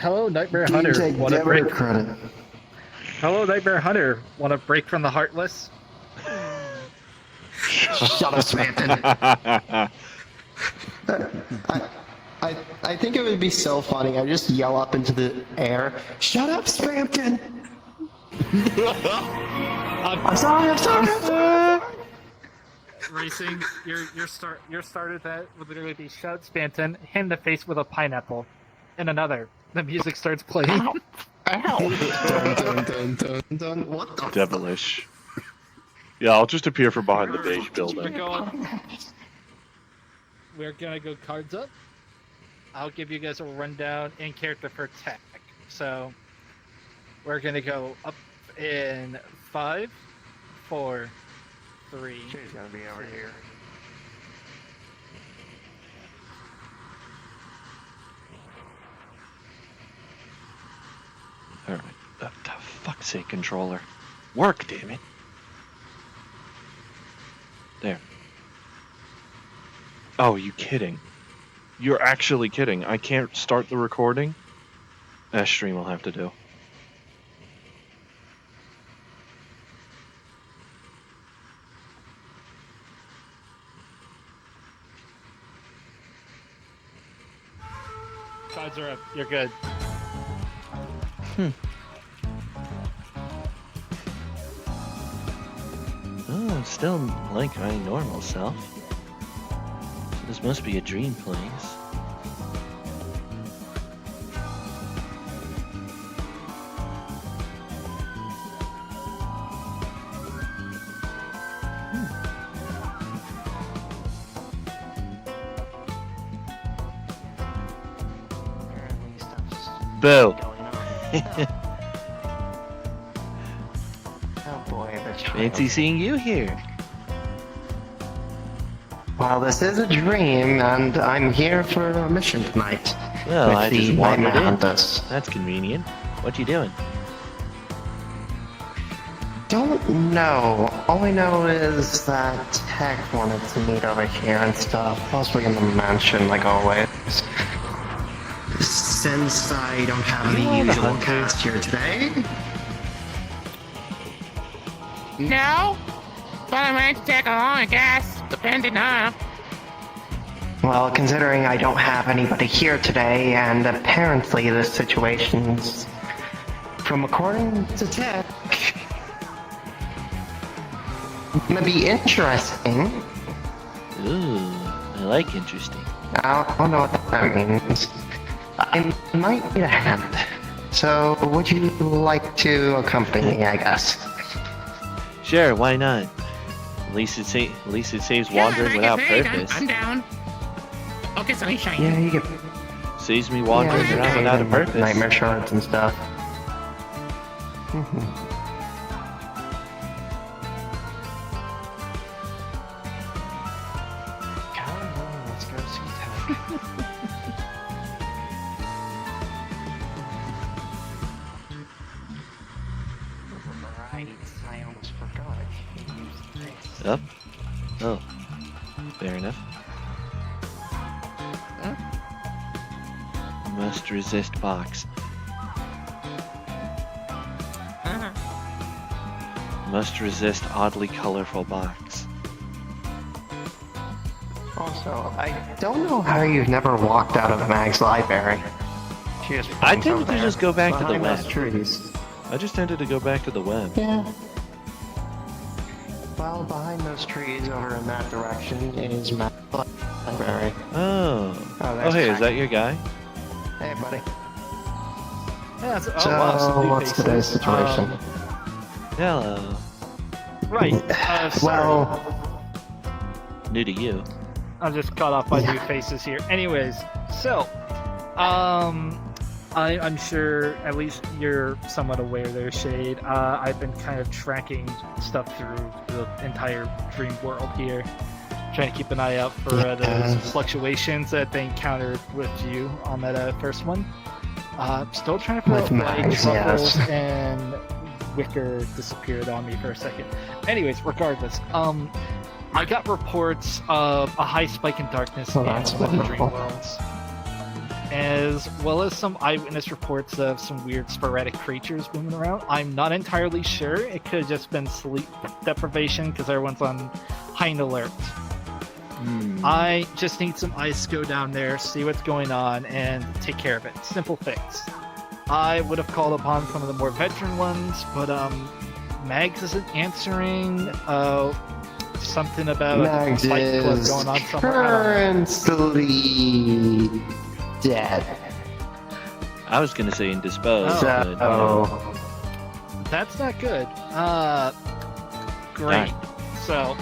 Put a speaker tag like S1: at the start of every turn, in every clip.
S1: Hello, Nightmare
S2: Do you
S1: Hunter.
S2: take
S1: Want to
S2: debit or
S1: break?
S2: credit?
S1: Hello, Nightmare Hunter. Want to break from the Heartless?
S2: Shut up, Samantha. I think it would be so funny. I just yell up into the air, "Shut up, Spampton!" I'm sorry, I'm sorry, I'm sorry.
S1: Racing, your start of that would literally be shout Spanton, hit in the face with a pineapple, and another. The music starts playing.
S2: Ow. Ow. Dun, dun, dun, dun, dun. What the
S3: Devilish. Yeah, I'll just appear from behind the beige building.
S1: We're gonna go cards up. I'll give you guys a rundown in character for tech. So we're gonna go up in 5, 4, 3.
S2: She's gonna be over here.
S3: Alright. The fuck's sake, controller. Work, damn it. There. Oh, you kidding? You're actually kidding. I can't start the recording? Stream will have to do.
S1: Cards are up. You're good.
S3: Oh, I'm still like my normal self. This must be a dream place. Boo!
S2: Oh boy, the child.
S3: Fancy seeing you here.
S2: Well, this is a dream, and I'm here for a mission tonight.
S3: Well,
S2: with
S3: I
S2: the
S3: just wandered
S2: Nightmare
S3: in.
S2: Hunters.
S3: That's convenient. What you doing?
S2: Don't know. All I know is that Tech wanted to meet over here and stuff. Possibly in the mansion, like always. Since I don't have
S3: You
S2: the
S3: are the
S2: usual
S3: hunter.
S2: cast here today,
S4: No, but I might take along, I guess, depending on.
S2: well, considering I don't have anybody here today, and apparently this situation's, from according to Tech, gonna be interesting.
S3: Ooh, I like interesting.
S2: I don't know what that means. I might need a hand. So, would you like to accompany me, I guess?
S3: Sure, why not? At least it saves wandering without purpose.
S4: I'm down. Okay, sunshine.
S2: Yeah, you get
S3: Saves me wandering
S2: yeah,
S3: around without a purpose.
S2: Nightmare shards and stuff. Come on, let's go see Tech. Right, I almost forgot.
S3: Up? Oh. Fair enough. Must resist box. Must resist oddly colorful box.
S2: Also, I don't know how you've never walked out of Mag's library. She just
S3: I
S2: runs
S3: tended
S2: over
S3: to
S2: there,
S3: just go back to the
S2: behind those
S3: web.
S2: trees.
S3: I just tended to go back to the web.
S2: Yeah. Well, behind those trees over in that direction is Mag's library.
S3: Oh.
S2: Oh,
S3: Oh, hey,
S2: Jack.
S3: is that your guy?
S2: Hey, buddy.
S1: Yeah,
S2: So,
S1: some new
S2: what's
S1: faces.
S2: today's situation?
S3: Hello.
S1: Right. Sorry.
S2: Well,
S3: New to you.
S1: I'm just caught off by
S2: Yeah.
S1: new faces here. Anyways, so, I'm sure at least you're somewhat aware there, Shade. I've been kind of tracking stuff through the entire dream world here, trying to keep an eye out for those fluctuations that they encountered with you on that first one. Still trying to
S2: With
S1: put like
S2: Max,
S1: Truffles
S2: yes.
S1: and Wicker disappeared on me for a second. Anyways, regardless, I got reports of a high spike in darkness
S2: Well,
S1: in
S2: that's
S1: one of the dream
S2: wonderful.
S1: worlds. as well as some eyewitness reports of some weird sporadic creatures moving around. I'm not entirely sure. It could have just been sleep deprivation because everyone's on high alert. I just need some ice to go down there, see what's going on, and take care of it. Simple fix. I would have called upon some of the more veteran ones, but Mags isn't answering. Something about
S2: Mags
S1: a fight club
S2: is
S1: going on somewhere. I don't know.
S2: currently dead.
S3: I was gonna say indisposed.
S2: So,
S3: but,
S1: That's not good. Great.
S3: Darn.
S1: So,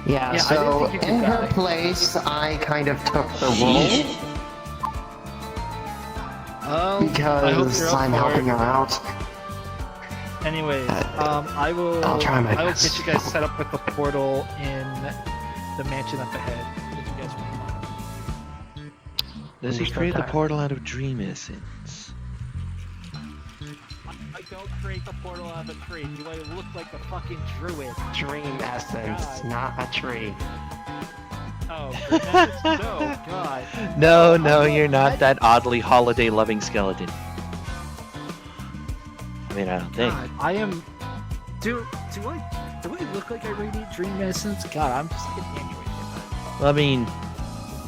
S2: yeah,
S1: I
S2: so
S1: didn't think you
S2: in
S1: could
S2: her
S1: die.
S2: place, I kind of took the role
S1: I hope
S2: because
S1: you're up
S2: I'm
S1: for
S2: helping
S1: it.
S2: her out.
S1: Anyways, I will.
S2: I'll try my
S1: I will
S2: best.
S1: get you guys set up with the portal in the mansion up ahead. If you guys want.
S3: Does he create the portal out of dream essence?
S1: I don't create the portal out of a tree. Do I look like a fucking druid?
S2: Dream essence,
S1: God.
S2: not a tree.
S1: Oh, goodness, no, God.
S3: No, you're not that oddly holiday-loving skeleton. I mean, I don't think.
S1: God, I am. Do I look like I radiate dream essence? God, I'm just like an android.
S3: Well, I mean,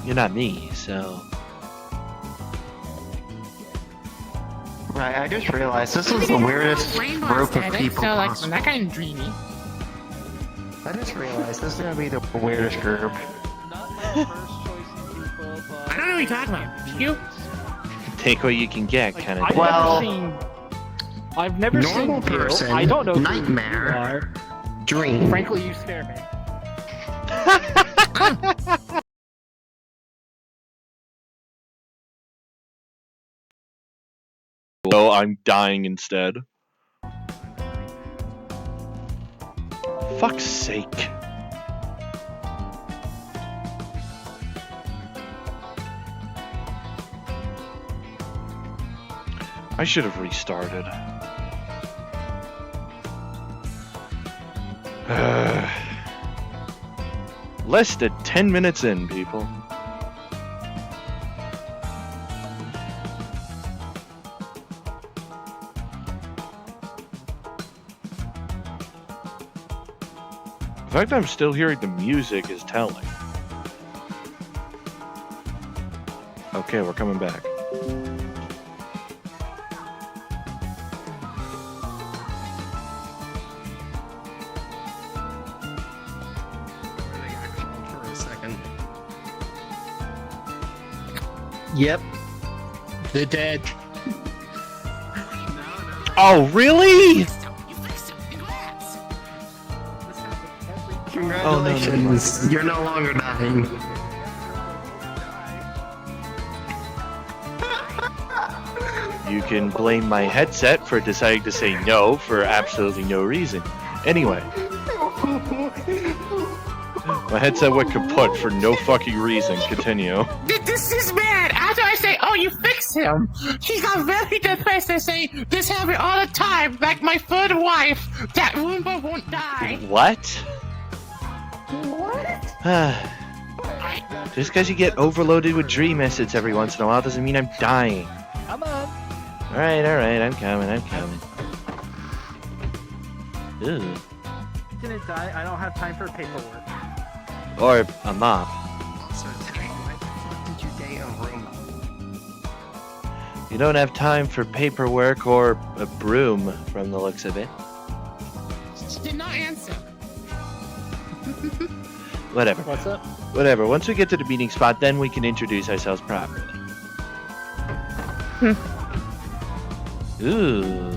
S3: you're not me, so.
S2: Right, I just realized this is the weirdest
S4: Rainbow
S2: group of
S4: aesthetic,
S2: people
S4: so like
S2: possible.
S4: that kind of dreamy.
S2: I just realized this is gonna be the weirdest group.
S1: Not my first choice of people, but
S4: I don't know what you're talking about. You?
S3: Take what you can get,
S1: like,
S3: kind of.
S1: I've never seen
S2: Normal
S1: you.
S2: person,
S1: I don't know
S2: nightmare.
S1: who you are.
S2: Dream.
S1: Frankly, you scare me.
S3: So I'm dying instead. Fuck's sake. I should have restarted. Less than 10 minutes in, people. The fact I'm still hearing the music is telling. Okay, we're coming back.
S2: For a second.
S1: Yep. They're dead.
S3: Oh, really?
S4: You fixed it. Congrats.
S2: Congratulations, you're no longer dying.
S3: You can blame my headset for deciding to say no for absolutely no reason. Anyway, my headset went kaput for no fucking reason. Continue.
S4: This is bad. After I say, oh, you fixed him, he got very depressed and say, this happens all the time, like my third wife, that Roomba won't die.
S3: What? Just because you get overloaded with dream essence every once in a while doesn't mean I'm dying.
S1: Come on.
S3: Alright, I'm coming. Ooh.
S1: Didn't die. I don't have time for paperwork.
S3: Or a mop.
S2: Also, Terry, why the fuck did you date a Roomba?
S3: You don't have time for paperwork or a broom from the looks of it.
S4: She did not answer.
S3: Whatever.
S1: What's up?
S3: Whatever. Once we get to the meeting spot, then we can introduce ourselves properly. Ooh.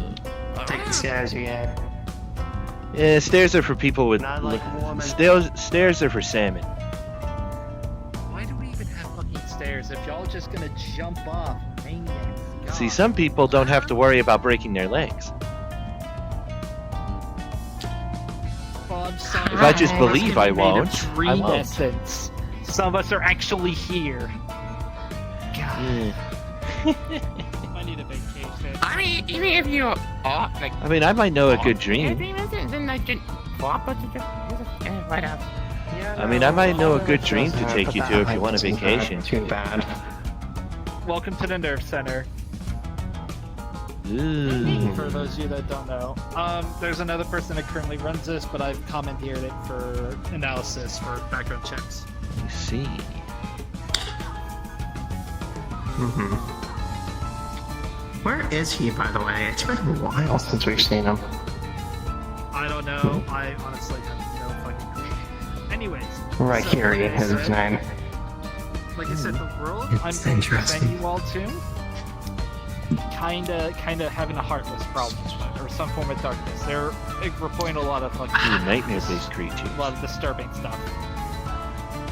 S2: Take the stairs you get.
S3: Yeah, stairs are for people with...
S2: Not like a woman.
S3: Stairs are for salmon.
S1: Why do we even have fucking stairs if y'all just gonna jump off? Maniacs. God.
S3: See, some people don't have to worry about breaking their legs.
S1: Well, I'm sorry.
S3: If I just
S4: Right.
S3: believe I
S1: Made of
S3: won't, I
S1: dream
S3: won't.
S1: essence. Some of us are actually here. God.
S3: Yeah.
S1: I need a vacation.
S4: I mean, even if you're off, like,
S3: I mean, I might know a good
S4: Yeah,
S3: dream.
S4: dream isn't, then I can flop it to just, right up.
S1: Yeah,
S3: I mean, I might know a good
S2: Just,
S3: dream to take
S2: put
S3: you
S2: that
S3: to if
S2: behind
S3: you want a
S2: us.
S3: vacation.
S2: Too bad.
S1: welcome to the Nerf Center.
S3: Ooh.
S1: For those of you that don't know, there's another person that currently runs this, but I've commandeered it for analysis for background checks.
S3: I see.
S2: Where is he, by the way? It's been a while since we've seen him.
S1: I don't know. I honestly have no fucking clue. Anyways.
S2: Right
S1: so
S2: here
S1: like I
S2: is his
S1: said-
S2: name.
S1: Like I said, the world
S2: It's
S1: I'm going to
S2: interesting.
S1: send you all to, kinda having a heartless problem, or some form of darkness. They're reporting a lot of
S3: Ooh,
S1: fucking
S3: nightmare-based creatures.
S1: a lot of disturbing stuff.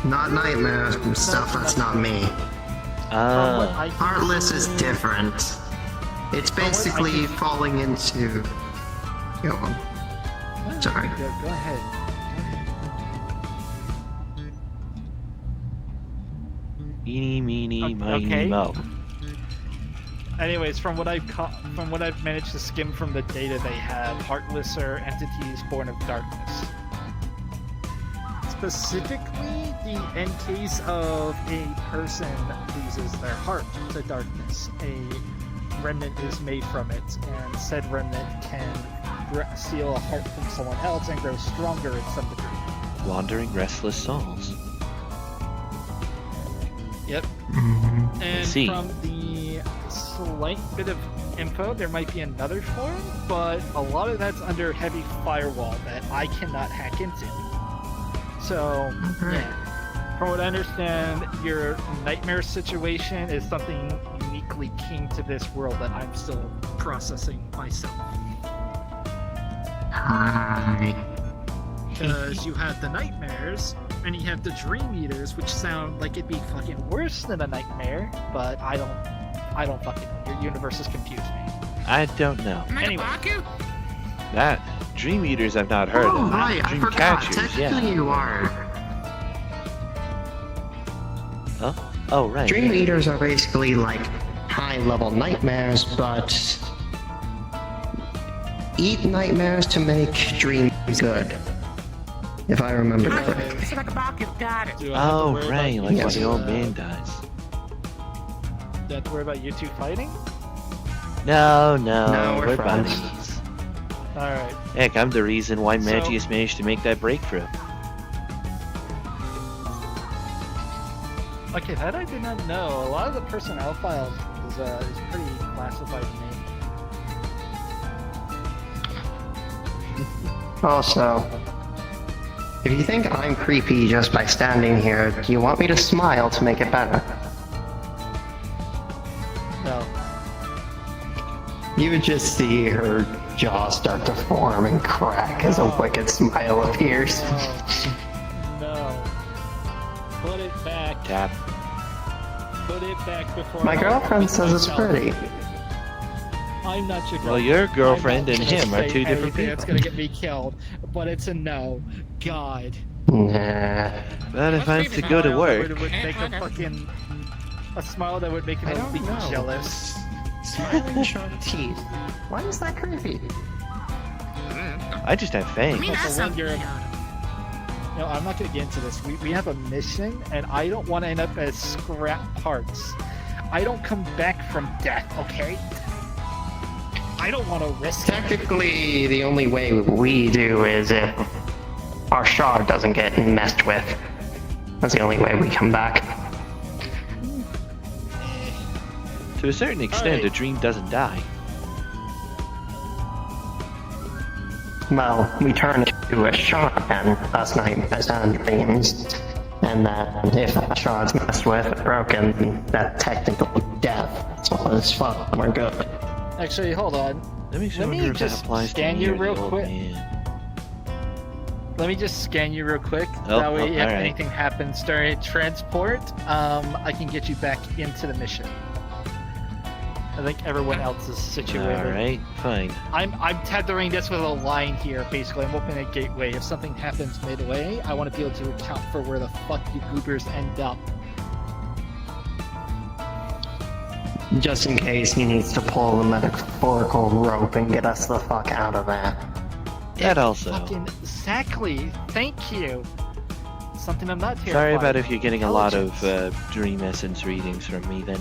S2: Not nightmare stuff, that's not me.
S1: From what
S3: Ah,
S1: I can
S2: Heartless is
S1: see-
S2: different. It's
S1: what I
S2: basically
S1: can-
S2: falling into... Go on. Sorry.
S1: Go ahead.
S3: eeny, meeny, miny,
S1: Okay.
S3: mo.
S1: Anyways, from what I've managed to skim from the data they have, Heartless are entities born of darkness. Specifically, in case of a person loses their heart to darkness, a remnant is made from it, and said remnant can steal a heart from someone else and grow stronger in some degree.
S3: Wandering restless souls.
S1: Yep. And
S3: see.
S1: from the slight bit of info, there might be another form, but a lot of that's under heavy firewall that I cannot hack into. So, yeah. From what I understand, your nightmare situation is something uniquely king to this world that I'm still processing myself.
S2: Hi.
S1: Because you have the nightmares, and you have the dream eaters, which sound like it'd be fucking worse than a nightmare, but I don't fucking know. Your universe has confused me.
S3: I don't know.
S1: Anyway.
S4: Baku?
S3: That Dream Eaters I've not heard
S2: Oh,
S3: of.
S2: right, I
S3: Dream
S2: forgot.
S3: Catchers,
S2: Technically
S3: yeah.
S2: you are.
S3: Oh, right.
S2: Dream Eaters are basically like high-level nightmares, but eat nightmares to make dreams good. If I remember correctly.
S4: It's like a Baku, got it.
S1: Do I have to
S3: Oh,
S1: worry
S3: right,
S1: about
S3: like
S1: you
S3: what
S2: Yes.
S3: the old
S1: two,
S3: man does.
S1: Do I have to worry about you two fighting?
S3: No,
S2: No, we're
S3: we're
S2: friends.
S3: buddies.
S1: Alright.
S3: Heck, I'm the reason why
S1: So-
S3: Magius managed to make that breakthrough.
S1: Okay, that I did not know. A lot of the personnel files is pretty classified to me.
S2: Also, if you think I'm creepy just by standing here, do you want me to smile to make it better?
S1: No.
S2: You would just see her jaw start to form and crack as a wicked smile appears.
S1: No. Put it back.
S3: Tap.
S1: Put it back before
S2: My
S1: I
S2: girlfriend
S1: fucking
S2: says it's
S1: myself.
S2: pretty.
S1: I'm not your girlfriend.
S3: Well, your girlfriend
S1: I'm
S3: and
S1: not gonna
S3: him are
S1: say
S3: two different
S1: anything that's
S3: people.
S1: gonna get me killed, but it's a no. God.
S2: Nah.
S3: But if I'm to
S4: Smile
S3: go to
S1: That
S3: work,
S1: would make a fucking a smile that would make
S2: I
S1: him
S2: don't
S1: be
S2: know.
S1: jealous.
S2: Smiling sharp teeth. Why is that creepy?
S3: I just have
S4: I
S3: fangs.
S4: mean,
S1: Also,
S4: that's
S1: when
S4: something.
S1: you're- No, I'm not gonna get into this. We have a mission, and I don't want to end up as scrap parts. I don't come back from death, okay? I don't want to risk it.
S2: Technically, the only way we do is if our shard doesn't get messed with. That's the only way we come back.
S3: To a certain extent,
S1: Alright.
S3: a dream doesn't die.
S2: Well, we turn into a shard and us nightmares and dreams. And then if that shard's messed with or broken, that's technically death. So it's fun, we're good.
S1: Actually, hold on.
S3: Let me
S1: Let me
S3: wonder if that
S1: just
S3: applies
S1: scan
S3: to
S1: you
S3: me or the
S1: real
S3: old
S1: quick.
S3: man.
S1: Let me just scan you real quick.
S3: Oh,
S1: that way,
S3: oh,
S1: if
S3: alright.
S1: anything happens during transport, I can get you back into the mission. I think everyone else is situated.
S3: Alright, fine.
S1: I'm tethering this with a line here, basically. I'm opening a gateway. If something happens midway, I want to be able to account for where the fuck you goobers end up.
S2: Just in case he needs to pull the metaphorical rope and get us the fuck out of there.
S3: That also.
S1: Fucking exactly. Thank you. Something I'm not terrified
S3: Sorry about
S1: of.
S3: if you're getting a lot of
S1: Intelligence.
S3: dream essence readings from me then.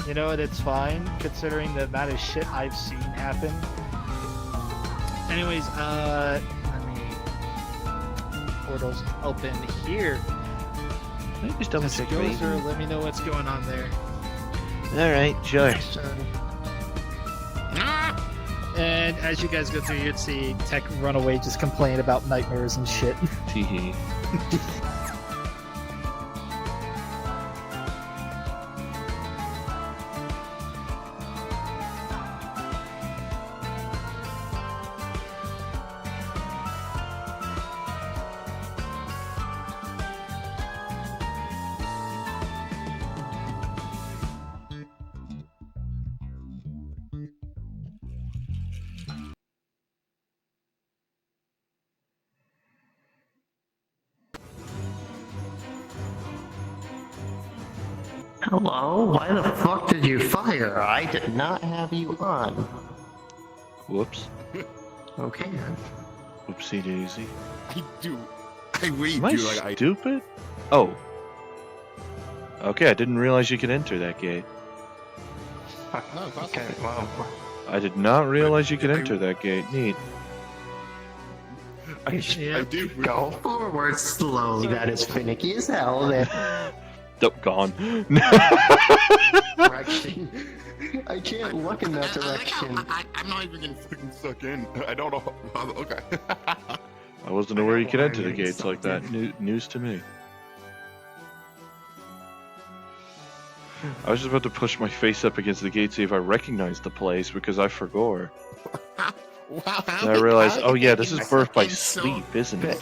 S1: You know what? It's fine considering the amount of shit I've seen happen. Anyways, let me. Portals open here.
S3: Let me just double check.
S1: Let me know what's going on there.
S3: All right, sure.
S1: And as you guys go through, you'd see Tech run away, just complain about nightmares and shit.
S3: Teehee.
S2: Hello? Why the fuck did you fire? I did not have you on.
S3: Whoops.
S2: Okay then.
S3: Whoopsie daisy.
S5: I do. I really
S3: Am I
S5: do. Like,
S3: stupid? Oh. Okay, I didn't realize you could enter that gate.
S5: No, it's
S2: Okay,
S5: awesome.
S2: well.
S3: I did not realize you could enter that gate. Neat.
S5: I do.
S2: Go forward slowly. That is finicky as hell. That
S3: Oh, gone.
S2: direction. I can't look in that direction.
S5: I'm not even getting fucking stuck in. I don't know. Okay.
S3: I wasn't aware you could enter the gates like that. News to me. I was just about to push my face up against the gate, see if I recognized the place, because I forgot.
S5: Wow.
S3: And I realized, oh yeah, this is birth by sleep, isn't it?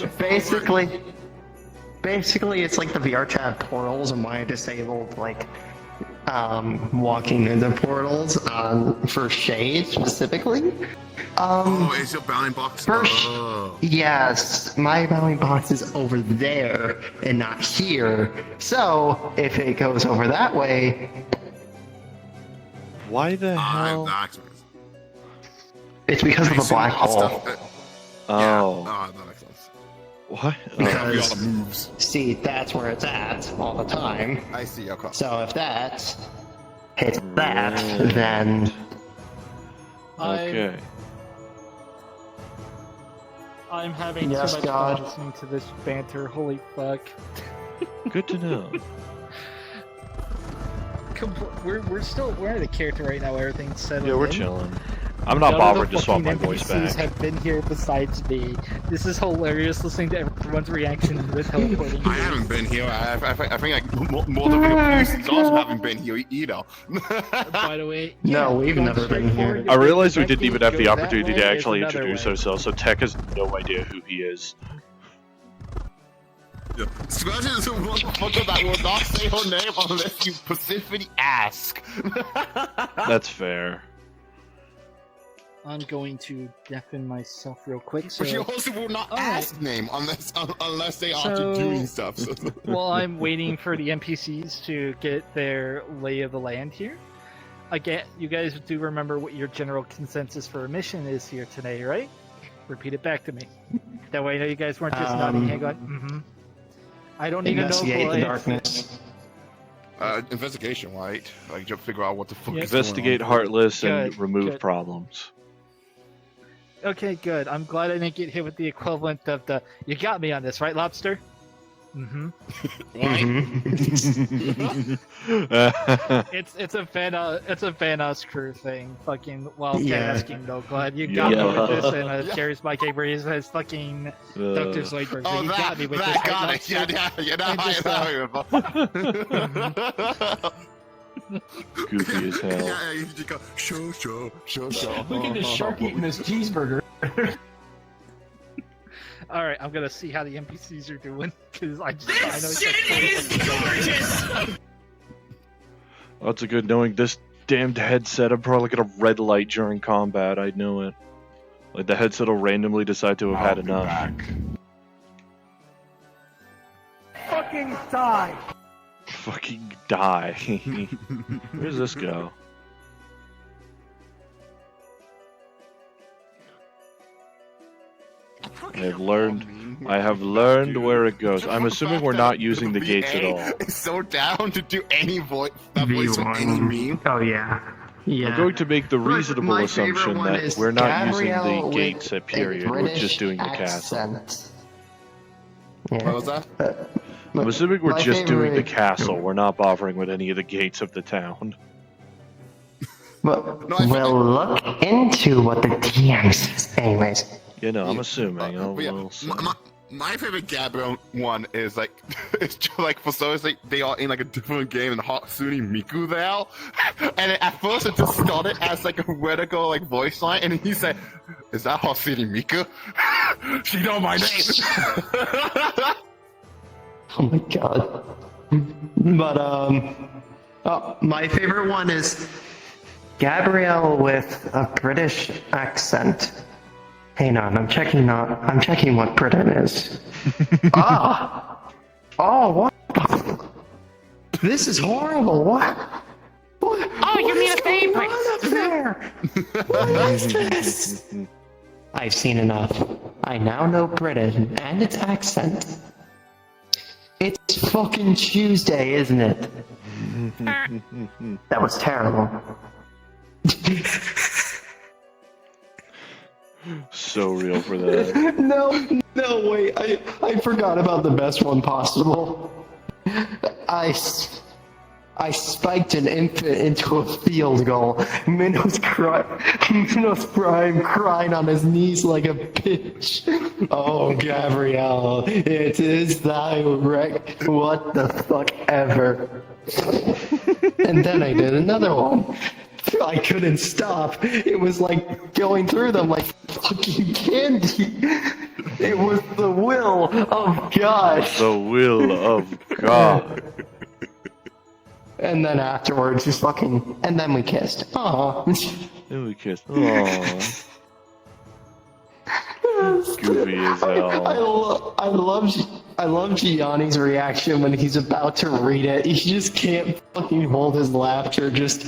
S2: Basically, it's like the VR chat portals and why I disabled, like, walking into portals for shade specifically.
S5: Oh, it's your bounding box.
S2: First,
S5: Oh.
S2: yes, my bounding box is over there and not here. So if it goes over that way,
S3: Why the hell?
S5: That
S2: it's because of the black hole.
S3: Oh.
S5: That makes sense.
S3: What?
S5: All the moves.
S2: See, that's where it's at all the time.
S5: I see. Okay.
S2: So if that hits that, then
S3: Okay.
S1: I'm having
S2: Yes,
S1: too much
S2: God.
S1: fun listening to this banter. Holy fuck.
S3: Good to know.
S1: We're at a character right now. Everything's settled.
S3: Yeah, we're
S1: in.
S3: chilling. I'm not
S1: None of
S3: bothered
S1: the
S3: to swap my
S1: fucking
S3: voice
S1: NPCs
S3: back.
S1: have been here besides me. This is hilarious listening to everyone's reaction to the teleporting.
S5: I haven't been here. I think like more than NPCs also haven't been here either.
S1: By the way,
S2: No, we've
S1: going
S2: never been
S1: straight
S2: here.
S1: forward,
S3: I realized we
S1: directly
S3: didn't even have the
S1: go that
S3: opportunity
S1: way
S3: to
S1: is
S3: actually
S1: another
S3: introduce
S1: way.
S3: ourselves, so Tech has no idea who he is.
S5: Yeah. Especially this motherfucker that will not say her name unless you specifically ask.
S3: That's fair.
S1: I'm going to deafen myself real quick. So,
S5: But she also will not
S1: Alright.
S5: ask name unless they are
S1: So-
S5: doing stuff. So.
S1: while I'm waiting for the NPCs to get their lay of the land here, again, you guys do remember what your general consensus for a mission is here today, right? Repeat it back to me. That way I know you guys weren't just nodding and going, mm-hmm. I don't need to know.
S2: Investigate the
S1: Boy.
S2: darkness.
S5: Investigation, right? Like, just figure out what the fuck
S1: Yeah.
S5: is going
S3: Investigate
S5: on.
S3: Heartless and
S1: Good,
S3: remove
S1: good.
S3: problems.
S1: Okay, good. I'm glad I didn't get hit with the equivalent of the "you got me on this, right, Lobster?" Mm-hmm. It's a Vanos crew thing. Fucking Wildcat
S2: Yeah.
S1: asking though. Glad you got
S3: Yeah.
S1: me with this, and Jerry's Mike Avery says fucking Dr. Zoidberg.
S5: Oh,
S1: you got me with this.
S5: that
S1: right,
S5: got it.
S1: Lobster?
S5: Yeah,
S1: And just,
S5: I remember.
S3: Goofy as hell.
S5: Yeah, you just go, sure.
S6: Look at this shark eating this cheeseburger.
S1: All right, I'm gonna see how the NPCs are doing because I know it's like
S3: Oh, it's a good knowing this damned headset. I'm probably gonna red light during combat. I know it. Like the headset will randomly decide to have had enough.
S6: Fucking die.
S3: Fucking die. Where does this go? I've learned I have learned where it goes. I'm assuming we're not using the gates at all.
S5: It's so down to do any voice for any meme.
S2: Oh yeah. Yeah.
S3: I'm going to make the reasonable
S2: My favorite
S3: assumption
S2: one
S3: that
S2: is
S3: we're not using
S2: Gabrielle
S3: the gates
S2: with
S3: at period.
S2: a
S3: We're
S2: British
S3: just doing the castle.
S2: accent. Yeah.
S5: What was that?
S3: I'm assuming we're
S2: My
S3: just doing the
S2: favorite-
S3: castle. We're not bothering with any of the gates of the town.
S2: Well,
S5: No, I
S2: we'll look into what the DM says. Anyways.
S3: You know, I'm assuming.
S5: But yeah,
S3: We'll see.
S5: my favorite Gabriel one is like, it's just like for some reason they are in like a different game and Hatsune Miku there, and at first it just started as like a vertical like voice line, and he said, "Is that Hatsune Miku? She know my name."
S2: Oh my god. But my favorite one is Gabrielle with a British accent. Hang on, I'm checking what Britain is. Oh, what? This is horrible. What?
S4: Oh, you mean a favorite?
S2: What is this? I've seen enough. I now know Britain and its accent. It's fucking Tuesday, isn't it? That was terrible.
S3: So real for that.
S2: No, wait. I forgot about the best one possible. I spiked an infant into a field goal. Minnow's Prime crying on his knees like a bitch. Oh, Gabrielle, it is thy wreck. What the fuck ever. And then I did another one. I couldn't stop. It was like going through them like fucking candy. It was the will of God.
S3: The will of God.
S2: And then afterwards, just fucking, and then we kissed. Aww.
S3: And we kissed. Aww. Goofy as hell.
S2: I love Gianni's reaction when he's about to read it. He just can't fucking hold his laughter. He just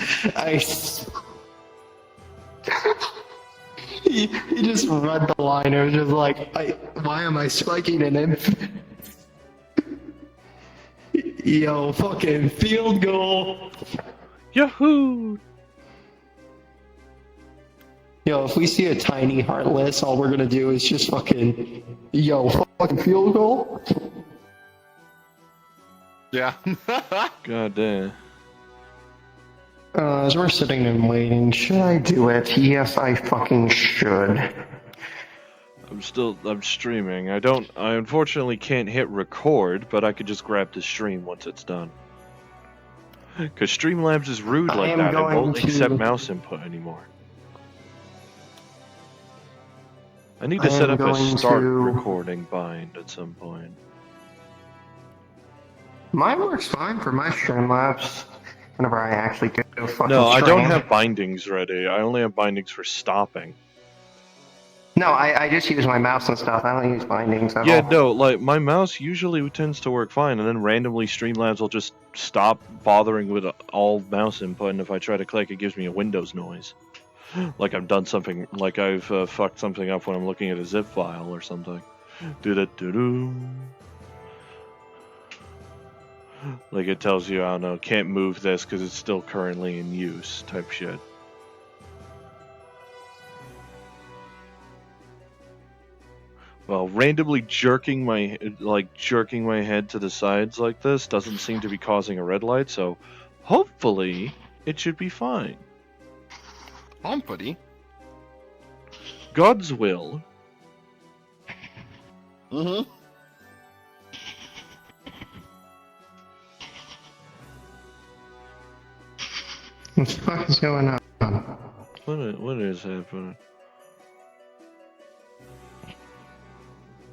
S2: read the line. It was just like, why am I spiking an infant? Yo, fucking field goal.
S3: Yahoo!
S2: Yo, if we see a tiny Heartless, all we're gonna do is just fucking, yo, fucking field goal.
S5: Yeah.
S3: God damn.
S2: As we're sitting and waiting, should I do it? Yes, I fucking should.
S3: I'm streaming. I unfortunately can't hit record, but I could just grab the stream once it's done. Because Streamlabs is rude like that. It won't accept mouse input anymore. I need to set up a start recording bind at some point.
S2: Mine works fine for my Streamlabs. Whenever I actually do fucking
S3: No, I don't
S2: stream.
S3: have bindings ready. I only have bindings for stopping.
S2: No, I just use my mouse and stuff. I don't use bindings at
S3: Yeah,
S2: all.
S3: no, like, my mouse usually tends to work fine, and then randomly Streamlabs will just stop bothering with all mouse input, and if I try to click, it gives me a Windows noise. Like I've done something, like I've fucked something up when I'm looking at a zip file or something. Do-da-do-do. Like it tells you, I don't know, can't move this because it's still currently in use, type shit. Well, randomly jerking my head to the sides like this doesn't seem to be causing a red light, so hopefully it should be fine.
S5: Humpity.
S3: God's will.
S5: Mm-hmm.
S2: What the fuck is going on?
S3: What is happening?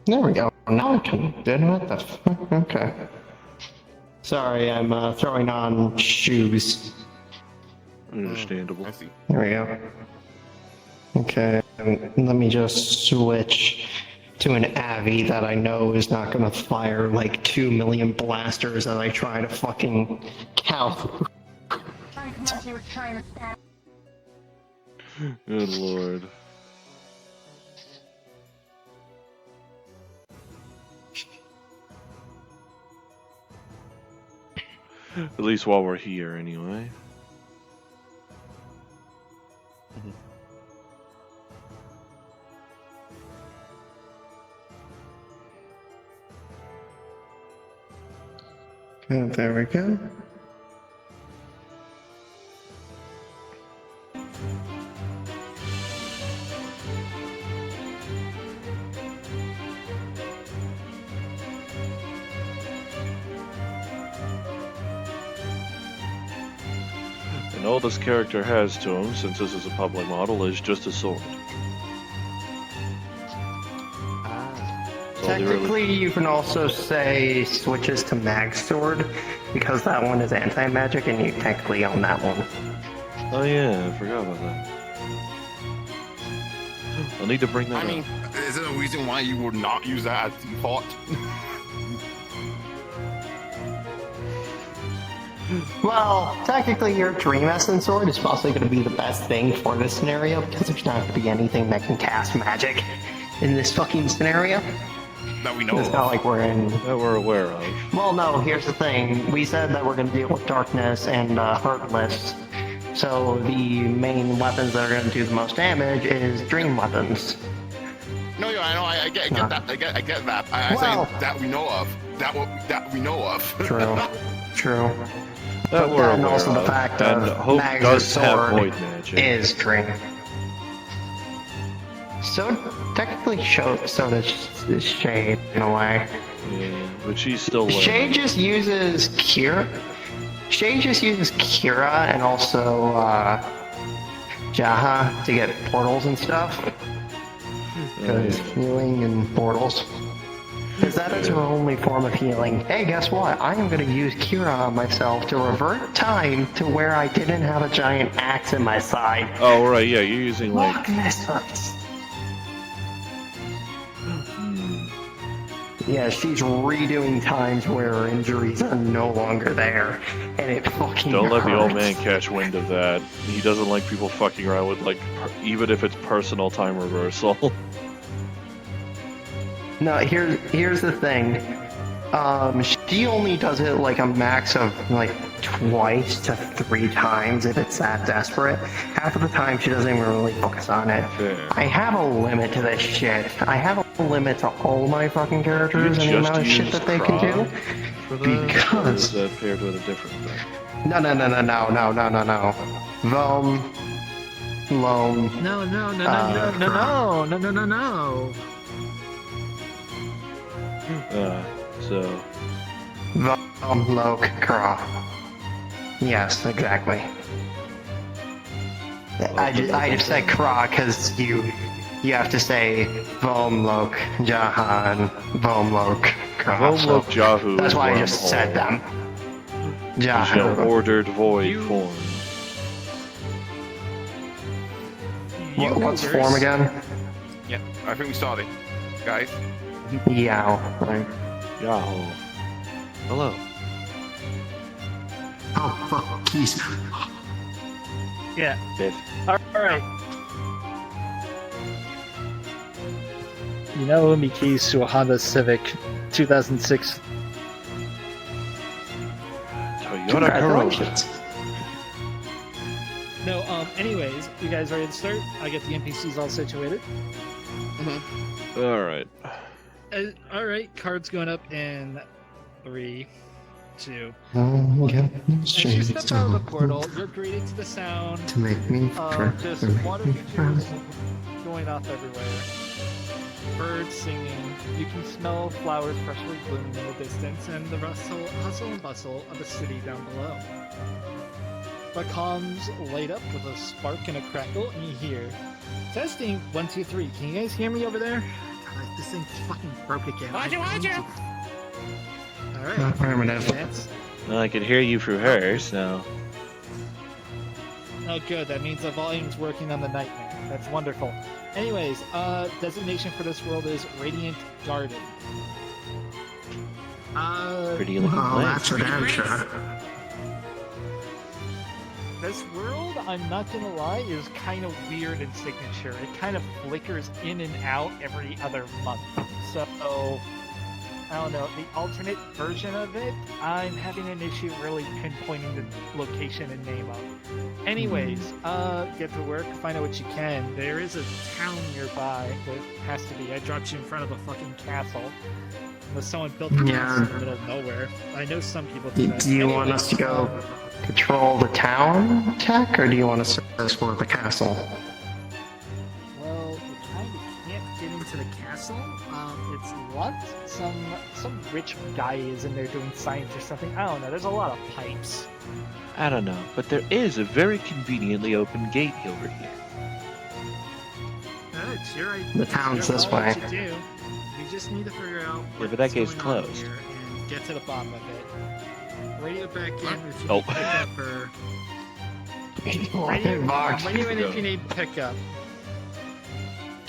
S2: There we go. Now I can do it. What the fuck? Okay. Sorry, I'm throwing on shoes.
S3: Understandable.
S5: I see.
S2: There we go. Okay, let me just switch to an Avi that I know is not gonna fire like 2 million blasters as I try to fucking count.
S3: Good lord. At least while we're here, anyway.
S2: Oh, there we go.
S3: And all this character has to him, since this is a public model, is just a sword. That's all they really-
S2: Technically, you can also say switches to mag sword, because that one is anti-magic and you technically own that one.
S3: Oh yeah, I forgot about that. I'll need to bring that
S5: I mean,
S3: up.
S5: is there a reason why you would not use that as default?
S2: Well, technically your Dream Essence Sword is possibly going to be the best thing for this scenario, because there's not going to be anything that can cast magic in this fucking scenario.
S5: That we know
S2: It's
S5: of.
S2: not like we're in...
S3: That we're aware of.
S2: Well, no, here's the thing. We said that we're going to deal with Darkness and Heartless, so the main weapons that are going to do the most damage is Dream weapons.
S5: No, yeah, I know. I get that. I get that. I'm
S2: Well-
S5: saying that we know of. That we know of.
S2: True. True.
S3: That
S2: But
S3: we're
S2: then
S3: aware
S2: also the
S3: of.
S2: fact
S3: And
S2: of
S3: Hope
S2: Mag's
S3: does have
S2: sword
S3: void magic.
S2: is Dream. So technically, so does Shade in a way.
S3: Yeah, but she's still
S2: Shade
S3: learning.
S2: just uses Kira. Shade just uses Kira and also Jaha to get portals and stuff. Because healing and portals. Because that is her only form of healing. Hey, guess what? I am going to use Kira on myself to revert time to where I didn't have a giant axe in my side.
S3: Oh right, yeah, you're using like
S2: Fuck, this hurts. Yeah, she's redoing times where her injuries are no longer there, and it fucking
S3: don't let the old man
S2: hurts.
S3: catch wind of that. He doesn't like people fucking around with like even if it's personal time reversal.
S2: No, here's the thing. She only does it like a max of like twice to 3 times if it's that desperate. Half of the time she doesn't even really focus on it.
S3: Fair.
S2: I have a limit to this shit. I have a limit to all my fucking characters and the amount of shit that they can do.
S3: For that, or
S2: Because-
S3: is that paired with a different thing?
S2: No. Loam.
S1: No.
S3: So
S2: Loke, Kra. Yes, exactly. I just said Kra because you have to say Loke, Jahan, Loke, Kra.
S3: Vomlok Jahu.
S2: That's
S3: is
S2: why I
S3: where
S2: just
S3: I'm
S2: said
S3: all.
S2: them.
S3: Is your
S2: Jahan.
S3: ordered void form.
S2: What's form again?
S5: Yeah, I think we started, guys.
S2: Yao. Right.
S3: Yahoo. Hello.
S2: Oh fuck, keys.
S1: Yeah.
S3: Biff.
S1: All right. You know me keys to a Honda Civic 2006.
S3: Toyota Corolla.
S2: Congratulations.
S1: No, anyways, you guys ready to start? I get the NPCs all situated.
S3: Alright.
S1: Alright, cards going up in 3, 2. As you step out of the portal, you're greeted to the sound
S2: To make me
S1: of just water features going off everywhere. Birds singing. You can smell flowers freshly blooming in the distance and the hustle and bustle of the city down below. The comms light up with a spark and a crackle, and you hear, testing, 1, 2, 3. Can you guys hear me over there? God, this thing fucking broke again.
S4: Roger.
S1: Alright.
S2: Affirmative.
S1: Chance.
S3: Well, I could hear you through her, so.
S1: Oh, good. That means the volume's working on the nightmare. That's wonderful. Anyways, designation for this world is Radiant Garden.
S3: Pretty looking place.
S2: an answer.
S1: This world, I'm not gonna lie, is kind of weird in signature. It kind of flickers in and out every other month. So, I don't know, the alternate version of it, I'm having an issue really pinpointing the location and name of. Anyways, get to work, find out what you can. There is a town nearby. There has to be. I dropped you in front of a fucking castle. Unless someone built a castle in the middle of nowhere. I know some people do that.
S2: Do you want us to go patrol the town, Tech, or do you want us to explore the castle?
S1: Well, you kind of can't get into the castle. It's locked. Some rich guy is in there doing science or something. I don't know. There's a lot of pipes.
S3: I don't know, but there is a very conveniently open gate over here.
S1: It's your idea.
S2: The town's
S1: You're
S2: this
S1: all
S2: way.
S1: what you do. You just need to figure out
S3: Yeah, but that
S1: what's
S3: gate's
S1: going on
S3: closed.
S1: here and get to the bottom of it. Radio back in if you
S3: Oh.
S1: need pickup or
S2: Mark.
S1: radio in if you need pickup.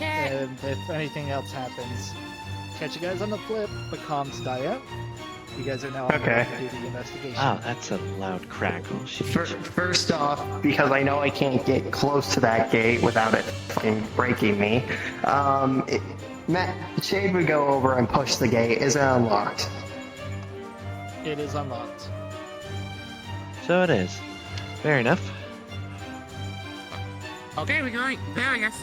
S1: And if anything else happens, catch you guys on the flip. But comms die out. You guys are now on
S2: Okay.
S1: to do the investigation.
S3: Oh, that's a loud crackle.
S2: First off, because I know I can't get close to that gate without it fucking breaking me, Matt, Shade would go over and push the gate. Is it unlocked?
S1: It is unlocked.
S3: So it is. Fair enough.
S4: Okay, we're going there, I guess.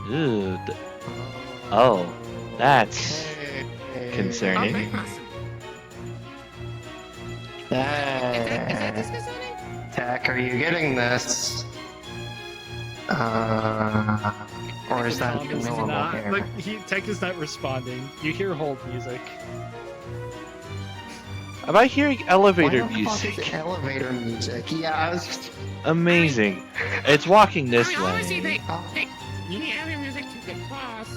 S3: Ooh. Oh, that's concerning.
S4: Okay, awesome. Is that this concerning?
S2: Tech, are you getting this? Or is that
S1: Comm is
S2: normal
S1: not,
S2: here?
S1: like, Tech is not responding. You hear hold music.
S3: Am I hearing elevator
S2: Why the fuck is
S3: music?
S2: elevator music? Yeah, I was just...
S3: Amazing. It's walking this
S4: I mean, honestly,
S3: way.
S4: you need every music to get across.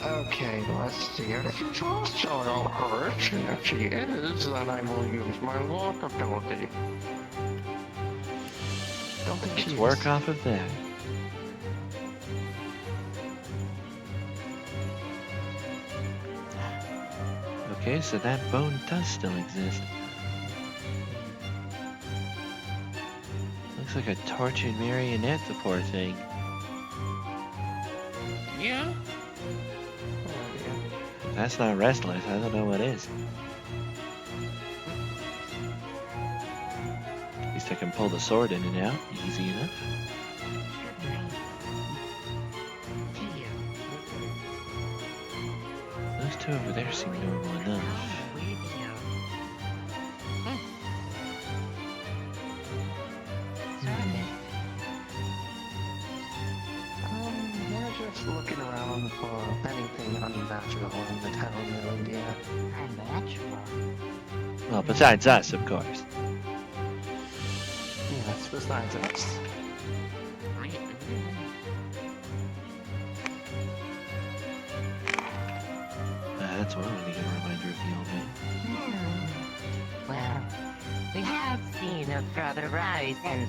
S2: Okay, let's see. If she's also not hurt, and if she is, then I will use my lock ability. Don't think
S3: Let's
S2: she
S3: work
S2: is.
S3: off of that. Okay, so that bone does still exist. Looks like a tortured marionette, the poor thing.
S4: Yeah?
S3: If that's not restless, I don't know what is. At least I can pull the sword in and out, easy enough. Those two over there seem normal enough.
S2: We're just looking around for anything unnatural in the town, really, yeah.
S7: Unnatural.
S3: Well, besides us, of course.
S2: Yes, besides us.
S3: That's one way to get a reminder of the old man.
S7: Well, we have seen a further rise, and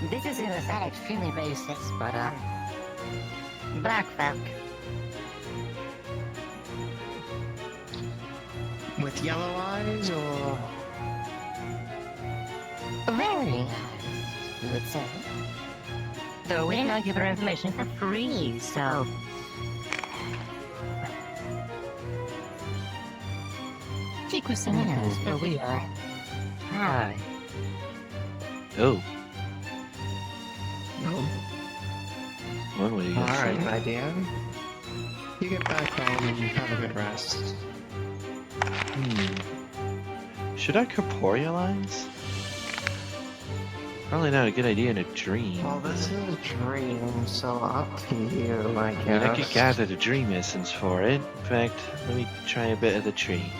S7: this is in a sad extremely basis, but, Black folk.
S2: With yellow eyes, or...
S7: Very nice, you would say. Though we not give our information for free, so... Secrecy knows where we are. Hi.
S3: Oh,
S2: No.
S3: one way to get
S2: Alright,
S3: started.
S2: my dear. You get back home and have a good rest.
S3: Should I corporealize? Probably not a good idea in a dream.
S2: Well, this is a dream, so up to you, I
S3: I mean,
S2: guess.
S3: I could gather the dream essence for it. In fact, let me try a bit of the tree.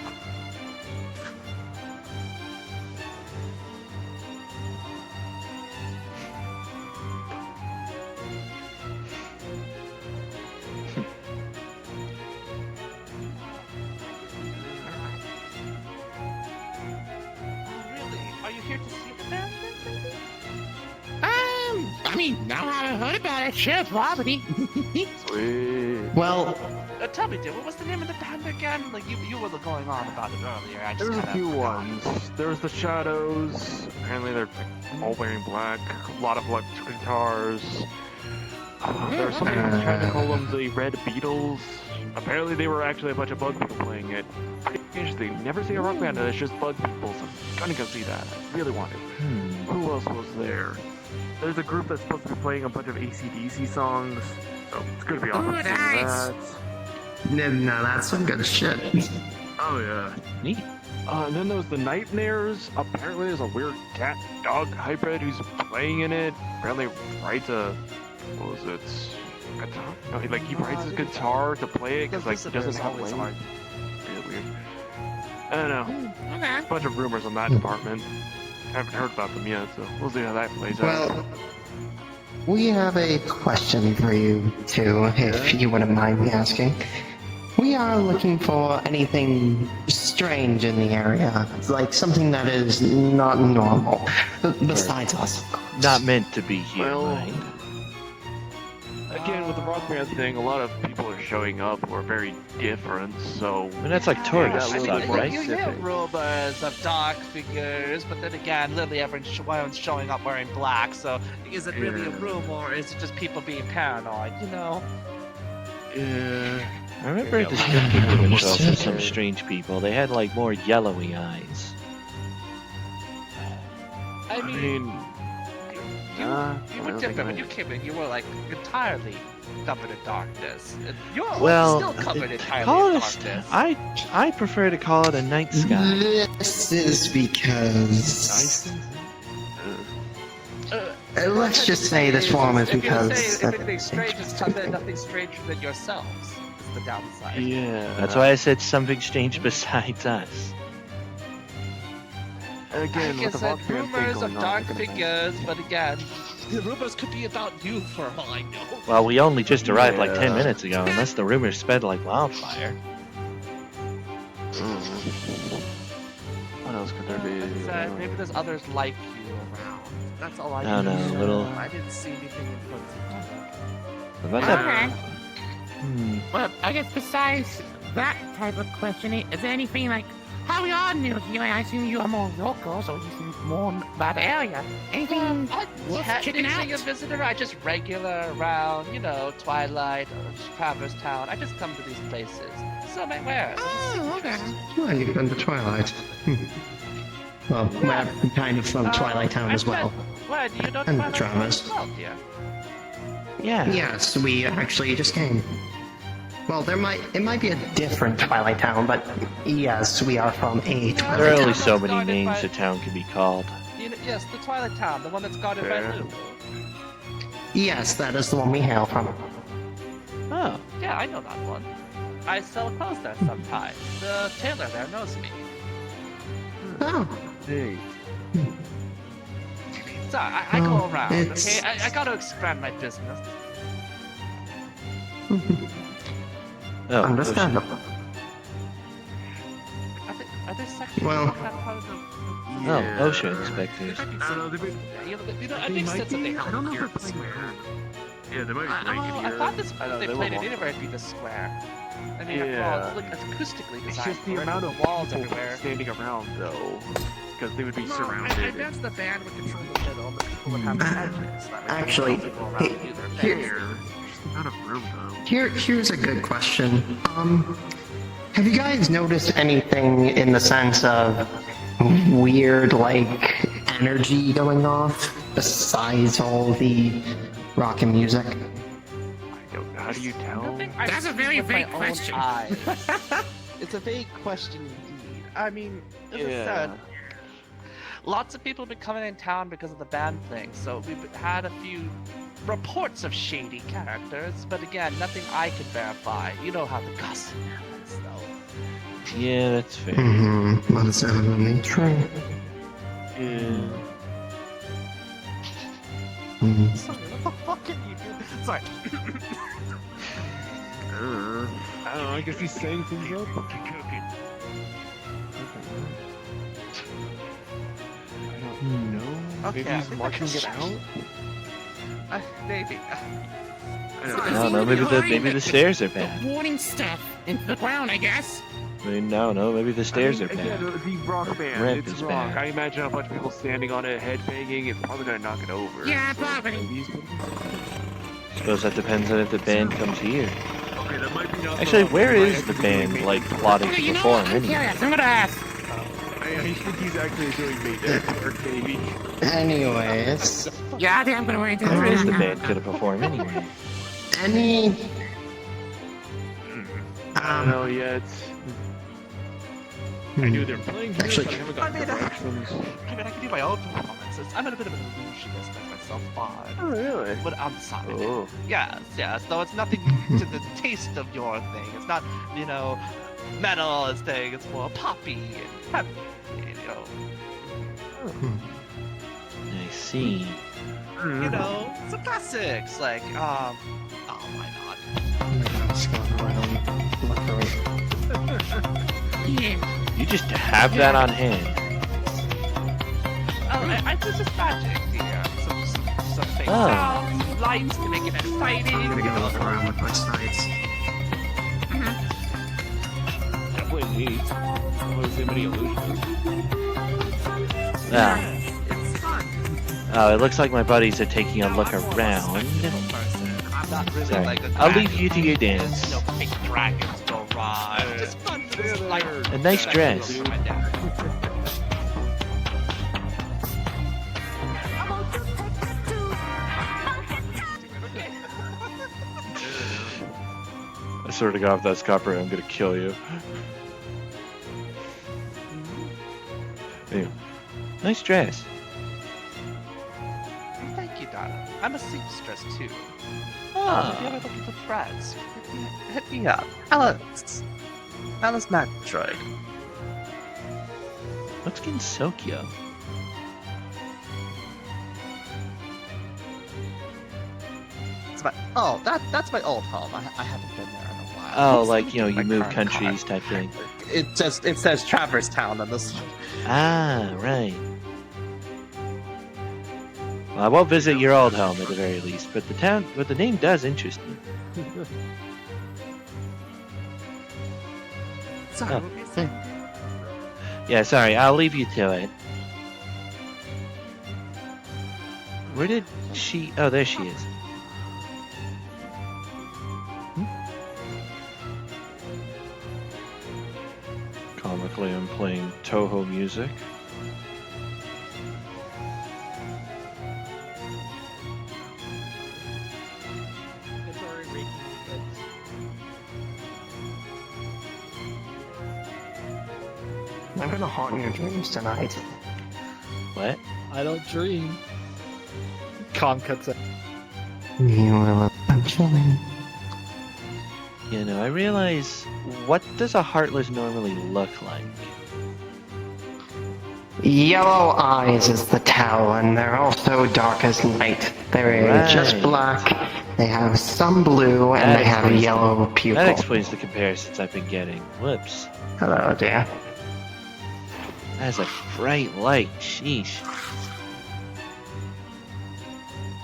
S4: I mean, now I haven't heard about it. Sure, probably.
S2: Well,
S8: Tell me, dude, what was the name of the band again? Like, you were going on about it earlier. I just
S9: There was a
S8: kinda
S9: few
S8: forgot.
S9: ones. There was the Shadows. Apparently they're all wearing black. A lot of electric guitars. There was something trying to call them the Red Beatles. Apparently they were actually a bunch of bug people playing it. Pretty interesting. Never see a rock band and it's just bug people, so I'm gonna go see that. I really want it. Who else was there? There's a group that's supposed to be playing a bunch of AC/DC songs, so it's gonna be awesome to see that.
S2: No, that's some good shit.
S9: Oh yeah.
S3: Neat.
S9: And then there was the Nightmares. Apparently there's a weird cat-dog hybrid who's playing in it. Apparently writes a... what was it? Guitar? No, he writes his guitar to play it because he doesn't have wings. Really weird. I don't know.
S4: Okay.
S9: A bunch of rumors on that department. I haven't heard about them yet, so we'll see how that plays out.
S2: Well, we have a question for you, too, if you wouldn't mind me asking. We are looking for anything strange in the area, like something that is not normal, besides us.
S3: Not meant to be here,
S9: Well,
S3: mind.
S9: Again, with the rock band thing, a lot of people are showing up who are very different, so...
S3: I mean, that's like tourist
S9: Yeah,
S3: stuff,
S9: well,
S3: right?
S8: You hear rumors of dark figures, but then again, literally everyone's showing up wearing black, so is it really a rumor, or is it just people being paranoid, you know?
S9: Yeah...
S3: I remember descripting themselves as some strange people. They had like more yellowy eyes.
S8: I mean, you
S9: I
S8: were
S9: don't
S8: different
S9: think
S8: when you came in. You were like entirely covered in darkness. You're
S3: Well,
S8: still covered entirely
S3: call
S8: in
S3: it
S8: darkness.
S3: I prefer to call it a night sky.
S2: This is because... let's just say this form is
S8: If you
S2: because...
S8: say if anything strange, it's nothing stranger than yourselves. Is the downside.
S9: Yeah...
S3: That's why I said something strange besides us.
S9: Again,
S8: Like I
S9: with the
S8: said,
S9: rock band thing
S8: rumors of
S9: going on,
S8: dark
S9: I think-
S8: figures, but again, the rumors could be about you for all I know.
S3: Well, we only just arrived like 10
S9: Yeah.
S3: minutes ago, unless the rumors spread like wildfire.
S9: What else could there be?
S8: Like I said, maybe there's others like you around. That's all I
S3: No,
S8: can
S3: no,
S8: say.
S3: little-
S8: I didn't see anything in front of
S3: What about
S4: Okay.
S3: that?
S4: Well, I guess besides that type of questioning, is there anything like how we are new here? I assume you are more local, so you see more about the area. Anything
S8: I'm
S4: worth checking out?
S8: technically a visitor. I just regular around, you know, Twilight or Traverse Town. I just come to these places. So my wares.
S4: Oh, okay.
S2: Well, you've been to Twilight. Well, we're kind of from Twilight Town as well.
S8: Where do you know
S2: And
S8: Twilight Town
S2: Traverse.
S8: as well, dear?
S3: Yeah.
S2: Yes, we actually just came. Well, it might be a different Twilight Town, but yes, we are from a
S3: There
S2: Twilight
S3: are only
S2: Town.
S3: so many
S8: Started
S3: names
S8: by-
S3: a town can be called.
S8: You know, yes, the Twilight Town, the one that's guarded by
S9: Fair.
S8: Lulu.
S2: Yes, that is the one we hail from.
S3: Oh.
S8: Yeah, I know that one. I sell clothes there sometimes. The tailor there knows me.
S2: Oh,
S9: Hey.
S8: So I go
S2: Oh,
S8: around,
S2: it's-
S8: okay? I gotta expand my business.
S3: Oh.
S2: understandable.
S8: Are there sections
S2: Well-
S8: of that part of the...
S3: Oh,
S9: Yeah.
S3: ocean inspectors.
S8: I
S9: I don't know,
S8: it makes sense that they have here the square.
S9: Yeah, they might be
S8: I
S9: playing
S8: thought this
S9: I know,
S8: they
S9: they
S8: played
S9: will
S8: it
S9: walk.
S8: anywhere it'd be the square. I mean,
S9: Yeah.
S8: after all, it's like acoustically
S9: It's
S8: designed.
S9: just the
S8: for it,
S9: amount
S8: with
S9: of
S8: walls
S9: people
S8: everywhere.
S9: standing around, though. Because they would be
S8: No,
S9: surrounded.
S8: that's the band would control the middle, but people would have edges. That way
S2: Actually,
S8: people go around and do their thing.
S2: here-
S9: Just not enough room, though.
S2: Here's a good question. Have you guys noticed anything in the sense of weird, like, energy going off besides all the rock and music?
S9: I don't know. How do you tell?
S8: Nothing I've
S4: That's a
S8: seen
S4: very
S8: with my
S4: vague
S8: own
S4: question.
S8: eyes. It's a vague question indeed. I mean, as I said, lots of people have been coming in town because of the band thing, so we've had a few reports of shady characters, but again, nothing I can verify. You know how the gossip happens, though.
S3: Yeah, that's fair.
S2: Mm-hmm. That is evidently true.
S3: Yeah.
S2: Mhm.
S8: Sorry, what the fuck can you do? Sorry.
S9: I don't know. I guess he's saying things up. No.
S8: Okay,
S9: Maybe
S8: I
S9: he's
S8: think
S9: marking
S8: I can
S9: it out.
S8: Maybe.
S3: I don't know, maybe the stairs are bad.
S4: The warning stuff into the ground, I guess.
S3: I mean, no, maybe the stairs are
S9: Again,
S3: bad.
S9: the rock band.
S3: Ramp
S9: It's
S3: is
S9: rock.
S3: bad.
S9: I imagine a bunch of people standing on it, head banging. It's probably gonna knock it over.
S4: Yeah,
S9: So
S4: probably.
S9: maybe he's-
S3: Suppose that depends on if the band comes here.
S9: Okay, that might be not
S3: Actually,
S9: the-
S3: where
S9: might
S3: is the
S9: actually be doing
S3: band, like,
S9: maintenance
S3: plotting
S9: work.
S3: to
S4: You know
S3: perform
S4: what? I'm
S3: anyway?
S4: curious. I'm gonna ask.
S9: I think he's actually doing maintenance work, maybe.
S2: Anyways,
S4: Yeah, I think I'm gonna wait until
S3: Where is the band gonna perform anyway?
S2: any.
S9: I don't know yet. I knew they were playing here,
S2: Actually-
S9: but I haven't gotten directions.
S8: I mean, I can do my own performances. I'm a bit of an illusionist as myself,
S9: Oh,
S8: but
S9: really?
S8: I'm sorry.
S9: Oh.
S8: Yes, though it's nothing to the taste of your thing. It's not, metal as thing. It's more poppy and happy,
S3: I see.
S8: some classics like, oh, why not?
S2: Oh my god, it's going around. Look around.
S4: Yeah.
S3: You just have that on hand.
S8: It's just magic, some fake
S3: Oh.
S8: sounds, lights to make it exciting.
S6: I'm gonna get a look around with my sights.
S9: Definitely neat. Was there many illusions?
S3: Ah.
S8: It's fun.
S3: Oh, it looks like my buddies are taking a look around.
S8: I'm not really
S3: Sorry.
S8: like a
S3: I'll leave you to your dance.
S8: Fake dragons go ride. Just fun. Just like
S3: A nice dress. I swear to God, if that's copyright, I'm gonna kill you. Anyway, nice dress.
S8: Thank you, Donna. I'm a seamstress too. If
S3: Ah,
S8: you're ever looking for threads, hit me up. Alice Madroid.
S3: what's Gensokyo?
S8: That's my old home. I haven't been there in a while.
S3: Oh,
S8: It's
S3: like, you
S8: my
S3: move
S8: current
S3: countries
S8: car.
S3: type thing.
S8: It says Traverse Town on this one.
S3: Ah, right. Well, I won't visit your old home at the very least, but the name does interest me.
S8: Sorry,
S3: Oh.
S8: what were you saying?
S3: Yeah, sorry, I'll leave you to it. Where did she... Oh, there she is. Comically, I'm playing Toho music.
S2: I'm gonna haunt your dreams tonight.
S3: What?
S1: I don't dream. Calm cuts out.
S2: You will eventually.
S3: You know, I realize, what does a Heartless normally look like?
S2: Yellow eyes is the towel, and they're also dark as night. They're just
S3: Right.
S2: black. They have some blue, and
S3: That
S2: they have
S3: explains
S2: yellow pupils.
S3: That explains the comparisons I've been getting. Whoops.
S2: Hello, dear.
S3: That's a bright light. Sheesh.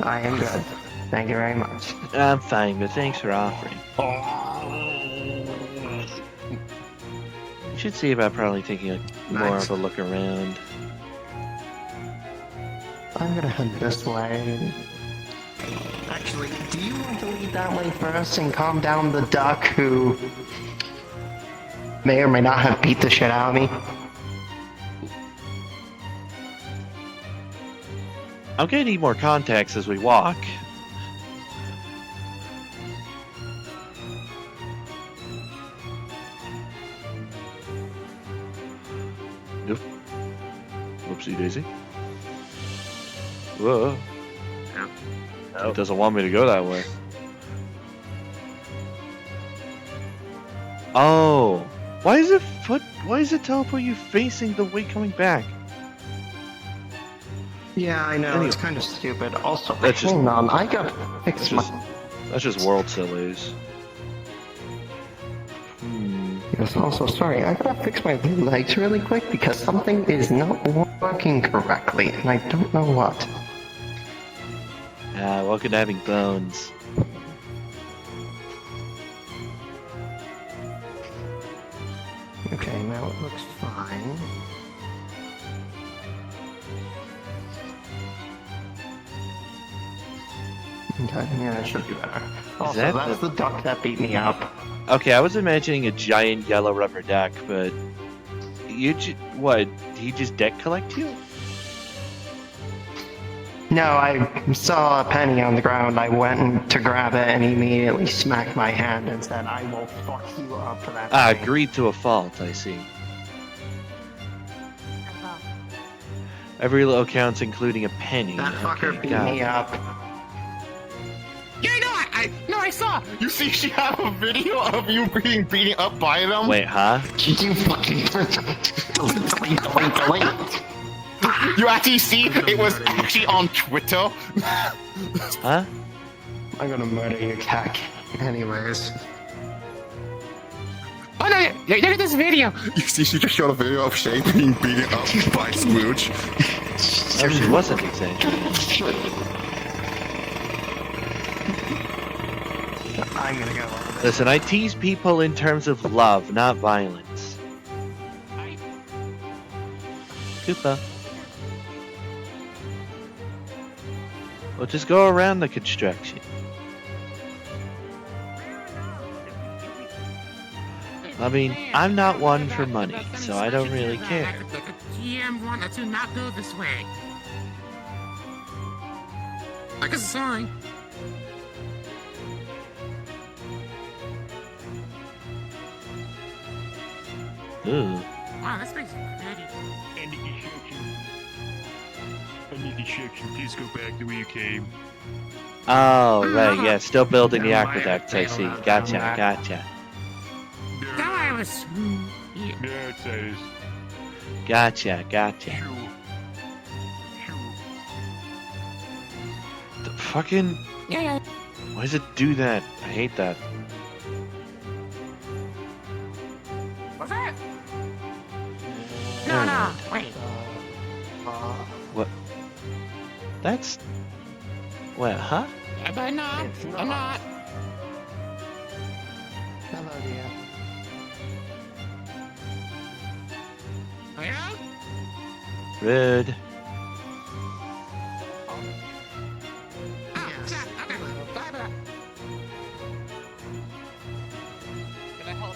S2: I am good. Thank you very much.
S3: I'm fine, but thanks for offering. You should see about probably taking more
S2: Nice.
S3: of a look around.
S2: I'm gonna head this way. Actually, do you want to lead that way first and calm down the duck who may or may not have beat the shit out of me?
S3: I'm gonna need more context as we walk. Yep. Whoopsie daisy. Whoa. It doesn't want me to go that way. Oh. Why is it teleport you facing the way coming back?
S2: Yeah, I know,
S3: Anyway.
S2: it's kind of stupid. Also,
S3: That's just-
S2: hang on, I gotta fix my...
S3: That's just world sillies.
S2: Yes, also, sorry, I gotta fix my legs really quick because something is not working correctly, and I don't know what.
S3: Welcome to having bones.
S2: Okay, now it looks fine. Okay, yeah, it should be better. Also,
S3: that
S2: that's the duck that beat me up.
S3: Okay, I was imagining a giant yellow rubber duck, but what? Did he just deck collect you?
S2: No, I saw a penny on the ground. I went to grab it and he immediately smacked my hand and said, "I will fuck you up for that."
S3: Ah,
S2: penny."
S3: agreed to a fault. I see. Every little counts, including a penny.
S2: That fucker
S3: Okay,
S2: beat
S3: got
S2: me
S3: it.
S2: up.
S4: Yeah, I saw.
S5: You see, she have a video of you being beaten up by them.
S3: Wait, huh?
S2: You fucking delete.
S5: You actually see it was actually on Twitter.
S3: Huh?
S2: I'm gonna murder your cack. Anyways.
S4: Oh no! Look at this video.
S5: You see, she just showed a video of Shay being beaten up by Scrooge.
S3: Oh, she wasn't exaggerating.
S2: I'm gonna go over this.
S3: Listen, I tease people in terms of love, not violence. Koopa. We'll just go around the construction. I mean, I'm not one for money, so I don't really care.
S4: The GM wanted to not go this way. Like a sign.
S3: Ooh.
S4: Wow, this place is pretty.
S9: Any construction, please go back the way you came.
S3: Oh, right, yeah, still building the aqueducts, I see. Gotcha.
S4: That I was. Yeah.
S9: There it says.
S3: Gotcha.
S9: Shoo.
S3: The fucking...
S4: Yeah.
S3: Why does it do that? I hate that.
S4: What's that? No, wait.
S3: What? That's... What, huh?
S4: But no, I'm not.
S2: Hello, dear.
S4: Oh, yeah?
S3: Rude.
S4: Oh, yeah, okay. Bye.
S8: Can I help?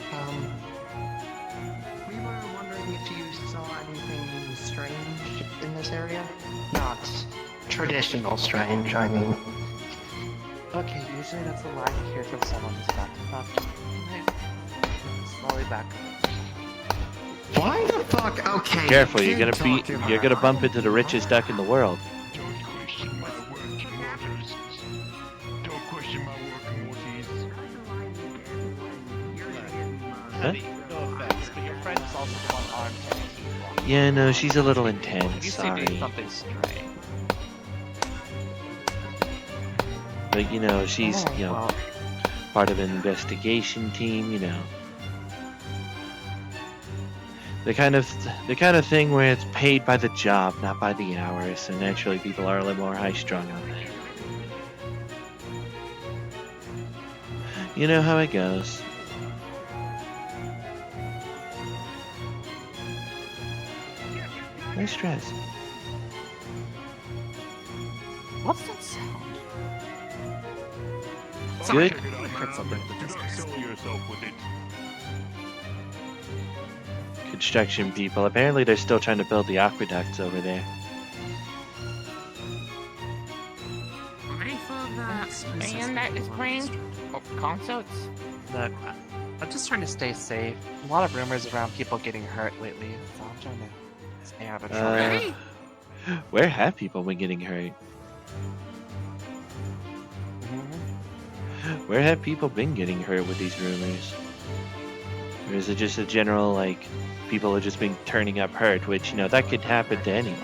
S2: We were wondering if you saw anything strange in this area? Not traditional strange, I mean.
S8: Okay, usually that's a line you hear from someone who's about to fuck. Slowly back.
S2: Why the fuck? Okay.
S3: Careful,
S2: you
S3: you're
S2: can't
S3: gonna
S2: talk to
S3: you're
S2: her.
S3: gonna bump into the richest duck in the world.
S9: Don't question my working orders. Don't question my working orders.
S3: Huh?
S8: No offense, but your friend is also one armed and
S3: Yeah, no, she's a little
S8: You
S3: intense,
S8: seem to do
S3: sorry.
S8: something strange.
S3: But you know, she's,
S8: Oh,
S3: you know,
S8: well,
S3: part of an investigation team, you know. The kind of thing where it's paid by the job, not by the hour, so naturally people are a little more high-strung on that. You know how it goes. Nice dress.
S8: what's that sound?
S3: Good.
S9: Check it out,
S8: Heard something.
S9: man. Do not sell yourself with it.
S3: Construction people. Apparently they're still trying to build the aqueducts over there.
S4: Ready for the band that is playing? Oh, concerts?
S8: Look, I'm just trying to stay safe. A lot of rumors around people getting hurt lately, so I'm trying to stay out of trouble.
S4: Ready?
S3: Where have people been getting hurt?
S8: Mhm.
S3: Where have people been getting hurt with these rumors? Or is it just a general, like, people are just being turning up hurt, which, you know, that could happen to anyone.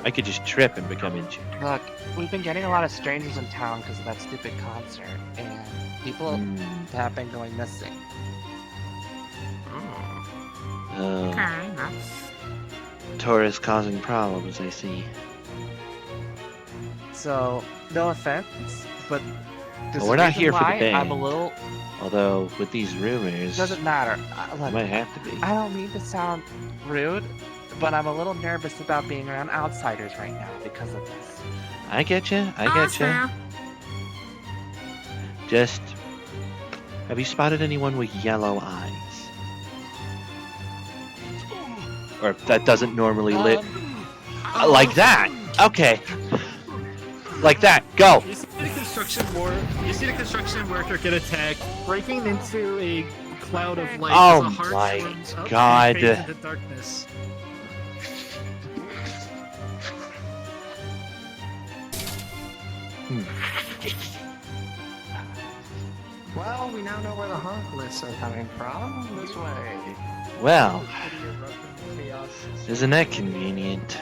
S3: I could just trip and become injured.
S8: Look, we've been getting a lot of strangers in town because of that stupid concert, and people have been going missing.
S3: Oh,
S4: Okay, that's.
S3: tourists causing problems, I see.
S8: So, no offense, but there's
S3: Well, we're
S8: a
S3: not
S8: reason
S3: here for the
S8: why I'm a
S3: band.
S8: little.
S3: Although, with these rumors,
S8: It doesn't matter.
S3: it
S8: Look,
S3: might have to be.
S8: I don't mean to sound rude, but I'm a little nervous about being around outsiders right now because of this.
S3: I get you. I get you. Just... Have you spotted anyone with yellow eyes? Or that doesn't normally lit... like that! Okay. Like that, go!
S1: You see the construction worker get attacked, breaking into a cloud of light.
S3: Oh
S1: as a heart
S3: my
S1: swirls up
S3: God.
S1: and fades into darkness.
S2: Well, we now know where the Heartless are coming from. This way.
S3: Well,
S1: Chaos.
S3: isn't that convenient?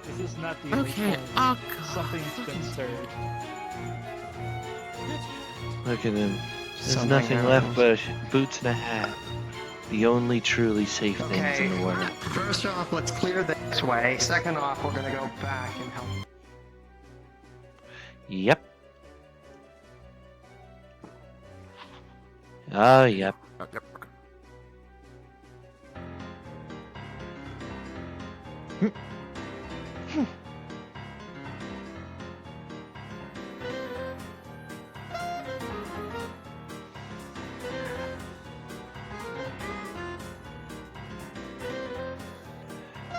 S1: This is not the
S4: Okay,
S1: only
S4: oh
S1: Something's been stirred.
S3: Look at him. There's
S2: Something
S3: nothing left
S2: happened.
S3: but boots and a hat. The only truly safe things in the world.
S2: First off, let's clear this way. Second off, we're gonna go back and help.
S3: Yep. Oh, yep.
S5: Yep.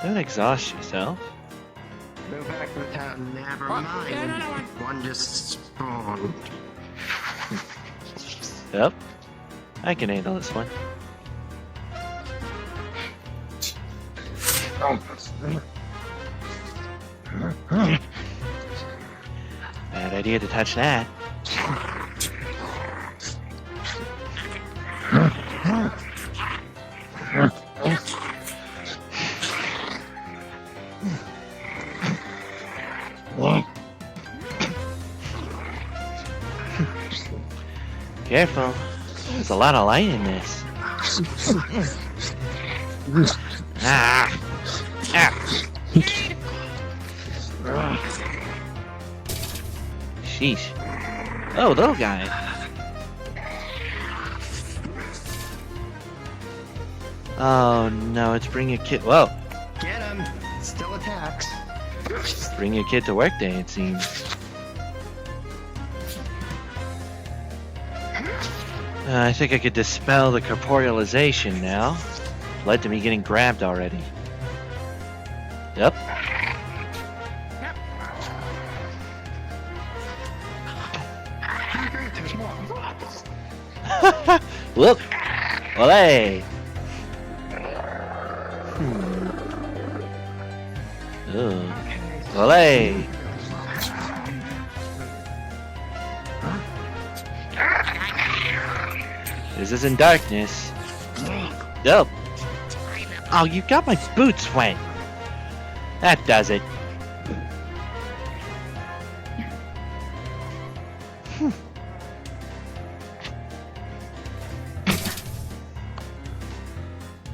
S3: Don't exhaust yourself.
S2: Go back to the town. Never mind. One just spawned.
S3: Yep. I can handle this one. Bad idea to touch that. Careful. There's a lot of light in this. Ah! Ah! Sheesh. Oh, little guy. Oh no, it's bring your kid. Whoa!
S2: Get him. Still attacks.
S3: Bring your kid to work day, it seems. I think I could dispel the corporealization now. Led to me getting grabbed already. Yep. Whoop! Well, hey! Oh. Well, hey! This is in darkness. Nope. Oh, you got my boots wet. That does it.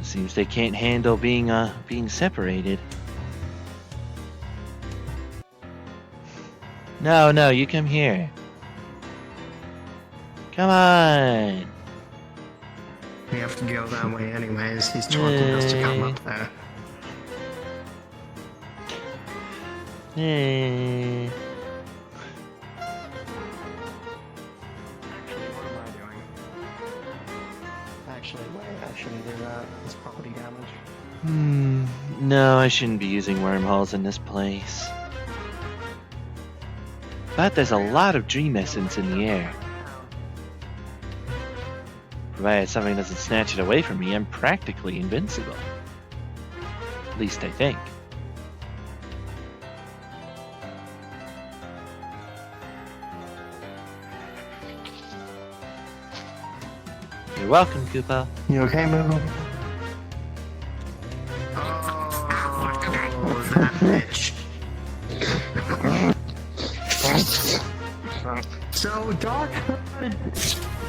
S3: Seems they can't handle being separated. No, you come here. Come on.
S2: We have to go that way anyways. He's taunting us to come up there.
S3: Eh.
S2: Actually, what am I doing? Actually, wait, I shouldn't do that. It's property damage.
S3: No, I shouldn't be using wormholes in this place. But there's a lot of dream essence in the air. Provided something doesn't snatch it away from me, I'm practically invincible. At least I think. You're welcome, Koopa.
S2: You okay, Moo? Oh, that bitch. So, dark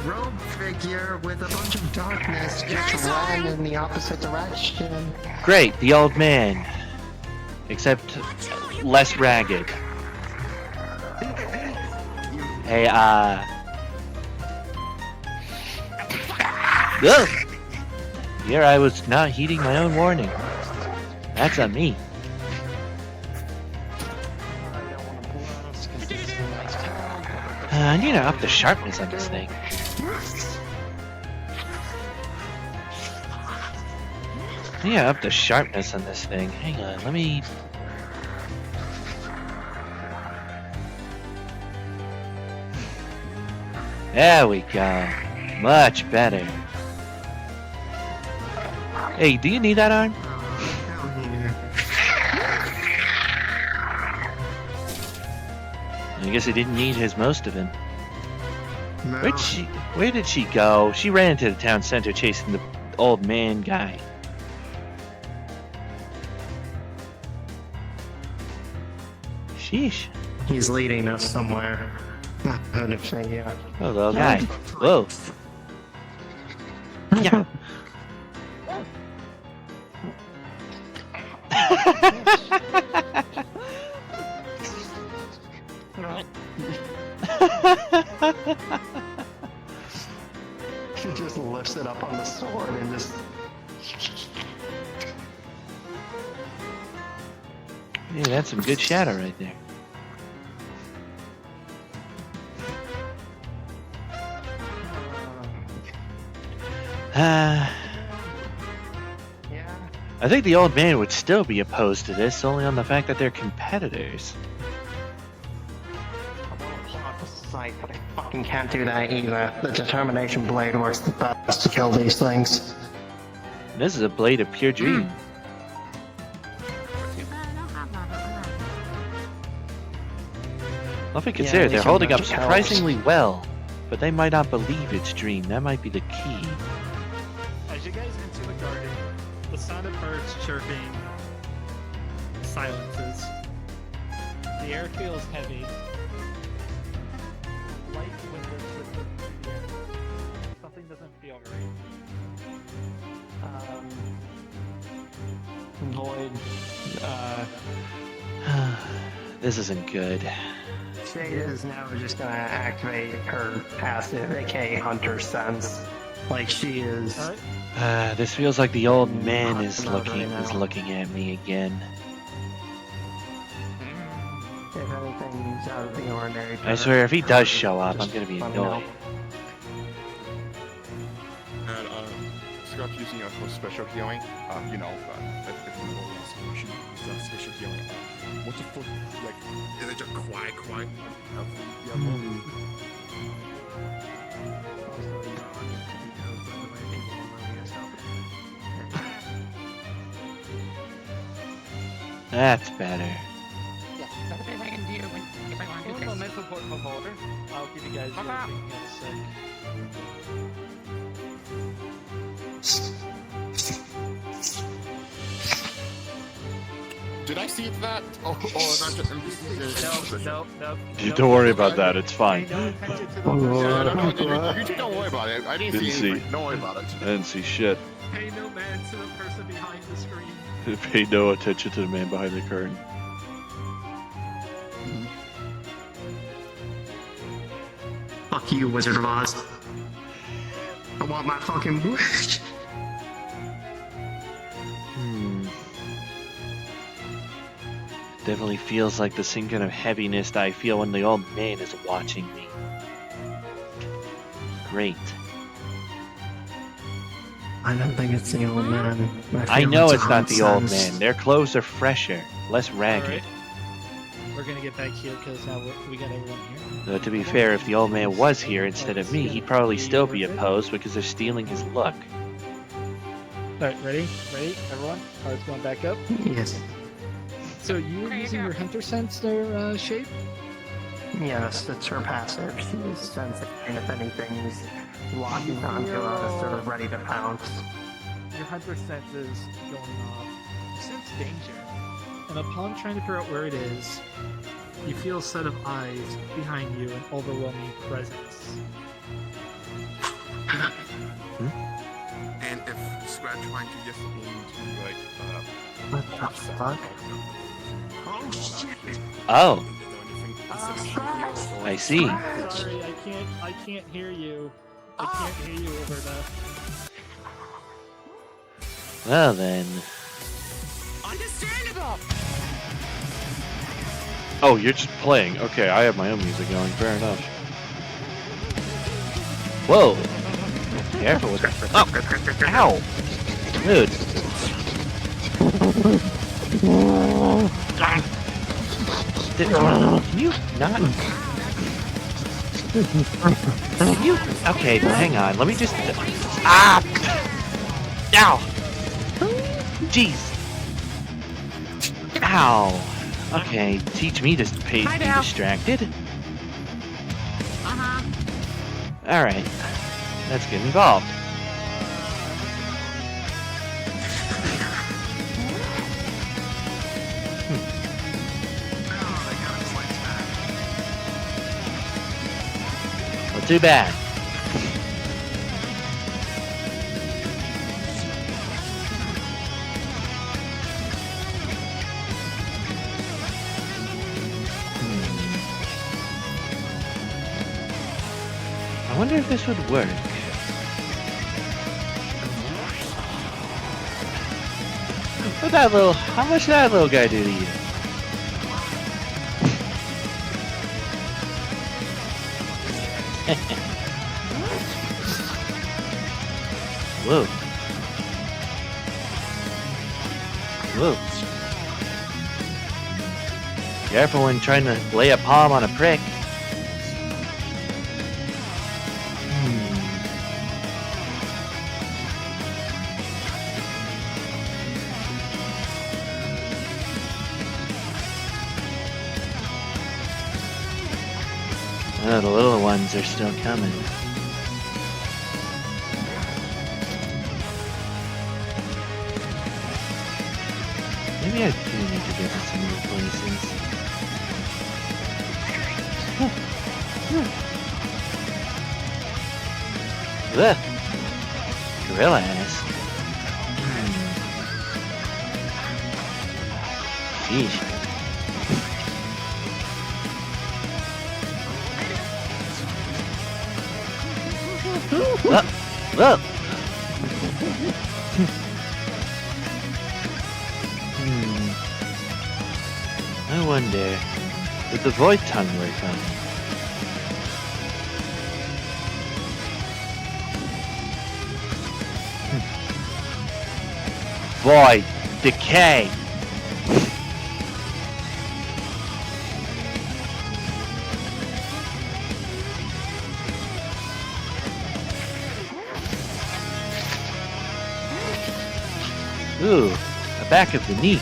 S2: robe figure with a bunch of darkness just ran in the opposite direction.
S3: Great, the old man. Except less ragged. Hey, Ugh. Here I was not heeding my own warning. That's on me.
S2: I don't want to blast because this is a nice town, but
S3: I need to up the sharpness on this thing. Yeah, up the sharpness on this thing. Hang on, let me... There we go. Much better. Hey, do you need that arm? I guess I didn't need his most of him.
S2: No.
S3: Where did she go? She ran into the town center chasing the old man guy. Sheesh.
S2: He's leading us somewhere. Not good if they,
S3: Oh, little guy. Whoa. Yeah.
S2: He just lifts it up on the sword and just...
S3: Yeah, that's some good shadow right there.
S2: Yeah.
S3: I think the old man would still be opposed to this, only on the fact that they're competitors.
S2: Sight, but I fucking can't do that either. The determination blade works the best to kill these things.
S3: This is a blade of pure dream. Well, if we consider, they're holding up surprisingly well, but they might not believe it's dream. That might be the key.
S1: As you guys enter the garden, the sound of birds chirping silences. The air feels heavy. Light windows whisper through the air. Something doesn't feel right.
S2: Void,
S3: This isn't good.
S2: Shade is now just gonna activate her passive, aka Hunter Sense. Like she is.
S3: This feels like the old man is looking at me again.
S2: If anything's out of the ordinary.
S3: I swear, if he does show up, I'm gonna be annoyed.
S5: And Scott using for special healing, if you know she uses special healing. What the fuck? Like, is it just quiet?
S3: That's better.
S4: Yeah, that's the best I can do if I want to do this.
S1: Mental port revolver. I'll give you guys your thing in a sec.
S5: Did I see that? Or not just NPCs?
S1: No.
S3: Don't worry about that, it's fine.
S5: You just don't worry about it. I didn't see anything. Don't worry about it.
S3: I didn't see shit.
S1: Pay no man to the person behind the screen.
S3: Pay no attention to the man behind the curtain.
S2: Fuck you, Wizard of Oz. I want my fucking wish.
S3: Definitely feels like the same kind of heaviness that I feel when the old man is watching me. Great.
S2: I don't think it's the old man.
S3: I know it's not the old man. Their clothes are fresher, less ragged.
S1: Alright. We're gonna get back here because now we got everyone here.
S3: Though to be fair, if the old man was here instead of me, he'd probably still be opposed because they're stealing his look.
S1: Alright, ready? Ready? Everyone? Cards going back up.
S2: Yes.
S1: So you're using your hunter sense there, Shape?
S2: Yes, it's her passive. She's sensing if anything's locking onto us or ready to pounce.
S1: Your hunter sense is going off. You sense danger. And upon trying to figure out where it is, you feel a set of eyes behind you, an overwhelming presence.
S5: And if Scratch trying to just aim to like
S2: What the fuck?
S5: oh shit.
S3: Oh, I see.
S1: Sorry, I can't hear you. I can't hear you over the...
S3: Well then.
S4: Understandable!
S3: Oh, you're just playing. Okay, I have my own music going. Fair enough. Whoa! Careful with that. Oh! Ow! Dude. Can you not? Can you? Okay, hang on. Let me just. Ah! Ow! Jeez. Ow. Okay, teach me to be distracted. Alright. Let's get involved. Well, too bad. I wonder if this would work. How much did that little guy do to you? Whoa. Whoa. Careful when trying to lay a palm on a prick. Oh, the little ones are still coming. Maybe I do need to get to some new places. Ugh. Gorilla ass. Sheesh. Look! Look! I wonder, would the void tongue work on me? Void decay! Ooh, the back of the knee.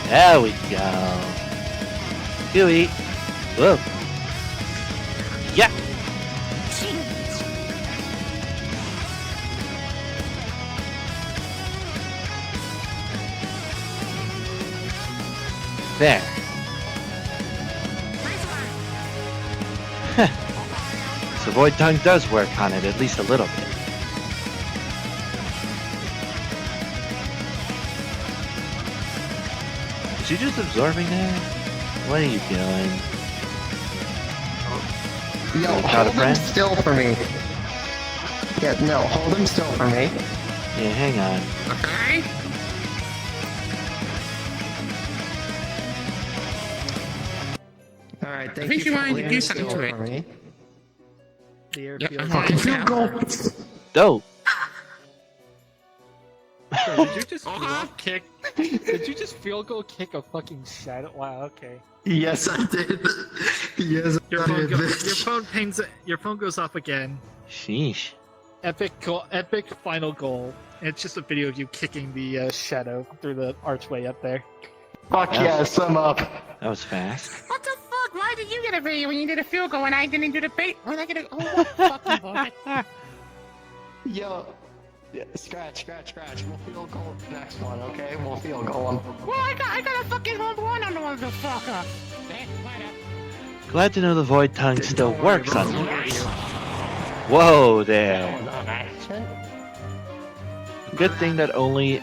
S3: There we go. Gooey. Whoa. Yeah. There. So Void Tongue does work on it, at least a little bit. Is you just absorbing that? What are you doing?
S2: Yo,
S3: Got a
S2: hold him
S3: friend?
S2: still for me. Yeah, no, hold him still for me.
S3: Yeah, hang on.
S4: Okay.
S2: Alright,
S4: I
S2: thank
S4: think
S2: you
S4: you
S2: for
S4: wanted to
S2: holding
S4: do
S2: him
S4: something
S2: still
S4: to it.
S2: for me.
S1: The
S4: Yep,
S1: airfield.
S2: Fucking field goal!
S3: Dope.
S1: Sorry, did you just field kick? Did you just field goal kick a fucking shadow? Wow. Okay.
S2: Yes, I did. Yes,
S1: Your
S2: I
S1: phone,
S2: did.
S1: your phone pings. Your phone goes off again.
S3: Sheesh.
S1: Epic goal. Epic final goal. And it's just a video of you kicking the shadow through the archway up there.
S2: Fuck yeah, sum up.
S3: That was fast.
S4: What the fuck? Why did you get a video when you did a field goal and I didn't do the bait? When I get a what fucking bullshit?
S2: Yo, yeah, scratch. We'll field goal next one, okay? We'll field goal him.
S4: Well, I got a fucking home run on the motherfucker.
S3: Glad to know the Void Tongue still works on you. Whoa there. Good thing that only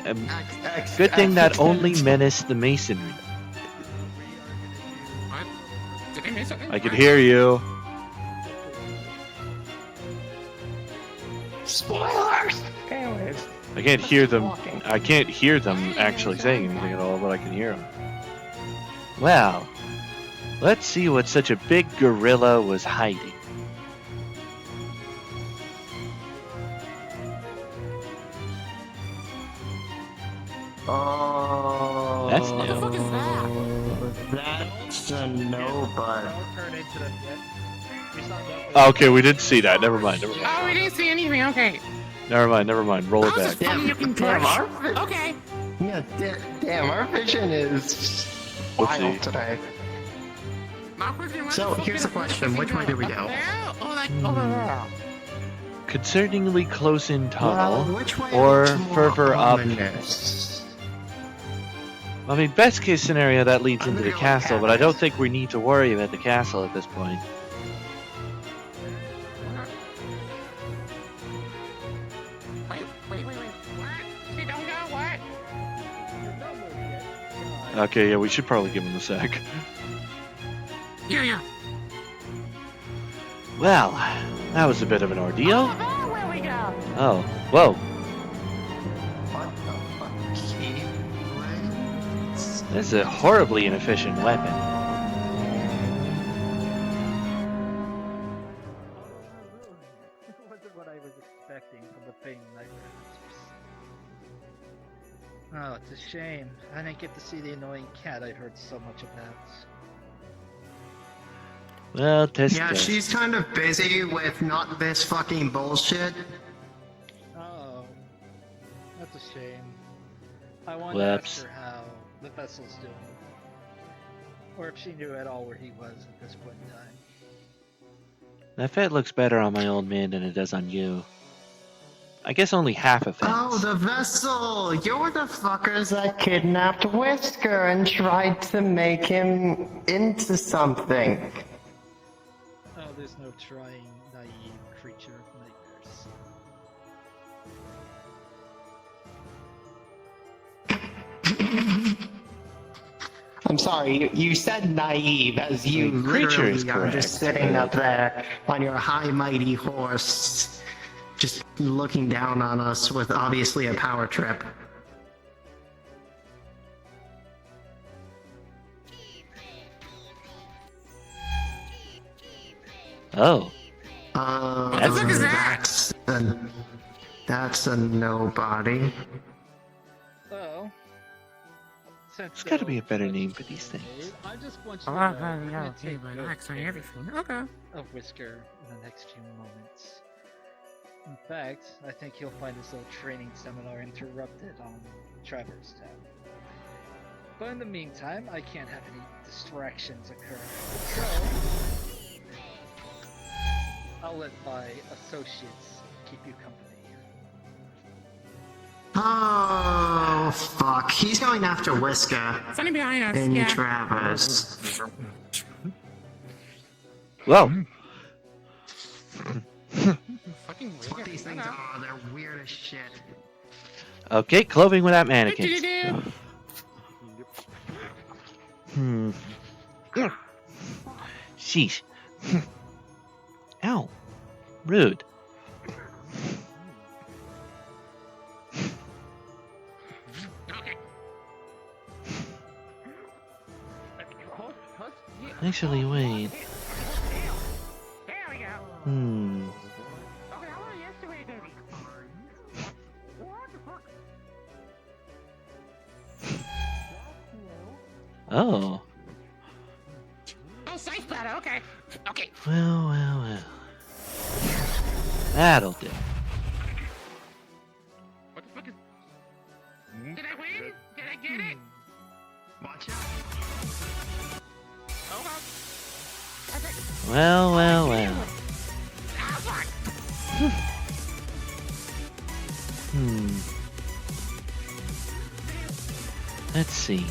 S3: menaced the masonry.
S4: What? Did I miss something?
S3: I could hear you.
S2: Spoilers!
S3: I can't hear them. I can't hear them actually saying anything at all, but I can hear them. Well, Let's see what such a big gorilla was hiding.
S2: Oh,
S3: That's
S4: What the
S3: new.
S4: fuck is that?
S2: That's a no, but
S1: Don't turn into them yet. We saw that.
S3: Okay, we did see that. Never mind.
S4: Oh, we didn't see anything. Okay.
S3: Never mind. Roll it
S4: Oh,
S3: back.
S4: so funny you can
S2: damn,
S4: push.
S2: our,
S4: Okay.
S2: yeah, damn, our vision is wild today. So, here's the question, which way do we go?
S4: There? Or like over there?
S3: Concerningly close in tunnel,
S2: which way
S3: or
S2: looks more
S3: further up.
S2: ominous?
S3: I mean, best case scenario, that leads
S2: I'm
S3: into
S2: gonna
S3: the
S2: go
S3: castle,
S2: with
S3: but I don't
S2: cabins.
S3: think we need to worry about the castle at this point.
S4: Wait. What? She don't go? What?
S3: Okay, yeah, we should probably give him a sec.
S4: Yeah.
S3: Well, that was a bit of an ordeal.
S4: Oh, there where we go.
S3: Oh, whoa.
S2: What the fuck? Keyblades?
S3: This is a horribly inefficient weapon.
S1: It wasn't what I was expecting from the Fame Nightmare. Oh, it's a shame. I didn't get to see the annoying cat I'd heard so much about.
S3: Well,
S2: Yeah, she's kind of busy with not this fucking bullshit.
S1: Oh, that's a shame. I wanted to
S3: Whoops.
S1: ask her how the vessel's doing. Or if she knew at all where he was at this point in time.
S3: That fit looks better on my old man than it does on you. I guess only half a fence.
S2: Oh, the vessel! You're the fuckers that kidnapped Whisker and tried to make him into something.
S1: Oh, there's no trying, naive creature of nightmares.
S2: I'm sorry, you said naive as you
S3: The creature is
S2: literally are just
S3: correct.
S2: sitting up there on your high mighty horse, just looking down on us with obviously a power trip.
S3: Oh,
S4: fuck is that?
S2: That's a nobody.
S1: So, since
S3: there's got to be a better name for these things.
S1: I just want you to
S4: Oh,
S1: know we're
S4: yeah,
S1: gonna
S4: okay,
S1: take good
S4: relax on
S1: care
S4: everything. Okay.
S1: of Whisker in the next few moments. In fact, I think he'll find his little training seminar interrupted on Traverse Town. But in the meantime, I can't have any distractions occur. So, I'll let my associates keep you company.
S2: Oh, fuck. He's going after Whisker
S4: Something behind us.
S2: in
S4: Yeah.
S2: Traverse.
S3: Whoa.
S4: Fucking
S2: What
S4: weird.
S2: these things
S4: Okay.
S2: are, they're weird as shit.
S3: Okay, clothing without mannequins.
S4: Do-do-do.
S3: Sheesh. Ow. Rude.
S4: Okay.
S3: Actually, wait.
S4: There we go.
S3: Hmm.
S4: Okay, how long yesterday, baby? What the fuck?
S3: Oh.
S4: Oh, size platter. Okay. Okay.
S3: Well. That'll do.
S4: What the fuck is? Did I win? Did I get it?
S2: Watch out.
S4: Oh well. That's it.
S3: Well.
S4: Ah, fuck.
S3: Let's see.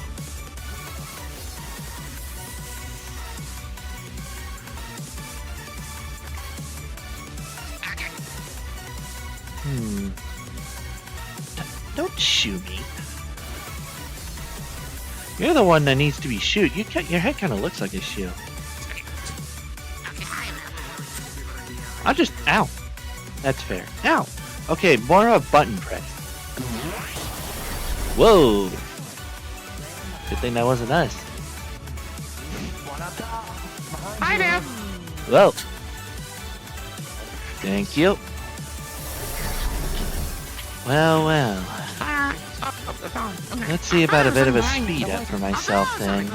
S3: Don't shoot me. You're the one that needs to be shoot. Your head kind of looks like a shoe. I'm just ow. That's fair. Ow. Okay, more of a button press. Whoa. Good thing that wasn't us.
S4: Hi there.
S3: Well, thank you. Well, well. Let's see about a bit of a speed up for myself then.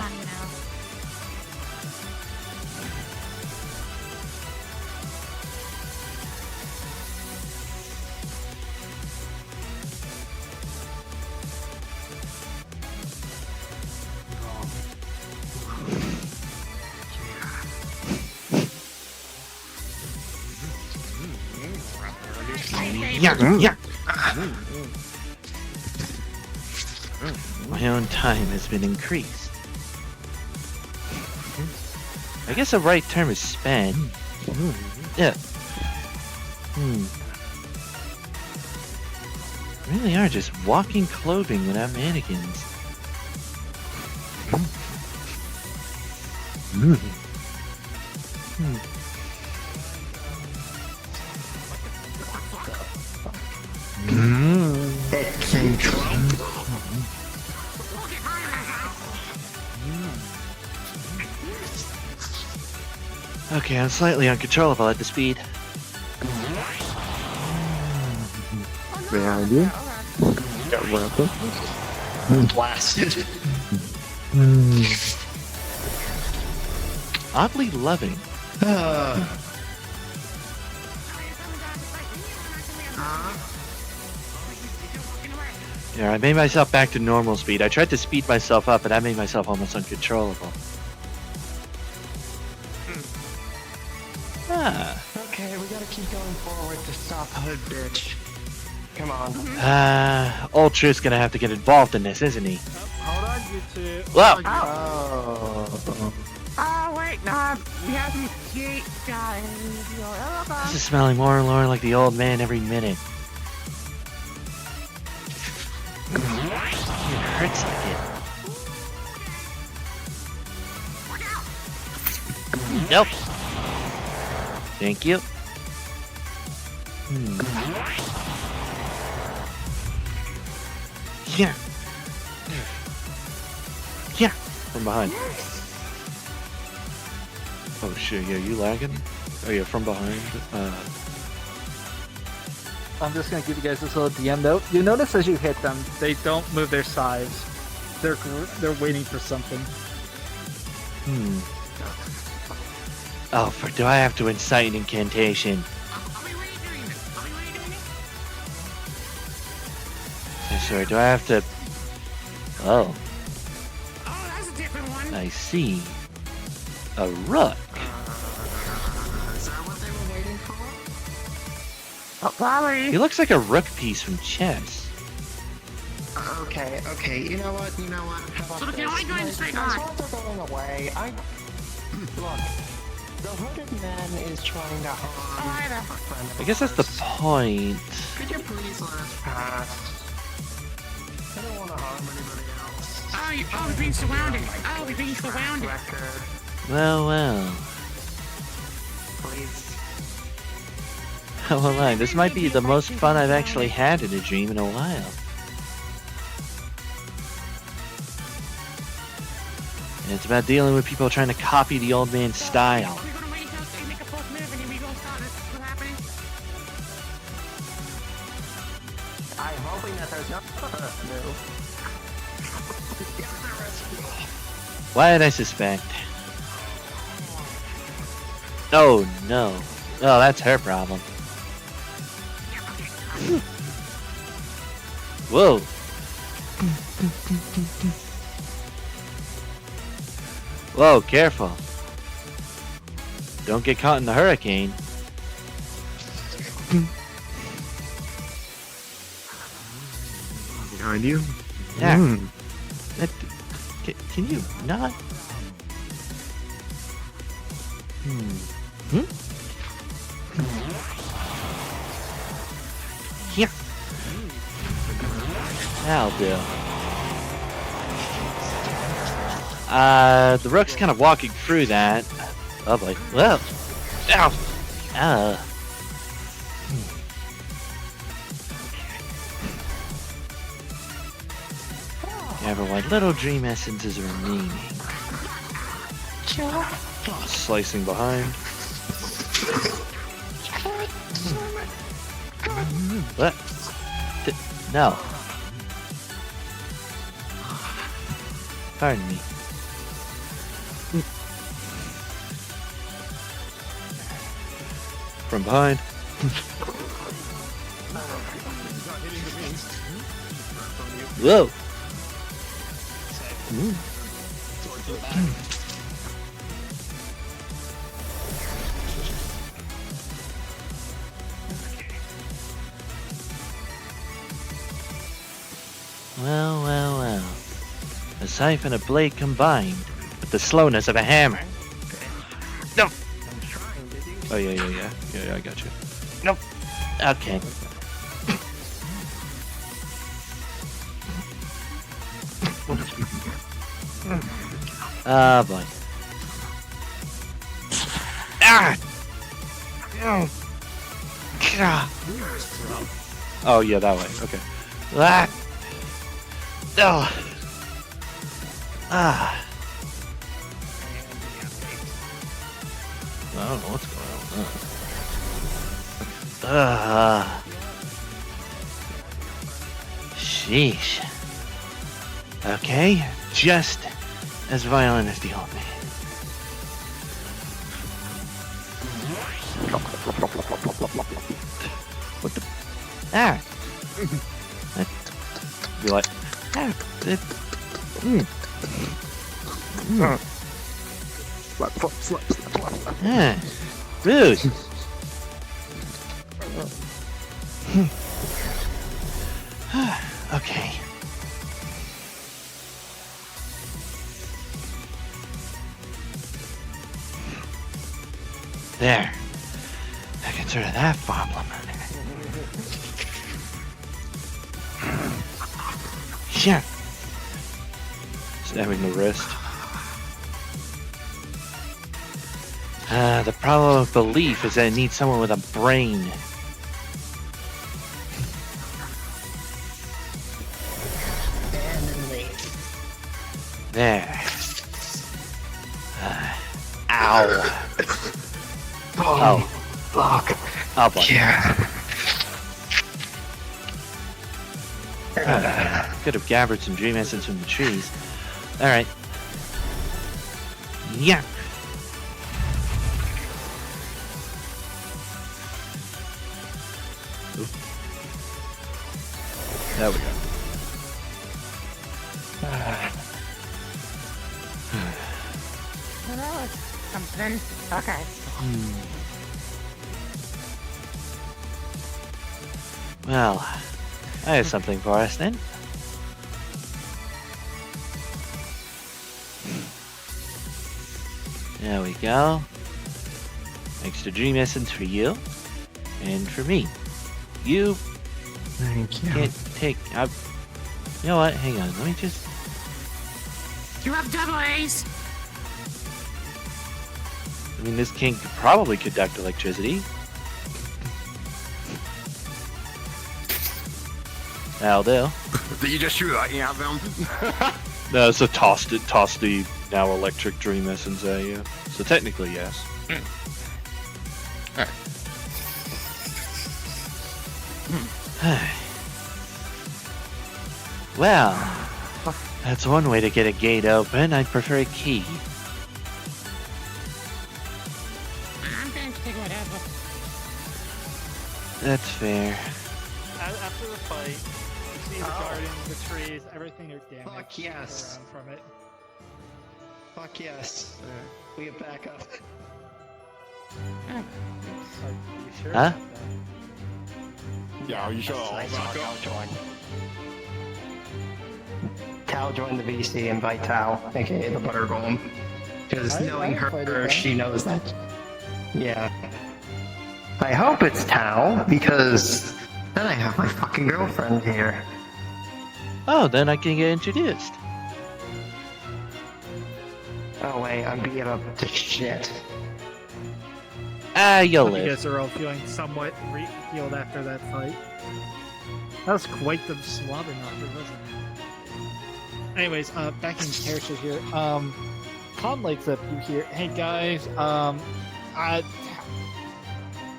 S3: Yeah. My own time has been increased. I guess the right term is spent. Yeah. Really are just walking clothing without mannequins.
S2: King Trump.
S3: Okay, I'm slightly uncontrollable at the speed.
S2: Behind you. Got weapon. Blasted.
S3: Oddly loving. Yeah, I made myself back to normal speed. I tried to speed myself up, but I made myself almost uncontrollable.
S2: Okay, we gotta keep going forward to stop Hood, bitch. Come on.
S3: Ultra's gonna have to get involved in this, isn't he?
S1: Hold on, you two.
S3: Whoa!
S4: Oh, wait, no. We haven't yet gotten
S3: This is smelling more and more like the old man every minute. It hurts like it. Nope. Thank you. Yeah. Yeah. From behind. Oh shit, yeah, you lagging? Oh yeah, from behind.
S1: I'm just gonna give you guys this little DM note. You notice as you hit them, they don't move their sides. They're waiting for something.
S3: Oh, do I have to incite an incantation? Sorry, do I have to... Oh.
S4: Oh, that's a different one.
S3: I see. A rook.
S2: Is that what they were waiting for?
S4: Oh, probably.
S3: He looks like a rook piece from chess.
S2: Okay, you know what? How about
S4: So look,
S2: this?
S4: now I'm going to say
S2: As
S4: on.
S2: well they're going away, Look, the hooded man is trying to harm
S4: hi there.
S2: a friend of
S3: I guess that's the
S2: ours.
S3: point.
S2: Could you please let us pass? I don't want to harm anybody else.
S4: We're being surrounded. Oh, we're being surrounded.
S2: Record,
S3: Well, well.
S2: please.
S3: How will I? This might be the most fun I've actually had in a dream in a while. And it's about dealing with people trying to copy the old man's style.
S4: We're gonna wait until they make a first move and then we gonna start what's happening.
S2: I'm hoping that there's no first move.
S3: Why did I suspect? Oh no. Oh, that's her problem. Whoa. Whoa, careful. Don't get caught in the hurricane.
S2: Behind you?
S3: Yeah. Can you not? Here. That'll do. The rook's kind of walking through that. Oh boy. Whoa. Ow. Yeah, but what little dream essences are remaining. Slicing behind. What? No. Pardon me. From behind. Whoa. Well, well, well. A scythe and a blade combined with the slowness of a hammer. No. Oh yeah, I got you. Nope. Okay. Ah, boy. Ah! Oh, yeah, that way. Okay. Ah! Oh! Ah! I don't know what's going on. Sheesh. Okay, just as violent as the old man. What the? Ah! Be like, ah! Ah! Rude! Okay. There. I can sort of that problem. Yeah. Stabbing the wrist. The problem with belief is that it needs someone with a brain. There. Ow. Oh.
S2: Fuck.
S3: Oh boy.
S2: Yeah.
S3: Could have gathered some dream essence from the trees. Alright. Yeah. Oop. There we go.
S7: Something. Okay.
S3: Well, I have something for us then. There we go. Extra dream essence for you, and for me. You
S2: Thank you.
S3: can't take. You know what? Hang on. Let me just.
S4: You have double A's.
S3: I mean, this king could probably conduct electricity. That'll do.
S5: Did you just shoot lightning at them?
S3: No, so toss the now electric dream essence at you. So technically, yes. Well, that's one way to get a gate open. I'd prefer a key.
S4: I'm going to take whatever.
S3: That's fair.
S1: After the fight, you see the garden, the trees, everything are damaged.
S2: Fuck yes.
S1: Around from it.
S2: Fuck yes. We get back up.
S1: Are you sure
S3: Huh?
S1: about that?
S5: Yeah, are you sure?
S2: Tal joined the VC, invite Tal, aka the Butter Golem. Because knowing her, she knows that. Yeah. I hope it's Tal, because then I have my fucking girlfriend here.
S3: Oh, then I can get introduced.
S2: Oh wait, I'm beat up to shit.
S3: Ah, you'll
S1: Hope you
S3: live.
S1: guys are all feeling somewhat healed after that fight. That was quite the slobber knocker, wasn't it? Anyways, back in character here. Con lights up. You hear, "Hey guys,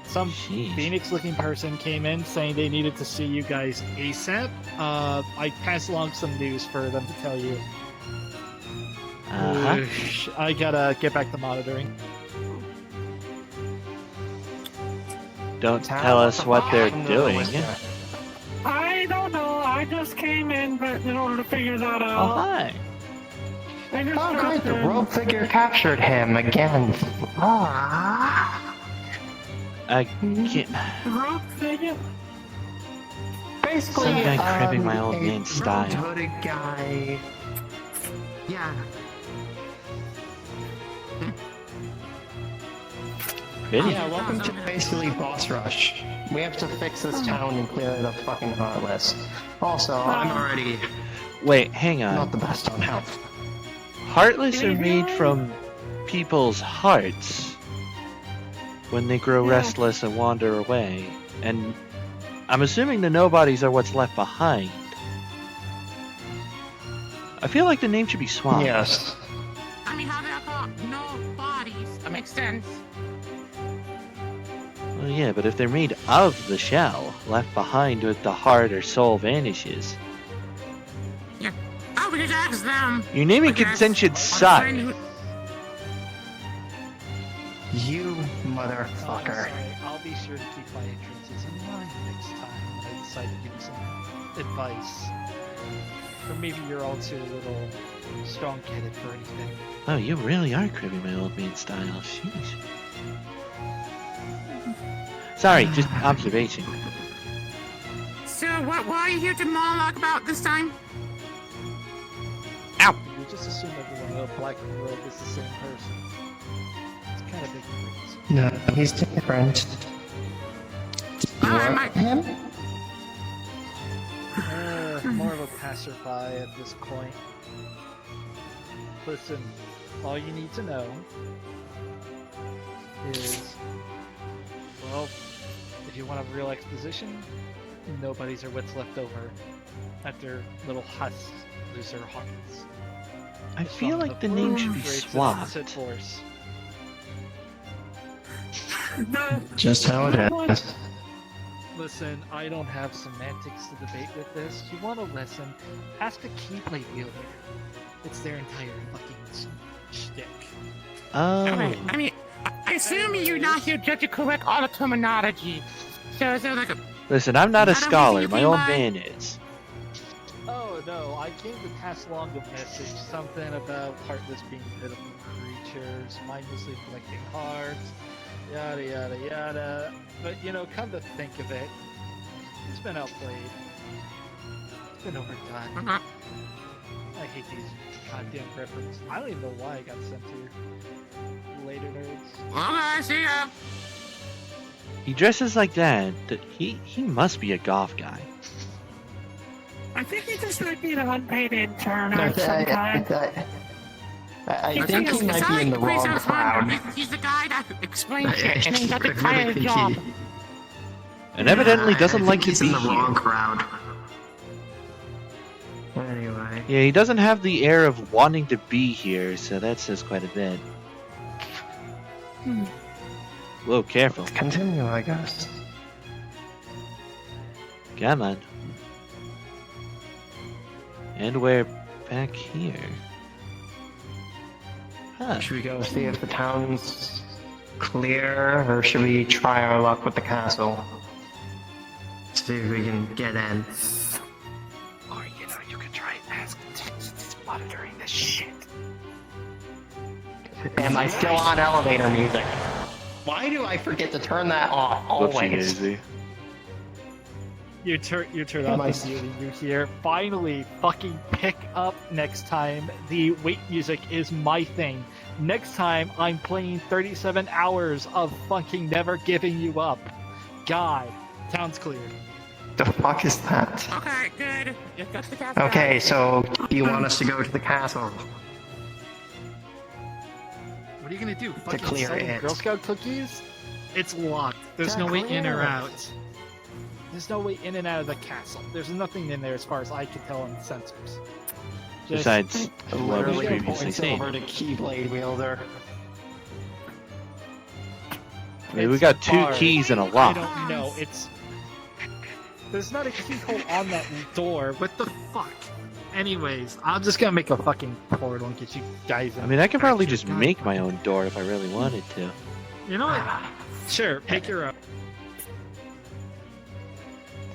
S1: some
S3: Jeez.
S1: Phoenix-looking person came in saying they needed to see you guys ASAP. I passed along some news for them to tell you. I gotta get back to monitoring."
S3: Don't tell us what they're doing.
S4: I don't know. I just came in, but in order to figure that out.
S3: Oh, hi.
S4: I just
S2: Oh, great,
S4: dropped
S2: the
S4: in.
S2: rogue figure captured him again. Ah.
S3: I can't.
S4: Rogue figure?
S2: Basically,
S3: Some guy cribbing my old
S2: a
S3: man style.
S2: rogue-hooded guy. Yeah.
S3: Really?
S2: Yeah, welcome to basically boss rush. We have to fix this town and clear it up fucking Heartless. Also, I'm already
S3: Wait, hang on.
S2: not the best on health.
S3: Heartless are made from people's hearts when they grow restless and wander away. And I'm assuming the nobodies are what's left behind. I feel like the name should be swapped.
S2: Yes.
S4: I mean, how they call no bodies? That makes sense.
S3: Well, yeah, but if they're made of the shell, left behind with the heart or soul vanishes.
S4: Yeah. Oh, we just ask them.
S3: Your naming
S4: Okay.
S3: convention
S4: Our
S3: suck.
S4: friend who-
S2: You
S1: Oh, I'm
S2: motherfucker.
S1: sorry. I'll be sure to keep my entrances in mind next time when I decide to give you some advice. Or maybe you're all too little strong-headed for anything.
S3: Oh, you really are cribbing my old man style. Sheesh. Sorry, just observation.
S4: So, what are you here to monologue about this time?
S1: You just assume everyone in the Black World is the same person. It's kind of big difference.
S2: No, he's different.
S4: I might.
S2: Him?
S1: More of a passerby at this point. Listen, all you need to know is, well, if you want a real exposition, nobodies are what's left over after little husks lose their hearts.
S3: I feel like the name should be swapped.
S1: Force.
S2: Just how it is.
S1: Listen, I don't have semantics to debate with this. You want to listen? Ask a Keyblade wielder. It's their entire fucking shtick.
S3: Oh.
S4: I mean, I assume you're not here just to correct all the terminology. So is there like a...
S3: Listen, I'm not a
S4: I don't
S3: scholar.
S4: think
S3: My
S4: you
S3: old
S4: might-
S3: man is.
S1: Oh no, I came to pass along a message, something about Heartless being pitiful creatures, mindlessly collecting hearts, yada yada yada. But you know, come to think of it, it's been outplayed. It's been overdone. I hate these goddamn references. I don't even know why I got sent here. Later, nerds.
S4: Okay, see ya.
S3: He dresses like that. He must be a goth guy.
S4: I think he just might be an unpaid intern
S2: No,
S4: of some kind.
S2: I think he might be in the wrong crowd.
S4: He's the guy that explains shit and he doesn't quite his job.
S3: And evidently doesn't like to
S6: he's
S3: be
S6: in the wrong
S3: here.
S6: crowd. Anyway.
S3: Yeah, he doesn't have the air of wanting to be here, so that says quite a bit. Whoa, careful.
S2: Continue, I guess.
S3: Come on. And we're back here. Huh.
S2: Should we go see if the town's clear, or should we try our luck with the castle?
S6: See if we can get in.
S2: Or, you know, you could try and ask Texas monitoring this shit. Am I still on elevator music? Why do I forget to turn that off always?
S3: Whoopsie-daisy.
S1: You turn
S2: Am I-
S1: off the beauty you hear. Finally, fucking pick up next time. The wait music is my thing. Next time, I'm playing 37 hours of fucking never giving you up. God, town's cleared.
S2: The fuck is that?
S4: Okay, good. You got the castle.
S2: Okay, so do you want us to go to the castle?
S1: What are you gonna do? Fucking
S2: clear
S1: sell them
S2: it.
S1: Girl Scout cookies? It's locked. There's no way in or
S2: clear it.
S1: out. There's no way in and out of the castle. There's nothing in there as far as I can tell on the sensors.
S3: Besides what was
S2: Literally
S3: previously
S2: points
S3: seen.
S2: over to Keyblade wielder.
S3: I mean, we
S1: It's
S3: got 2
S1: hard.
S3: keys and a
S1: I
S3: lock.
S1: don't know. There's not a keyhole on that door. What the fuck? Anyways, I'm just gonna make a fucking portal and get you guys.
S3: I mean, I could probably just
S1: God.
S3: make my own door if I really wanted to.
S1: You know what? Sure, make your own.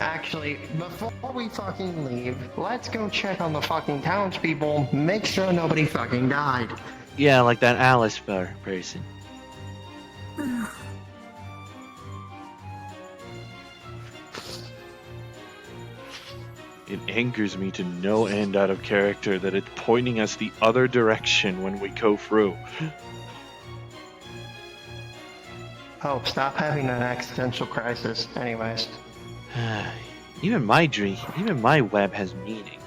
S2: Actually, before we fucking leave, let's go check on the fucking townspeople, make sure nobody fucking died.
S3: Yeah, like that Alice person. It angers me to no end out of character that it's pointing us the other direction when we go through.
S2: Oh, stop having an existential crisis. Anyways.
S3: Even my web has meaning.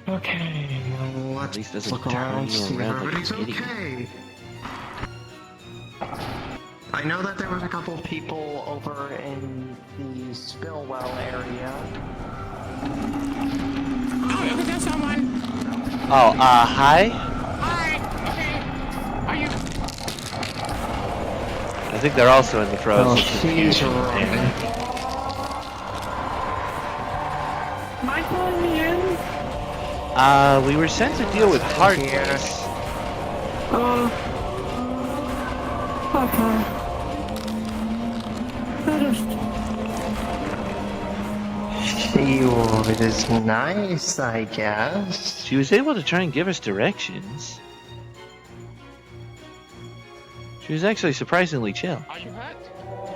S2: Okay,
S3: At least
S2: let's
S3: doesn't
S2: look
S3: turn
S2: around,
S3: you
S2: see if
S3: around like
S2: everybody's
S3: an idiot.
S2: okay. I know that there was a couple people over in the spill well area.
S4: Oh, is there someone?
S3: Oh, hi?
S4: Hi. Okay. Are you?
S3: I think they're also in the throes
S2: Oh,
S3: of
S2: she's
S3: confusion.
S2: right.
S4: Mind pulling me in?
S3: We were sent to deal with Heartless.
S4: Okay.
S2: She was nice, I guess.
S3: She was able to try and give us directions. She was actually surprisingly chill.
S4: Are you hurt?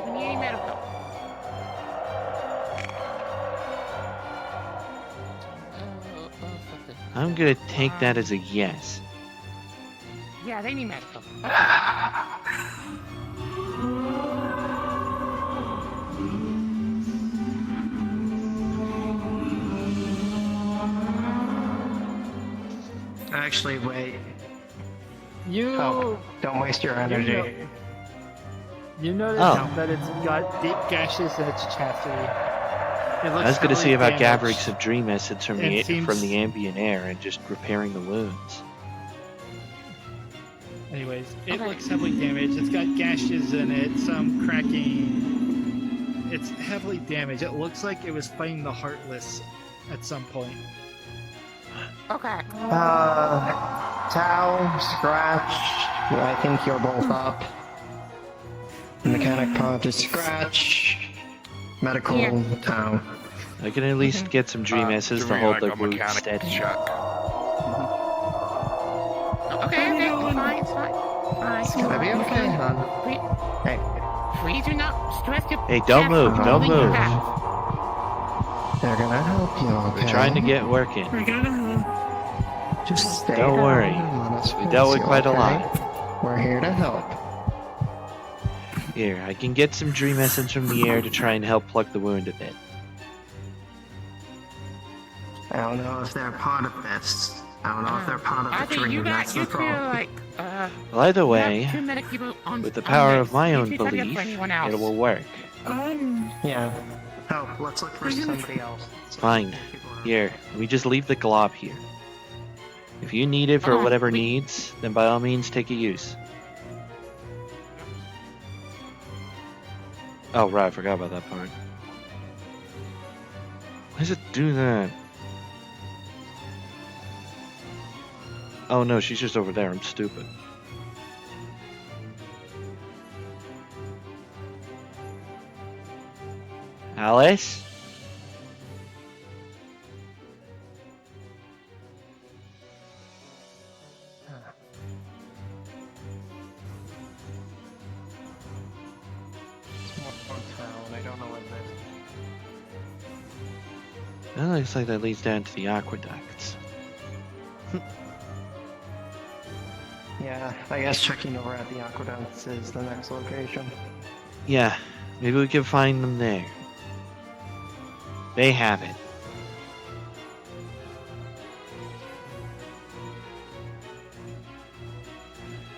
S4: We need any medical.
S3: I'm gonna take that as a yes.
S4: Yeah, they need medical.
S2: Actually, wait.
S1: You.
S2: Oh, don't waste your energy.
S1: You notice
S3: Oh.
S1: that it's got deep gashes in its chassis. It looks
S3: I was gonna see
S1: heavily
S3: about
S1: damaged.
S3: Gavrik's of dream essence from
S1: It
S3: the
S1: seems-
S3: from the ambient air and just repairing the wounds.
S1: Anyways, it
S4: Okay.
S1: looks heavily damaged. It's got gashes in it, some cracking. It's heavily damaged. It looks like it was fighting the Heartless at some point.
S4: Okay.
S2: Tau, Scratch, I think you're both up. Mechanic pod to Scratch. Medical,
S4: Yeah.
S2: Tau.
S3: I can at least get some dream essence to hold the wound steady.
S4: Okay, fine, it's fine.
S2: It's gonna be okay, hon. Hey,
S4: Please do not stress your
S3: Hey, don't
S4: chest
S3: move,
S4: or
S3: don't
S4: lean
S3: move.
S4: back.
S2: they're gonna help you, okay?
S3: We're trying to get working.
S2: Just stay
S3: Don't
S2: down
S3: worry.
S2: and let us
S3: We
S2: fix
S3: dealt with
S2: you,
S3: quite a
S2: okay?
S3: lot.
S2: We're here to help.
S3: Here, I can get some dream essence from the air to try and help plug the wound a bit.
S2: I don't know if they're part of this. I don't know if they're part of
S4: I
S2: the
S4: think
S2: dream.
S4: you
S2: That's
S4: got
S2: the
S4: you feel
S2: problem.
S4: like
S3: Well, either
S4: you
S3: way,
S4: have too many people on
S3: with the
S4: on
S3: power
S4: this.
S3: of my
S4: You
S3: own
S4: should try to get
S3: belief,
S4: for anyone else.
S3: it will work.
S2: Yeah. Help. Let's look for somebody else.
S3: Fine. Here, we just leave the glob here. If you need it for
S4: Okay,
S3: whatever
S4: we-
S3: needs, then by all means take a use. Oh, right, I forgot about that part. Why does it do that? Oh no, she's just over there. I'm stupid. Alice?
S2: I don't know what it is.
S3: That looks like that leads down to the aqueducts.
S2: Yeah, I guess checking over at the aqueducts is the next location.
S3: Yeah, maybe we can find them there. They have it.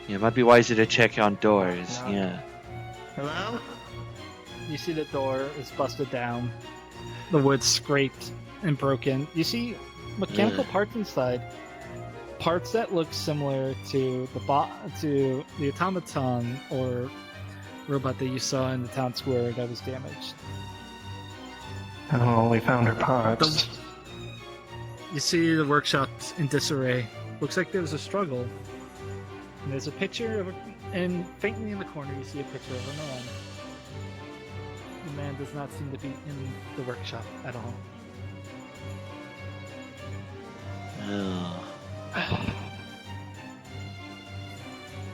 S3: Yeah, it might be wiser to check on doors, yeah.
S2: Hello?
S1: You see the door is busted down. the wood scraped and broken. You see mechanical parts inside. Parts that look similar to the automaton or robot that you saw in the town square that was damaged.
S2: Oh, we found her parts.
S1: You see the workshop's in disarray. Looks like there was a struggle. And there's a picture of and faintly in the corner you see a picture of a man. The man does not seem to be in the workshop at all.
S3: Oh.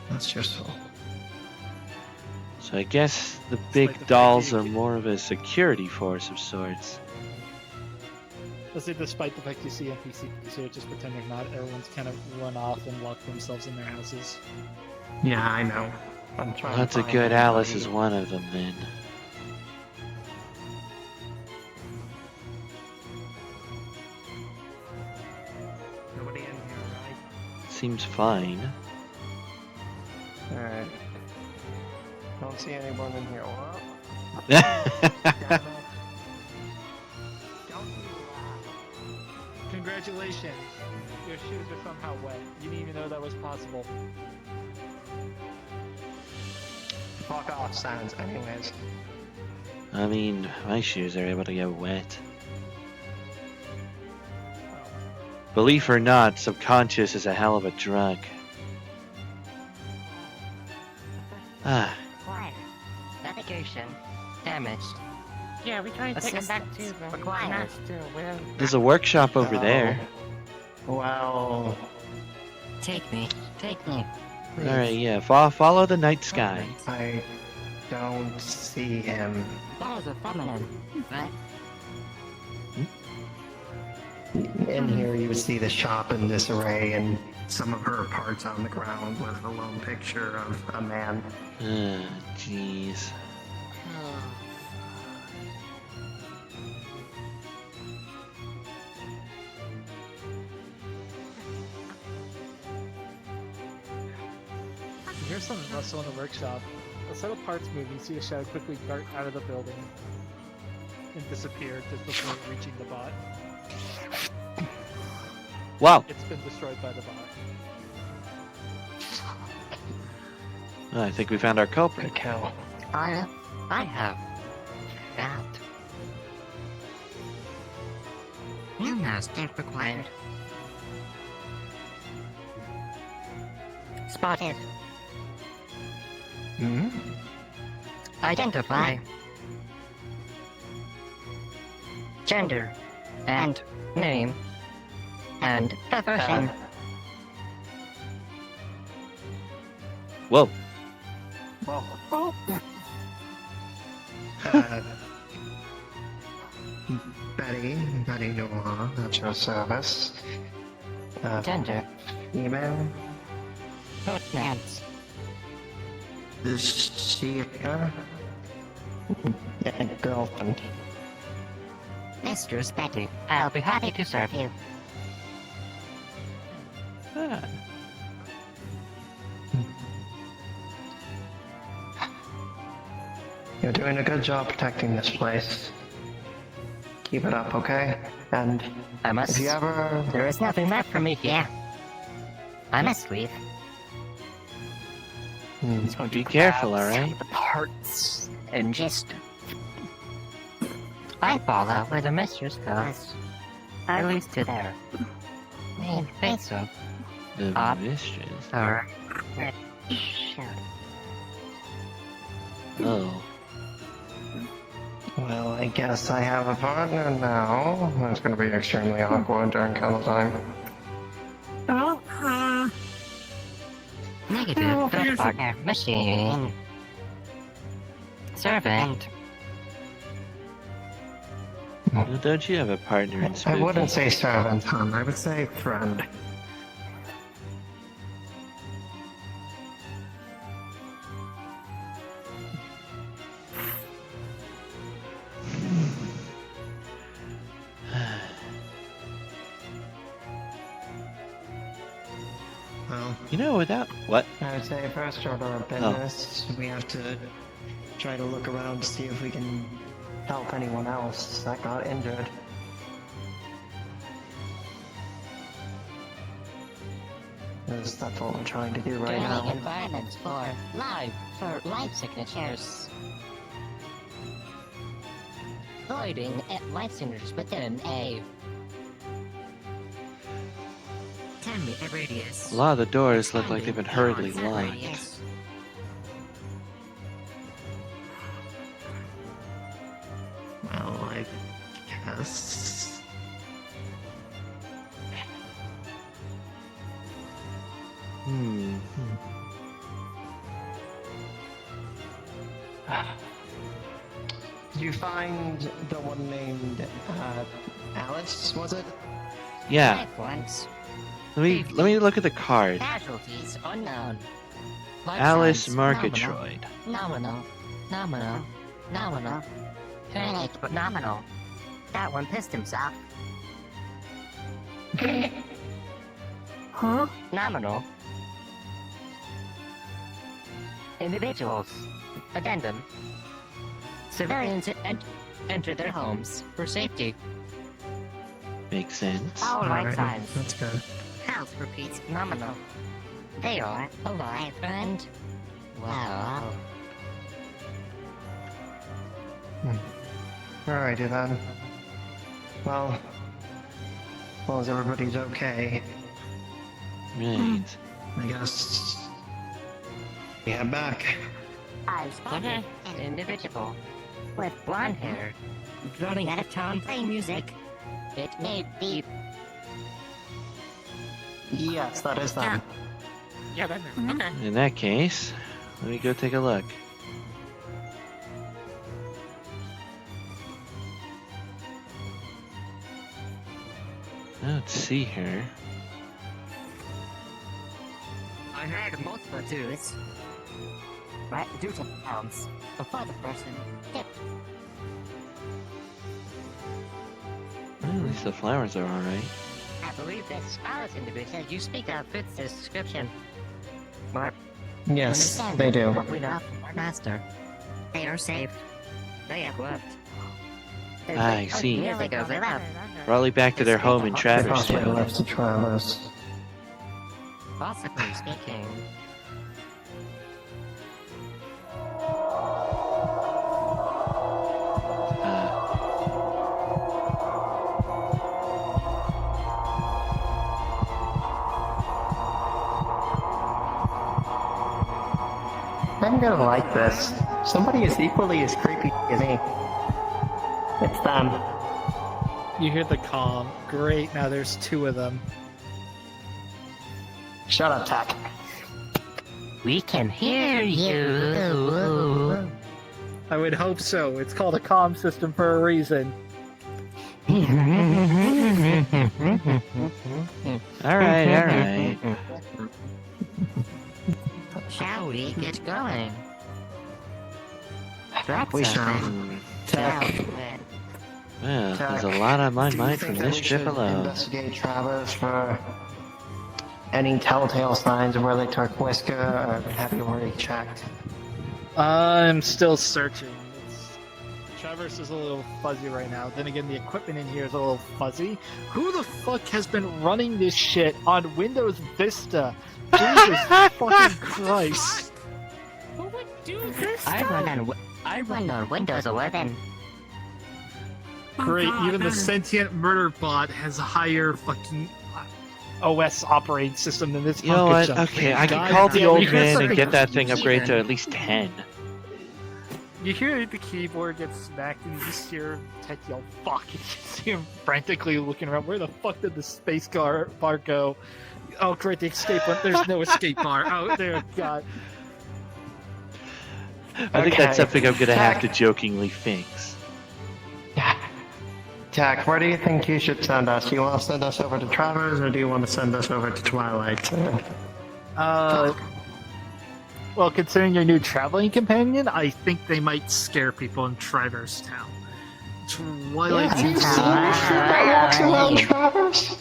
S2: That's your soul.
S3: So I guess the
S1: Despite
S3: big
S1: the fact
S3: dolls
S1: you
S3: are
S1: can-
S3: more of a security force of sorts.
S1: Let's say despite the fact you see NPCs here, just pretend they're not. Everyone's kind of run off and locked themselves in their houses.
S2: Yeah, I know. I'm trying
S3: Well, that's
S2: to
S3: a
S2: find
S3: good Alice
S2: everybody.
S3: is one of them then.
S2: Nobody in here, right?
S3: Seems fine.
S2: Alright. Don't see anyone in here. What?
S1: Congratulations! Your shoes are somehow wet. You didn't even know that was possible.
S2: Fuck off, Sans, anyways.
S3: I mean, my shoes are able to get wet. Belief or not, subconscious is a hell of a drug. Ah,
S7: Quiet. Navigation. Damaged.
S4: Yeah, we try and take him back to
S7: Assistance
S4: the
S7: required.
S4: master. Well,
S3: there's a workshop over there.
S2: Well,
S7: Take me. Take me.
S3: Alright, yeah, follow the night sky.
S2: I don't see him.
S7: That is a feminine. But
S2: In here, you would see the shop in disarray and some of her parts on the ground with a lone picture of a man.
S3: Ah, jeez.
S1: You hear some rustle in the workshop. A set of parts move. You see a shadow quickly dart out of the building and disappear just before reaching the bot.
S3: Wow,
S1: It's been destroyed by the bot.
S3: I think we found our culprit.
S2: Good kill.
S7: I have that. New master required. Spotted.
S2: Hmm?
S7: Identify. Gender. And name. And profession.
S3: Whoa.
S2: Well. Uh, Betty Noir, at your service.
S7: Gender.
S2: Email.
S7: Footnotes.
S2: Is she here? Yeah, girlfriend.
S7: Mistress Betty. I'll be happy to serve you.
S3: Ah.
S2: You're doing a good job protecting this place. Keep it up, okay? And
S7: I must.
S2: if you ever...
S7: There is nothing left for me here. I must leave.
S3: Be careful, alright?
S7: The parts and just. I follow where the mistress goes. At least to there. I think so.
S3: The mistress.
S7: Or. Sure.
S3: Oh.
S2: Well, I guess I have a partner now. That's gonna be extremely awkward during cuddle time.
S7: Negative. Good partner. Machine. Servant.
S3: Well, don't you have a partner in
S2: I
S3: spooky?
S2: wouldn't say servant, hon. I would say friend. Well,
S3: You know, without what?
S2: I would say first order of business, we have to try to look around to see if we can help anyone else that got injured. Because that's what we're trying to do right
S7: Joining
S2: now.
S7: environments for life signatures. Voiding at life signatures within a 10-meter radius.
S3: A lot of the doors look like they've been hurriedly
S7: Beyond that
S3: locked.
S7: radius.
S6: Well, I guess.
S3: Hmm.
S2: Did you find the one named Alice, was it?
S3: Yeah.
S7: Life ones.
S3: Let me look at the card.
S7: Casualties unknown. Life
S3: Alice
S7: signs
S3: Marketroid.
S7: Nominal. Panic, but nominal. That one pissed himself.
S4: Huh?
S7: Nominal. Individuals. Addendum. Civilians enter their homes for safety.
S3: Makes sense.
S7: All life
S6: Alright,
S7: signs.
S6: that's good.
S7: Health repeats nominal. They are alive and well.
S2: Alrighty then. Well, as long as everybody's okay,
S3: Right.
S2: I guess we head back.
S7: I spotted an individual with blonde hair running out of town playing music. It made beep.
S2: Yes, that is them.
S4: Yeah, that okay.
S3: In that case, let me go take a look. I don't see her.
S7: I heard multiple dudes. Right, due to pounds before the person dipped.
S3: Well, at least the flowers are alright.
S7: I believe this Alice individual you speak of fits this description. But
S2: Yes,
S7: understand
S2: they do.
S7: what we know from our master. They are safe. They have left.
S3: I see.
S7: Years ago they left.
S3: Probably back to their home in
S2: They
S3: Traverse
S2: possibly
S3: Town.
S2: left to Travis.
S7: Possibly speaking.
S2: I'm gonna like this. Somebody is equally as creepy as me. It's them.
S1: You hear the comm. Great, now there's two of them.
S2: Shut up, Tack.
S7: We can hear you.
S1: I would hope so. It's called a comm system for a reason.
S3: Alright.
S7: Shall we get going?
S2: We shall.
S3: Hmm.
S2: Tack.
S3: Well, there's a lot on my mind from this trip alone.
S2: Investigate Travis for any telltale signs of where they took Whisker, or have you already checked?
S1: I'm still searching. Traverse is a little fuzzy right now. Then again, the equipment in here is a little fuzzy. Who the fuck has been running this shit on Windows Vista? Jesus fucking Christ.
S4: Who would do this?
S7: I run on Windows 11.
S1: Great,
S4: God,
S1: even the
S4: that is-
S1: sentient murder bot has a higher fucking OS operating system than this
S3: You know what?
S1: junk.
S3: Okay, I can
S1: God
S3: call the
S1: damn,
S3: old
S1: you hear
S3: man and
S1: something-
S3: get that thing upgraded to at least 10.
S1: You hear the keyboard get smacked and you just hear Ted yell, fuck, and you see him frantically looking around. Where the fuck did the space bar go? Oh, great, the escape went. There's no escape bar. Oh, there, God.
S3: I think that's
S2: Okay.
S3: something I'm gonna have to jokingly fix.
S2: Tack, where do you think you should send us? Do you want to send us over to Travis, or do you want to send us over to Twilight?
S1: Well, considering your new traveling companion, I think they might scare people in Traverse Town. Twilight seems
S2: that walks around Travis?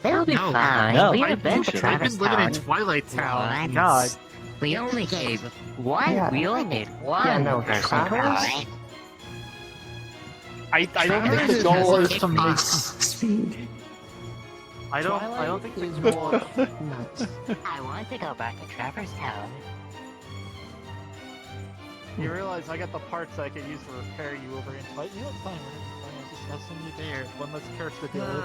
S7: They'll be
S1: No.
S7: fine.
S3: No,
S7: We
S1: I've
S7: have been to
S1: been
S7: Travis
S1: living in
S7: Town.
S1: Twilight Town.
S7: once.
S1: God.
S7: We only gave one.
S2: Yeah.
S7: We only made one
S2: Yeah, no,
S7: person
S2: Travis?
S7: cry.
S1: I don't think the goal is to make.
S6: Speed.
S1: I don't think
S6: is
S1: the
S6: more nuts.
S7: I want to go back to Traverse Town.
S1: You realize I got the parts I could use to repair you over in Twilight. You know what's fine, I'll just have some you there. One less curse to deal with.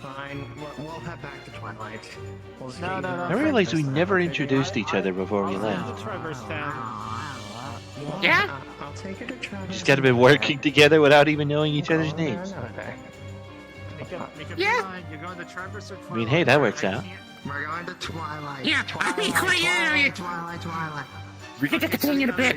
S6: Fine, we'll head back to Twilight. We'll
S1: No.
S3: I realized we never introduced each other before we left.
S1: To Traverse Town.
S4: Yeah?
S6: I'll take you to Traverse.
S3: Just gotta been working together without even knowing each other's names.
S1: Make up
S4: Yeah.
S1: your mind. You're going to Traverse or Twilight?
S3: I mean, hey, that works out.
S6: We're going to Twilight.
S4: Yeah, I mean,
S6: Twilight, Twilight.
S4: We can continue in a bit.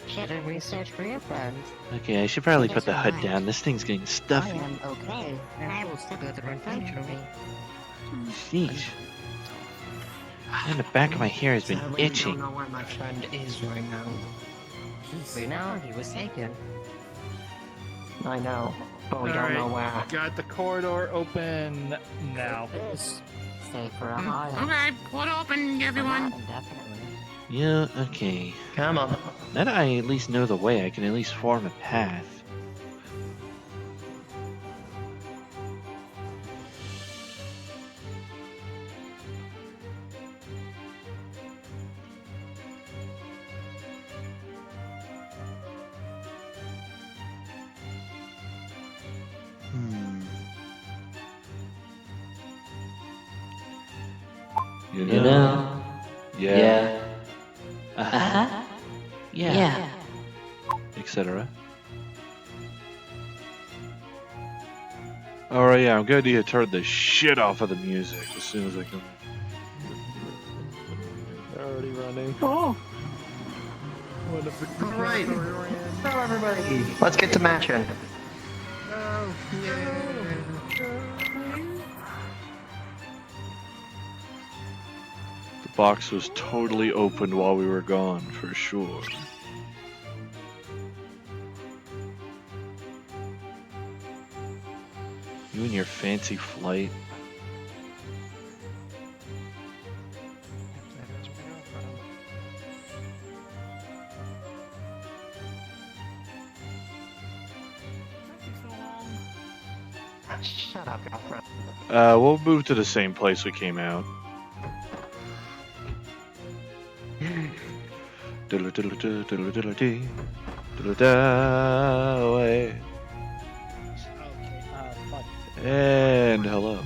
S7: Should have researched for your friends.
S3: Okay, I should probably put the HUD down. This thing's getting
S7: I
S3: stuffy.
S7: am okay, and I will still go through eventually.
S3: Sheesh. And the back of my hair has been
S6: Sadly, we
S3: itching.
S6: don't know where my friend is right now.
S7: We know he was taken.
S6: I know, but we don't know where.
S1: Got the corridor open now.
S7: Stay for a while.
S4: Okay, put open, everyone.
S7: Indefinitely.
S3: Yeah, okay.
S6: Come on.
S3: Now that I at least know the way, I can at least form a path. You know? Yeah. Uh-huh. Yeah. Etc. Alright, yeah, I'm going to need to turn the shit off of the music as soon as I can.
S1: They're already running.
S6: Oh! Alright. Hello, everybody. Let's get to matching.
S3: The box was totally opened while we were gone, for sure. You and your fancy flight.
S6: Shut up, girlfriend.
S3: We'll move to the same place we came out. Away. And hello.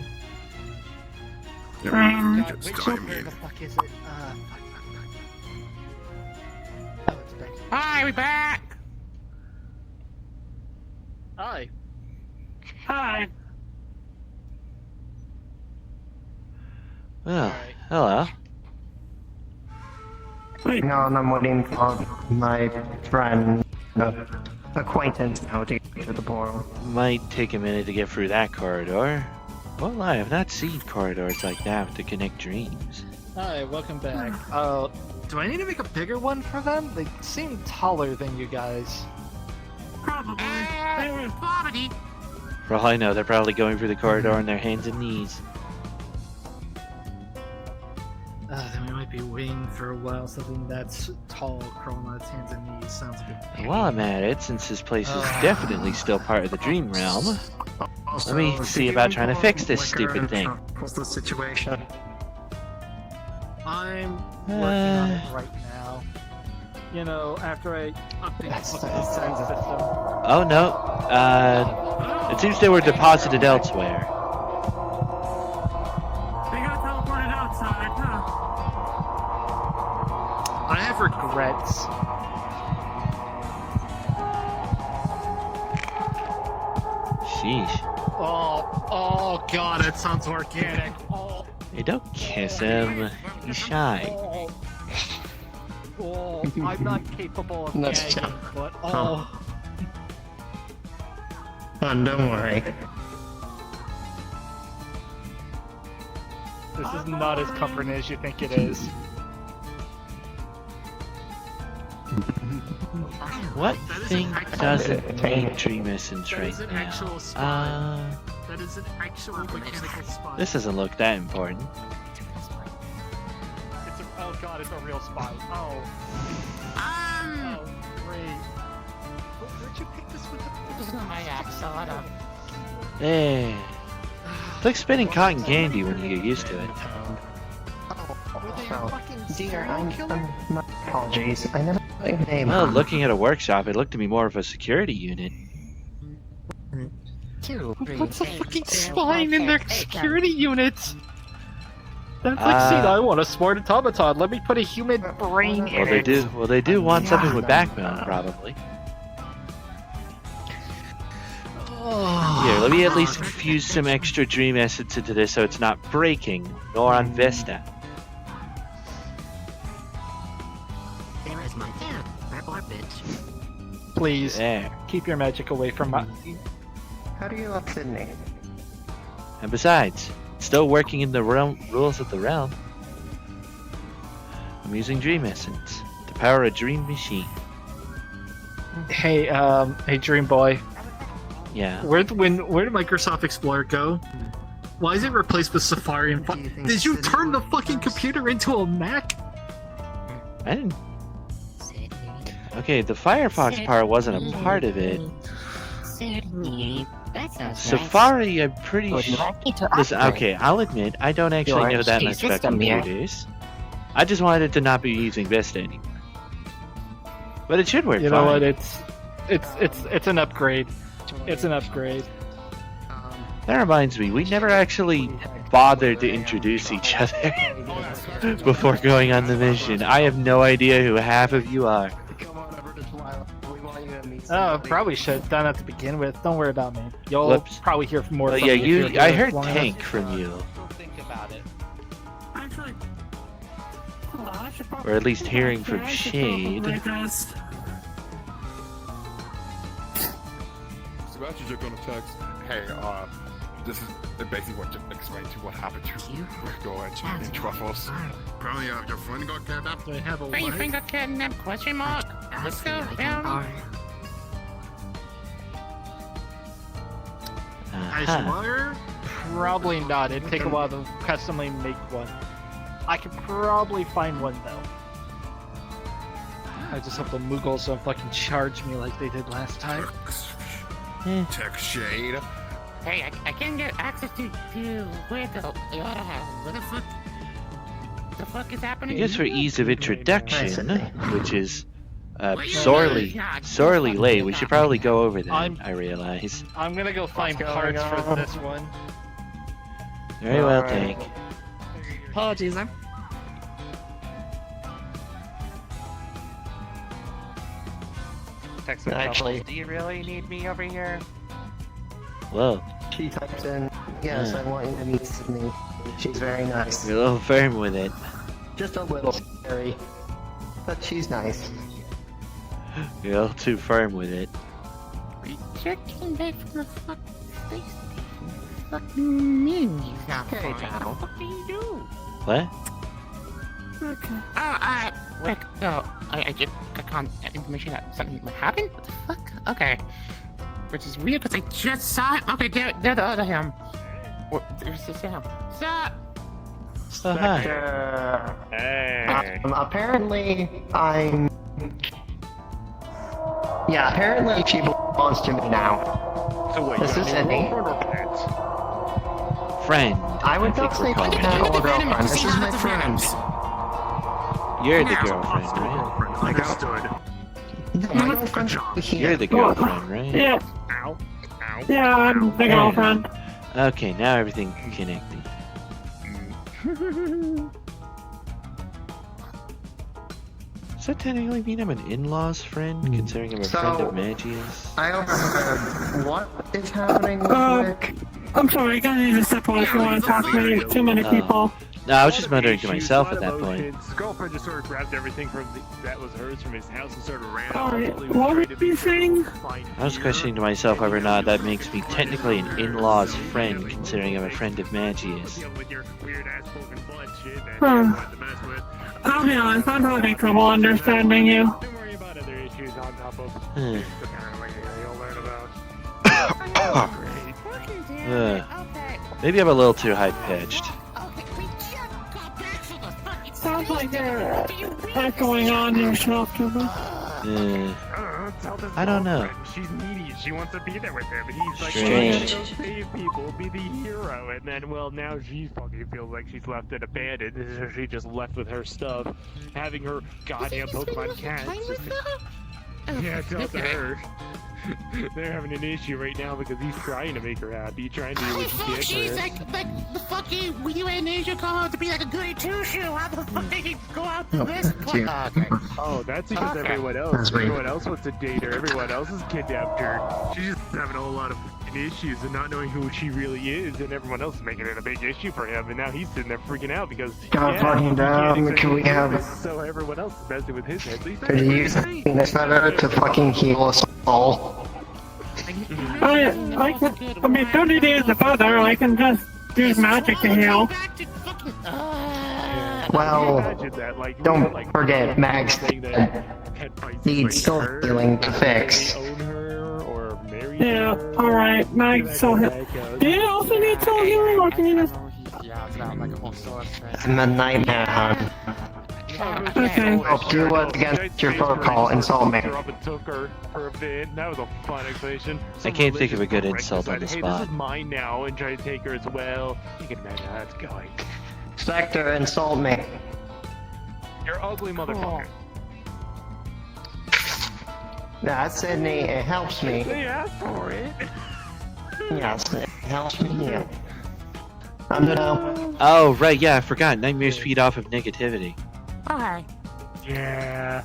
S1: Where the fuck is it? Oh, it's back.
S4: Hi, we back.
S1: Hi.
S4: Hi.
S3: Well, hello.
S6: No, and I'm waiting for my friend, acquaintance now to get to the portal.
S3: Might take a minute to get through that corridor. Well, I have not seen corridors like that to connect dreams.
S1: Hi, welcome back. Do I need to make a bigger one for them? They seem taller than you guys.
S4: Probably. Probably.
S3: For all I know, they're probably going through the corridor on their hands and knees.
S1: Then we might be waiting for a while. Something that's tall crawling on its hands and knees sounds good.
S3: And while I'm at it, since this place is definitely still part of the dream realm,
S6: Also,
S3: let me
S6: if
S3: see
S6: you
S3: about
S6: can
S3: trying to
S6: pour
S3: fix this
S6: liquor
S3: stupid
S6: and
S3: thing.
S6: What's the situation?
S1: I'm working on it right now. You know, after I update the system.
S3: Oh no, it seems they were deposited elsewhere.
S4: They got teleported outside, huh?
S1: I have regrets.
S3: Sheesh.
S1: Oh god, it sounds organic. Oh,
S3: Hey, don't kiss him. He's shy.
S1: I'm not capable of
S6: That's
S1: gagging,
S6: tough.
S1: but
S6: Don't worry.
S1: this is not as comforting as you think it is.
S3: What thing doesn't
S1: actual-
S3: need dream essence
S1: That
S3: right
S1: is an
S3: now?
S1: actual spot. That is an actual mechanical spot.
S3: This doesn't look that important.
S1: It's a, god, it's a real spy. Oh, great. Where'd you pick this with the...
S7: I absolutely.
S3: Eh. It's like spinning cotton candy when you get used to it.
S6: Oh, dear, my apologies. I never got your name.
S3: Well, looking at a workshop, it looked to be more of a security unit.
S1: What's a fucking spine in their security units? That's like saying, I want a smart automaton. Let me put a human brain in it.
S3: Well, they do want something with backbone, probably. Here, let me at least infuse some extra dream essence into this so it's not breaking, nor on Vesta.
S7: There is my fan. Poor bitch.
S1: Please,
S3: There.
S1: keep your magic away from my...
S6: How do you like Sydney?
S3: And besides, still working in the rules of the realm. I'm using dream essence to power a dream machine.
S1: Hey, hey, Dream Boy.
S3: Yeah.
S1: Where did Microsoft Explorer go? Why is it replaced with Safari and... Did you turn the fucking computer into a Mac?
S3: I didn't. Okay, the Firefox part wasn't a part of it.
S7: Certainly. That sounds
S3: Safari, I'm pretty
S7: Would you
S3: sure.
S7: like me to
S3: Listen,
S7: upgrade?
S3: okay, I'll admit, I don't actually
S7: Your
S3: know that
S7: HP
S3: much about
S7: system here.
S3: computers. I just wanted it to not be using Vista anymore. But it should work
S1: You
S3: fine.
S1: know what? It's an upgrade. It's an upgrade.
S3: That reminds me, we never actually bothered to introduce each other before going on the mission. I have no idea who half of you are.
S6: Come on over to Twilight. We want you to meet
S1: Oh,
S6: somebody.
S1: probably should have done that to begin with. Don't worry about me. You'll
S3: Whoops.
S1: probably hear more
S3: But
S1: from
S3: yeah,
S1: me if you're
S3: I
S1: here
S3: heard
S1: long enough.
S3: Tank from you.
S8: Think about it.
S10: Actually, hold on, I should probably
S3: Or at least hearing from
S10: I should
S3: Shade.
S10: probably just-
S5: Sebastian's just gonna text, hey, this is basically what to explain to what happened to Rico and Truffles. Apparently, your friend got kidnapped.
S1: Do I have a
S4: Hey, your
S1: what?
S4: friend got kidnapped? Question mark. Let's go down.
S1: I
S3: Uh-huh.
S1: swear? Probably not. It'd take a while to customly make one. I could probably find one though. I just hope the Mughals don't fucking charge me like they did last time.
S5: Tech Shade.
S4: Hey, I can't get access to where the fuck is
S3: I
S4: happening?
S3: guess for ease of introduction, which is
S4: Wait,
S3: sorely late, we should probably go over that,
S1: I'm-
S3: I realize.
S1: I'm gonna go find
S6: going
S1: parts for
S6: on?
S1: this one.
S3: Very well,
S6: Alright.
S3: Tank.
S10: Apologies, I'm
S8: Text with
S6: Actually-
S8: Truffles, do you really need me over here?
S3: Whoa,
S6: She types in, yes, I want you to meet Sydney. She's very nice.
S3: you're a little firm with it.
S6: Just a little scary. But she's nice.
S3: You're a little too firm with it.
S4: We just came back from the fucking space station. Fucking menus out
S6: Okay,
S4: for you.
S6: Tal.
S4: What do you do?
S3: What?
S4: Oh, Rick, no, I just got information that something happened? What the fuck? Okay. Which is weird because I just saw it. Okay, there the other him. There's this him. Stop!
S3: Oh, hi.
S9: Hey.
S6: Apparently, I'm... Yeah, apparently she belongs to me now.
S9: So wait,
S6: This is Sydney.
S3: Friend.
S6: I would not say
S3: call
S6: pet
S3: her.
S6: or girlfriend. This is my friend.
S3: You're the girlfriend, right?
S10: understood.
S6: No, my girlfriend's here.
S3: You're the girlfriend, right?
S10: Yeah. Yeah, I'm the girlfriend.
S3: Okay, now everything connected. Does that technically mean I'm an in-laws friend, considering I'm a friend of Magia's?
S6: I overheard what is happening with Rick.
S10: I'm sorry, I gotta need to step away if you want to talk to me. Too many people.
S3: No, I was just muttering to myself at that point.
S9: His girlfriend just sort of grabbed everything that was hers from his house and sort of ran
S10: Sorry,
S9: off.
S10: what were you saying?
S3: I was questioning to myself whether or not that makes me technically an in-laws friend, considering I'm a friend of Magia's.
S9: With your weird ass poking butt shit that
S10: Hmm.
S9: you wanted to mess with.
S10: I'll be honest, I'm having trouble understanding you.
S9: Don't worry about other issues on top of
S3: Hmm.
S9: apparently you'll learn about.
S4: Fucking damn it. Okay.
S3: Maybe I'm a little too high-pitched.
S4: Okay, we just got back from the fucking
S10: Sounds like that going on yourself to me.
S3: I don't know.
S9: She's needy. She wants to be there with him, and he's like,
S3: Strange.
S9: "Well, go save people, be the hero." And then, well, now she fucking feels like she's left and abandoned. So she just left with her stuff, having her goddamn Pokemon cats. Yeah, tell to her. They're having an issue right now because he's trying to make her happy, trying to do what he can
S4: She's
S9: for her.
S4: like the fucking when you and Asia come out to be like a goody two shoe. How the fuck did you go out to this point?
S9: Oh, that's because
S4: Okay.
S9: everyone else wants to date her. Everyone else has kidnapped her. She's just having a whole lot of fucking issues and not knowing who she really is, and everyone else is making it a big issue for him. And now he's sitting there freaking out because
S6: God fucking
S9: he can't
S6: damn,
S9: accept
S6: can we
S9: his
S6: have-
S9: feelings, so everyone else is messing with his head. So he's not
S6: Could you
S9: doing
S6: use
S9: anything.
S6: this better to fucking heal us all?
S10: I mean, don't need to use the feather. I can just use magic to heal.
S6: Well,
S9: Imagine that, like,
S6: don't
S9: like,
S6: forget Mag's
S9: saying that pet fights
S6: needs
S9: like
S6: still
S9: her,
S6: healing to
S9: or
S6: fix.
S9: they own her or marry
S10: Yeah,
S9: her.
S10: alright, Mag, so do you also need soul healing, or can you just...
S4: Yeah, it's not like a whole sword.
S6: I'm a nightmare, hon.
S10: Okay.
S6: I'll do what's against your protocol, insult me.
S9: Up and took her for a bit. That was a fun explanation.
S3: I can't think of a good
S9: Religious
S3: insult on
S9: prick
S3: the
S9: decided, hey, this
S3: spot.
S9: is mine now, and try to take her as well. You can imagine how that's going.
S6: Spectre, insult me.
S9: You're ugly, motherfucker.
S6: Nah, Sydney, it helps me.
S9: They asked for it.
S6: Yes, it helps me heal. I'm gonna...
S3: Oh, right, yeah, I forgot. Nightmares feed off of negativity.
S4: Okay.
S9: Yeah,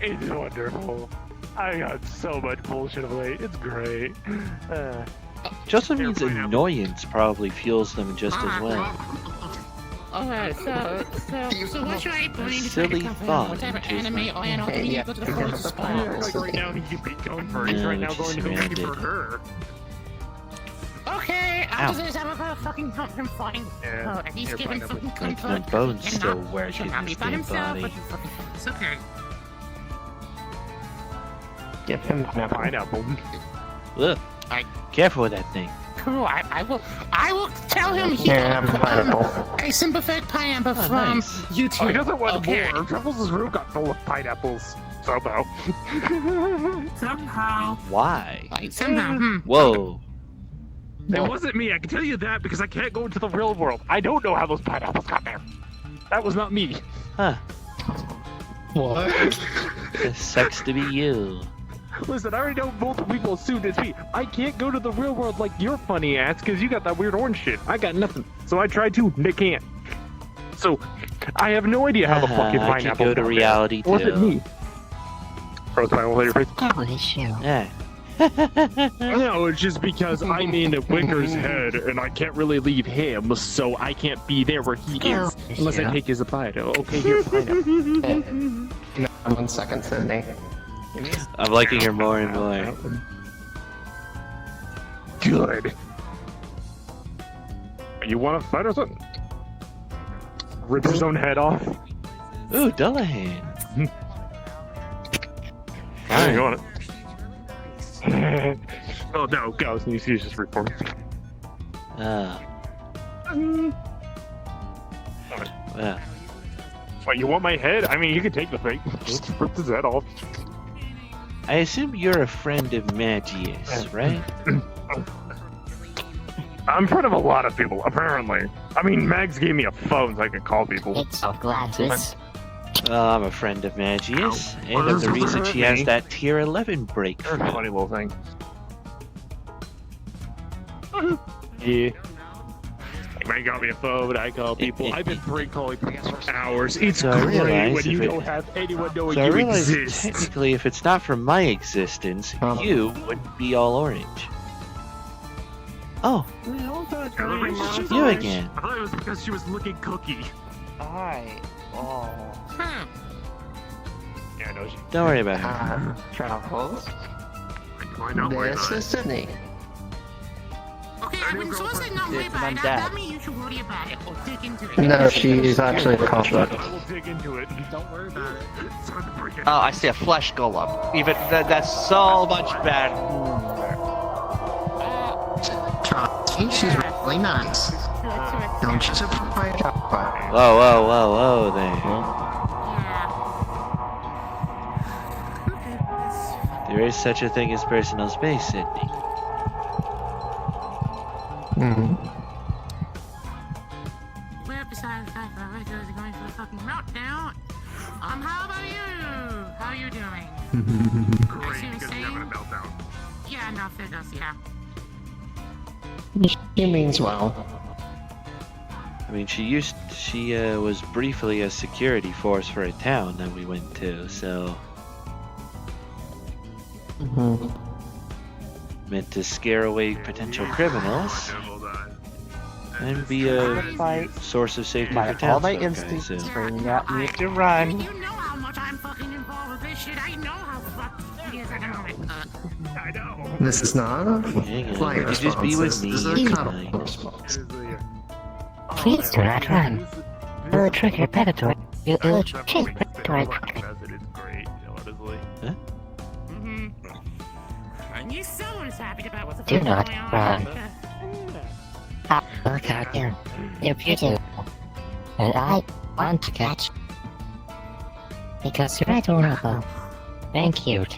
S9: it's wonderful. I got so much bullshit of late. It's great.
S3: Just means annoyance probably fuels them just as well.
S4: Alright, so what should I bring to
S3: Silly
S4: try to
S3: thought,
S4: whatever
S3: just
S4: anime
S3: like-
S4: or anime can you go to the first spot?
S9: Like right now, he could be going for it. He's
S3: No,
S9: right now
S3: just
S9: going to go looking for
S3: surrounded.
S9: her.
S4: Okay,
S3: Ow.
S4: after this, I'm gonna fucking help him find
S9: Yeah,
S4: her, and he's
S9: you're
S4: giving
S9: fine,
S4: fucking
S3: Like,
S4: comfort.
S3: my bones
S4: and
S3: still
S4: not-
S3: work
S4: he should
S3: in
S4: not be
S3: this
S4: by
S3: damn
S4: himself,
S3: body.
S4: but he's fucking- it's okay.
S6: Give him pineapple.
S9: Pineapple.
S3: Look, careful with that thing.
S4: Cool, I will tell him he
S6: Yeah, pineapple.
S4: a sympathetic pineapple
S3: Oh,
S4: from
S3: nice.
S4: YouTube.
S9: Oh, he doesn't want
S4: Okay.
S9: more. Truffles' room got full of pineapples. Somehow.
S10: Somehow.
S3: Why?
S4: Like, somehow,
S3: Whoa.
S9: It wasn't me, I can tell you that, because I can't go into the real world. I don't know how those pineapples got there. That was not me.
S3: Huh.
S2: What?
S3: It sucks to be you.
S9: Listen, I already know multiple people assumed it's me. I can't go to the real world like your funny ass, because you got that weird orange shit. I got nothing. So I tried to, and it can't. So, I have no idea how the fucking
S3: I can
S9: pineapple
S3: go to
S9: got there.
S3: reality
S9: It wasn't
S3: too.
S9: me. Froze pineapple on your face.
S3: Yeah.
S9: No, it's just because I'm in a Wicker's head and I can't really leave him, so I can't be there where he is unless I take his bite. Okay, here, pineapple.
S6: 1 second, Sydney.
S3: I'm liking her more and more.
S9: Good. You want to fight or something? Rip his own head off.
S3: Ooh, Dullahan.
S9: Alright, you want it? Oh no, go. You see, just reform.
S3: Ah. Well,
S9: What, you want my head? I mean, you can take the thing. Just rip his head off.
S3: I assume you're a friend of Magius, right?
S9: I'm in front of a lot of people, apparently. I mean, Mags gave me a phone so I could call people.
S7: It's so glasses.
S3: Well, I'm a friend of Magius, and I'm the reason she has that tier 11 break.
S9: You're a funny little thing. Yeah. Man got me a phone, I call people. I've been prank calling people for hours. It's
S3: So I
S9: great
S3: realize
S9: when you
S3: if it-
S9: don't have anyone knowing
S3: So I
S9: you
S3: realize
S9: exist.
S3: technically, if it's not for my existence, you wouldn't be all orange. Oh, you again.
S9: I thought it was because she was looking cookie.
S4: Huh.
S9: Yeah, no, she.
S3: Don't worry about her.
S6: Truffles.
S9: Why not? Why
S6: This
S9: not?
S6: is Sydney.
S4: Okay, I mean, so I said not worry
S3: It's
S4: about
S3: my
S4: it.
S3: dad.
S4: That means you should worry about it or dig into it.
S6: No, she's actually a construct.
S9: I will dig into it.
S1: Don't worry about it.
S9: It's time to break it.
S8: Oh, I see a flesh golem. Even that's so much better.
S6: She's really nice. Don't you surprise
S3: Whoa, whoa, whoa, whoa there. There is such a thing as personal space, Sydney.
S4: Well, besides the fact that Rico's going through a fucking meltdown, how about you? How are you doing?
S9: Great, because you're having a meltdown.
S4: Yeah, no, figures, yeah.
S6: She means well.
S3: I mean, she was briefly a security force for a town that we went to, so meant to scare away potential criminals and be a source of safety for
S8: All my
S3: townsfolk, I
S8: instincts
S3: assume.
S8: screaming at me to run.
S4: You know how much I'm fucking involved with this shit. I know how fucked it is at the moment.
S9: I know.
S6: This is not a
S3: Hang on,
S6: flight
S3: you
S6: response.
S3: just be with me.
S6: This is a
S3: it's
S6: cuddle
S3: fine.
S6: response.
S7: Please do not run. It will trigger predatory. It will trigger predatory.
S9: It's great, honestly.
S4: And you someone's happy about what's
S7: Do not
S4: going on.
S7: run. Look out there. You're beautiful. And I want to catch. Because you're adorable. And cute.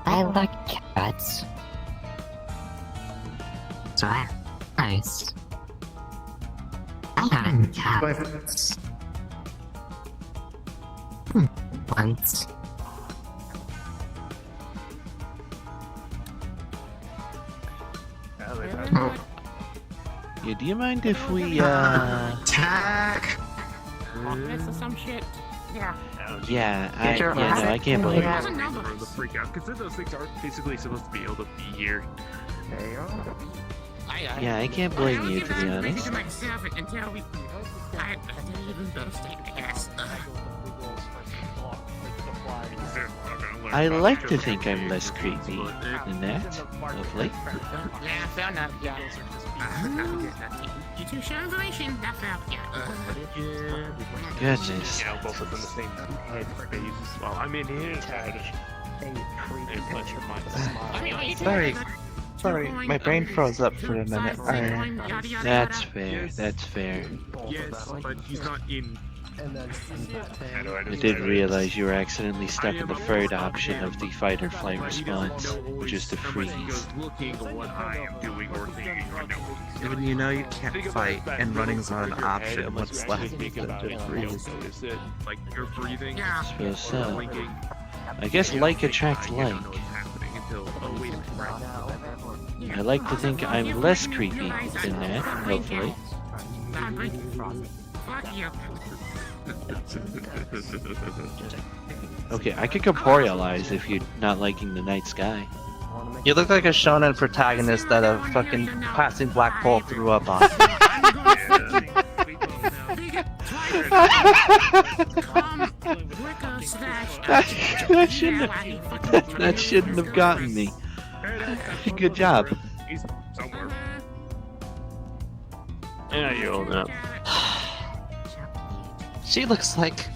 S7: I like cats. So nice. I like cats. Once.
S3: Yeah, do you mind if we,
S6: Attack!
S4: This is some shit. Yeah.
S3: no, I can't believe it.
S9: For the freak out, because those things are basically supposed to be able to be here.
S3: Yeah, I can't blame you, to be honest.
S4: Myself until we. I even better state, I guess.
S3: I like to think I'm less creepy than that, of late.
S4: Yeah, fair enough. Yeah. You two share information. That's fair. Yeah.
S3: Goodness.
S9: You know, both of them the same head space. Well, I'm in his head.
S8: Sorry, my brain froze up for a minute.
S3: That's fair, that's fair.
S9: Yes, but he's not in.
S3: I did realize you were accidentally stuck in the third option of the fight or flight response, which is to freeze.
S9: Looking at what I am doing or thinking or knowing.
S8: When you know you can't fight and running's not an option, what's left?
S9: Like you're breathing.
S4: Yeah.
S3: Suppose so. I guess like attracts like. I like to think I'm less creepy than that, hopefully.
S4: Fuck you.
S3: Okay, I could corporealize if you're not liking the night sky.
S8: You look like a shonen protagonist that a fucking passing black hole threw up on.
S3: That shouldn't have gotten me. Good job.
S9: He's somewhere.
S3: Yeah, you own up.
S8: She looks like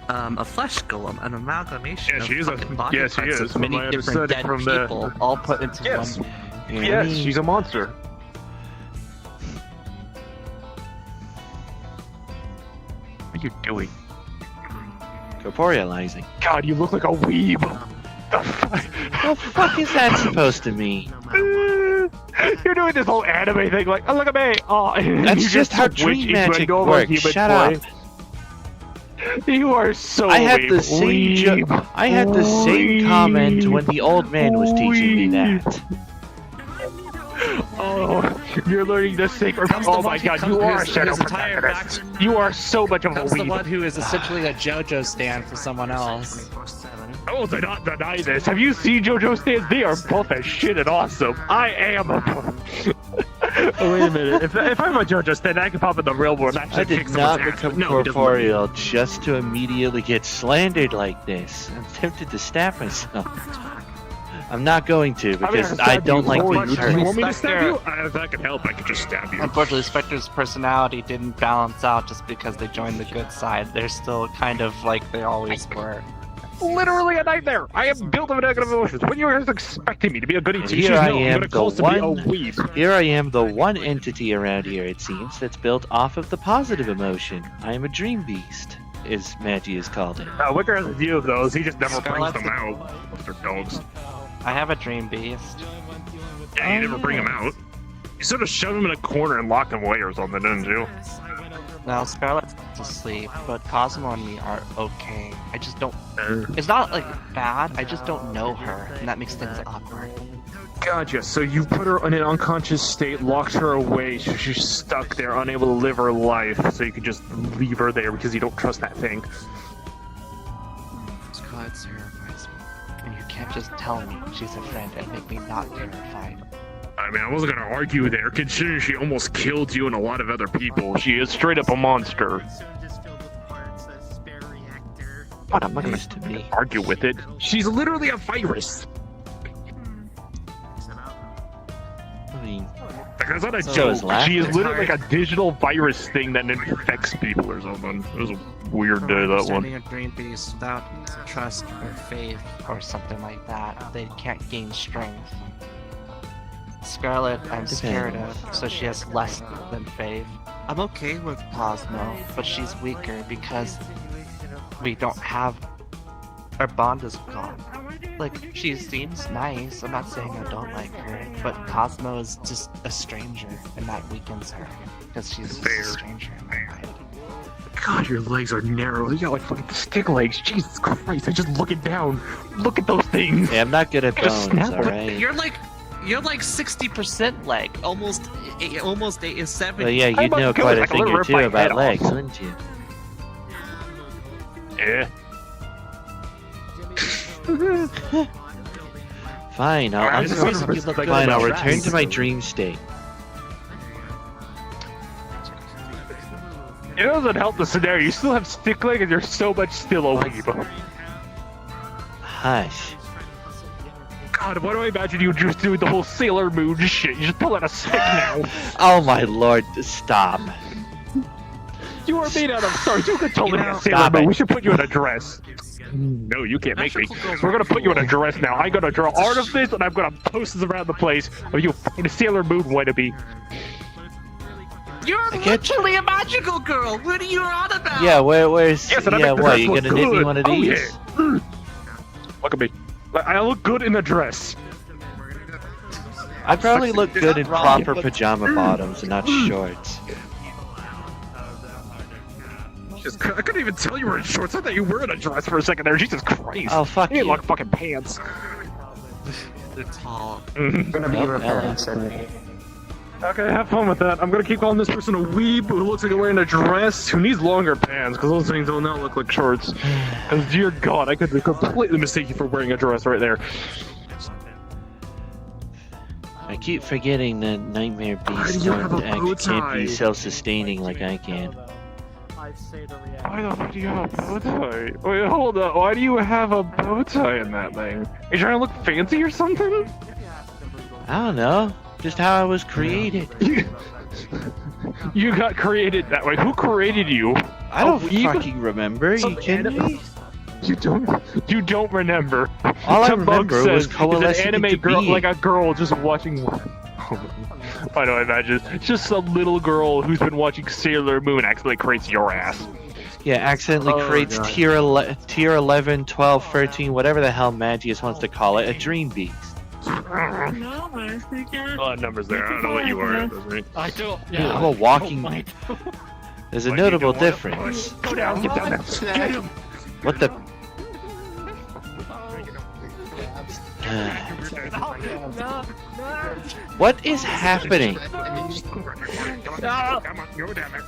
S8: a flesh golem, an amalgamation of fucking body
S9: yes, she
S8: parts
S9: is,
S8: of many
S9: from my
S8: different
S9: understanding
S8: dead
S9: from the-
S8: people, all put into
S9: Yes.
S8: one.
S9: Yes, she's a monster. What are you doing?
S3: Corporealizing.
S9: God, you look like a weeb.
S3: The fuck is that supposed to mean?
S9: You're doing this whole anime thing, like, oh look at me. Oh,
S3: That's
S9: you
S3: just how
S9: switch
S3: dream
S9: into a
S3: magic
S9: normal
S3: works.
S9: human
S3: Shut
S9: boy.
S3: up.
S9: You are so
S3: I had the
S9: weeb.
S3: same
S9: Weeb.
S3: I had the same comment when the old man was teaching me
S9: Weeb.
S3: that.
S9: Oh, you're learning the sacred. Oh my God, you are a shadow protagonist. You are so much of a
S11: Comes the one
S9: weeb.
S11: who is essentially a JoJo stand for someone else.
S9: I will not deny this. Have you seen JoJo stands? They are both as shit and awesome. I am a. Oh, wait a minute. If I'm a JoJo stand, I can pop in the real world.
S3: I did not become corporeal just to immediately get slandered like this. I'm tempted to stab myself. I'm not going to because I don't like being
S9: You
S3: hurt.
S9: want me to stab you? If I can help, I can just stab you.
S8: Unfortunately, Spectre's personality didn't balance out just because they joined the good side. They're still kind of like they always were.
S9: literally a nightmare. I am built of negative emotions. When you guys expecting me to be a goody two shoes?
S12: Here I
S9: No, I'm
S12: am,
S9: gonna call
S12: the
S9: somebody a
S12: one.
S9: weeb.
S12: Here I am, the one entity around here, it seems, that's built off of the positive emotion. I am a dream beast, as Maggie has called it.
S9: Wicker has a few of those. He just never brings
S11: Scarlet's
S9: them out. They're dogs.
S11: I have a dream beast.
S9: Yeah, you never bring them out. You sort of shove them in a corner and lock them away or something, didn't you?
S8: Now Scarlett's asleep, but Cosmo and me are okay. I just don't. It's not like bad. I just don't know her, and that makes things awkward.
S9: Gotcha. So you put her in an unconscious state, locked her away, so she's stuck there, unable to live her life. So you can just leave her there because you don't trust that thing.
S8: Scarlett terrifies me, and you can't just tell me she's a friend and make me not terrified.
S9: I mean, I wasn't gonna argue there, considering she almost killed you and a lot of other people. She is straight up a monster. But I'm not gonna argue with it. She's literally a virus.
S12: I mean,
S9: Like, that's not a
S12: So is
S9: joke. She is
S12: laughter.
S9: literally like a digital virus thing that infects people or something. It was a weird day, that one.
S8: Understanding a dream beast without trust or faith or something like that, they can't gain strength. Scarlet, I'm scared of, so she has less than faith. I'm okay with Cosmo, but she's weaker because we don't have. Our bond is gone. Like, she seems nice, I'm not saying I don't like her, but Cosmo is just a stranger, and that weakens her, because she's just a stranger in my mind.
S9: God, your legs are narrow. You got like fucking stick legs. Jesus Christ, I just looking down. Look at those things.
S12: hey, I'm not good at
S9: Just
S12: bones,
S9: snap
S12: alright?
S11: You're like 60% leg, almost 70.
S12: Well, yeah,
S9: I'm
S12: you'd
S9: about
S12: know
S9: to go,
S12: quite a
S9: like,
S12: thing or
S9: rip
S12: two
S9: my
S12: about
S9: head
S12: legs,
S9: off.
S12: wouldn't you?
S9: Yeah.
S12: Fine,
S9: Alright, just sort of
S12: Fine,
S9: like
S12: I'll
S9: a
S12: return to my
S9: dress.
S12: dream state.
S9: It doesn't help the scenario. You still have stick leg and you're so much still a weeb.
S12: Hush.
S9: God, why do I imagine you just doing the whole Sailor Moon shit? You just pull out a stick now.
S12: Oh my lord, stop.
S9: You are made out of stars. You could totally be a Sailor
S12: Stop
S9: Moon.
S12: it.
S9: We should put you in a dress. No, you can't make me. We're gonna put you in a dress now. I'm gonna draw art of this, and I'm gonna post this around the place of you in a Sailor Moon wannabe.
S11: You're literally a magical girl. What are you on about?
S12: Yeah, where's...
S9: Yes, and I
S12: yeah,
S9: make the
S12: what,
S9: dress
S12: you
S9: look
S12: gonna knit me
S9: good.
S12: one of
S9: Oh,
S12: these?
S9: yeah. Look at me. Like, I look good in the dress.
S12: I probably look good in
S11: wrong,
S12: proper
S11: but-
S12: pajama bottoms and not shorts.
S9: I couldn't even tell you were in shorts. I thought you were in a dress for a second there. Jesus Christ.
S12: Oh, fuck
S9: You
S12: you.
S9: look fucking pants.
S11: They're tall.
S2: I'm gonna be
S12: Oh,
S2: repairing Sydney.
S9: Okay, have fun with that. I'm gonna keep calling this person a weeb who looks like they're wearing a dress, who needs longer pants, because those things do not look like shorts. Because, dear God, I could completely mistake you for wearing a dress right there.
S12: I keep forgetting that nightmare
S9: Why do
S12: beasts
S9: you have a bow
S12: can't be
S9: tie?
S12: self-sustaining like I can.
S1: I'd say the
S9: Why
S1: reality.
S9: the fuck do you have a bow tie? Wait, hold up. Why do you have a bow tie in that thing? Are you trying to look fancy or something?
S12: I don't know. Just how I was created.
S9: You got created that way. Who created you?
S12: I don't
S9: A weeb?
S12: fucking remember.
S9: Some
S12: You kidding me?
S9: You don't remember.
S12: All I
S9: The bug
S12: remember was
S9: says it's
S12: coalescing
S9: an anime
S12: into
S9: girl,
S12: being.
S9: like a girl just watching. Why do I imagine? It's just some little girl who's been watching Sailor Moon accidentally creates your ass.
S12: Yeah, accidentally
S9: Oh,
S12: creates
S9: God.
S12: tier 11, 12, 13, whatever the hell Magius wants to call it, a dream beast.
S9: Oh, numbers there. I don't know what you are.
S1: I don't.
S12: I'm a walking... There's a
S9: What, you
S12: notable
S9: don't wanna
S12: difference.
S9: Go down, get down there. Get him.
S12: What the... What is happening?
S9: Come on, go down there.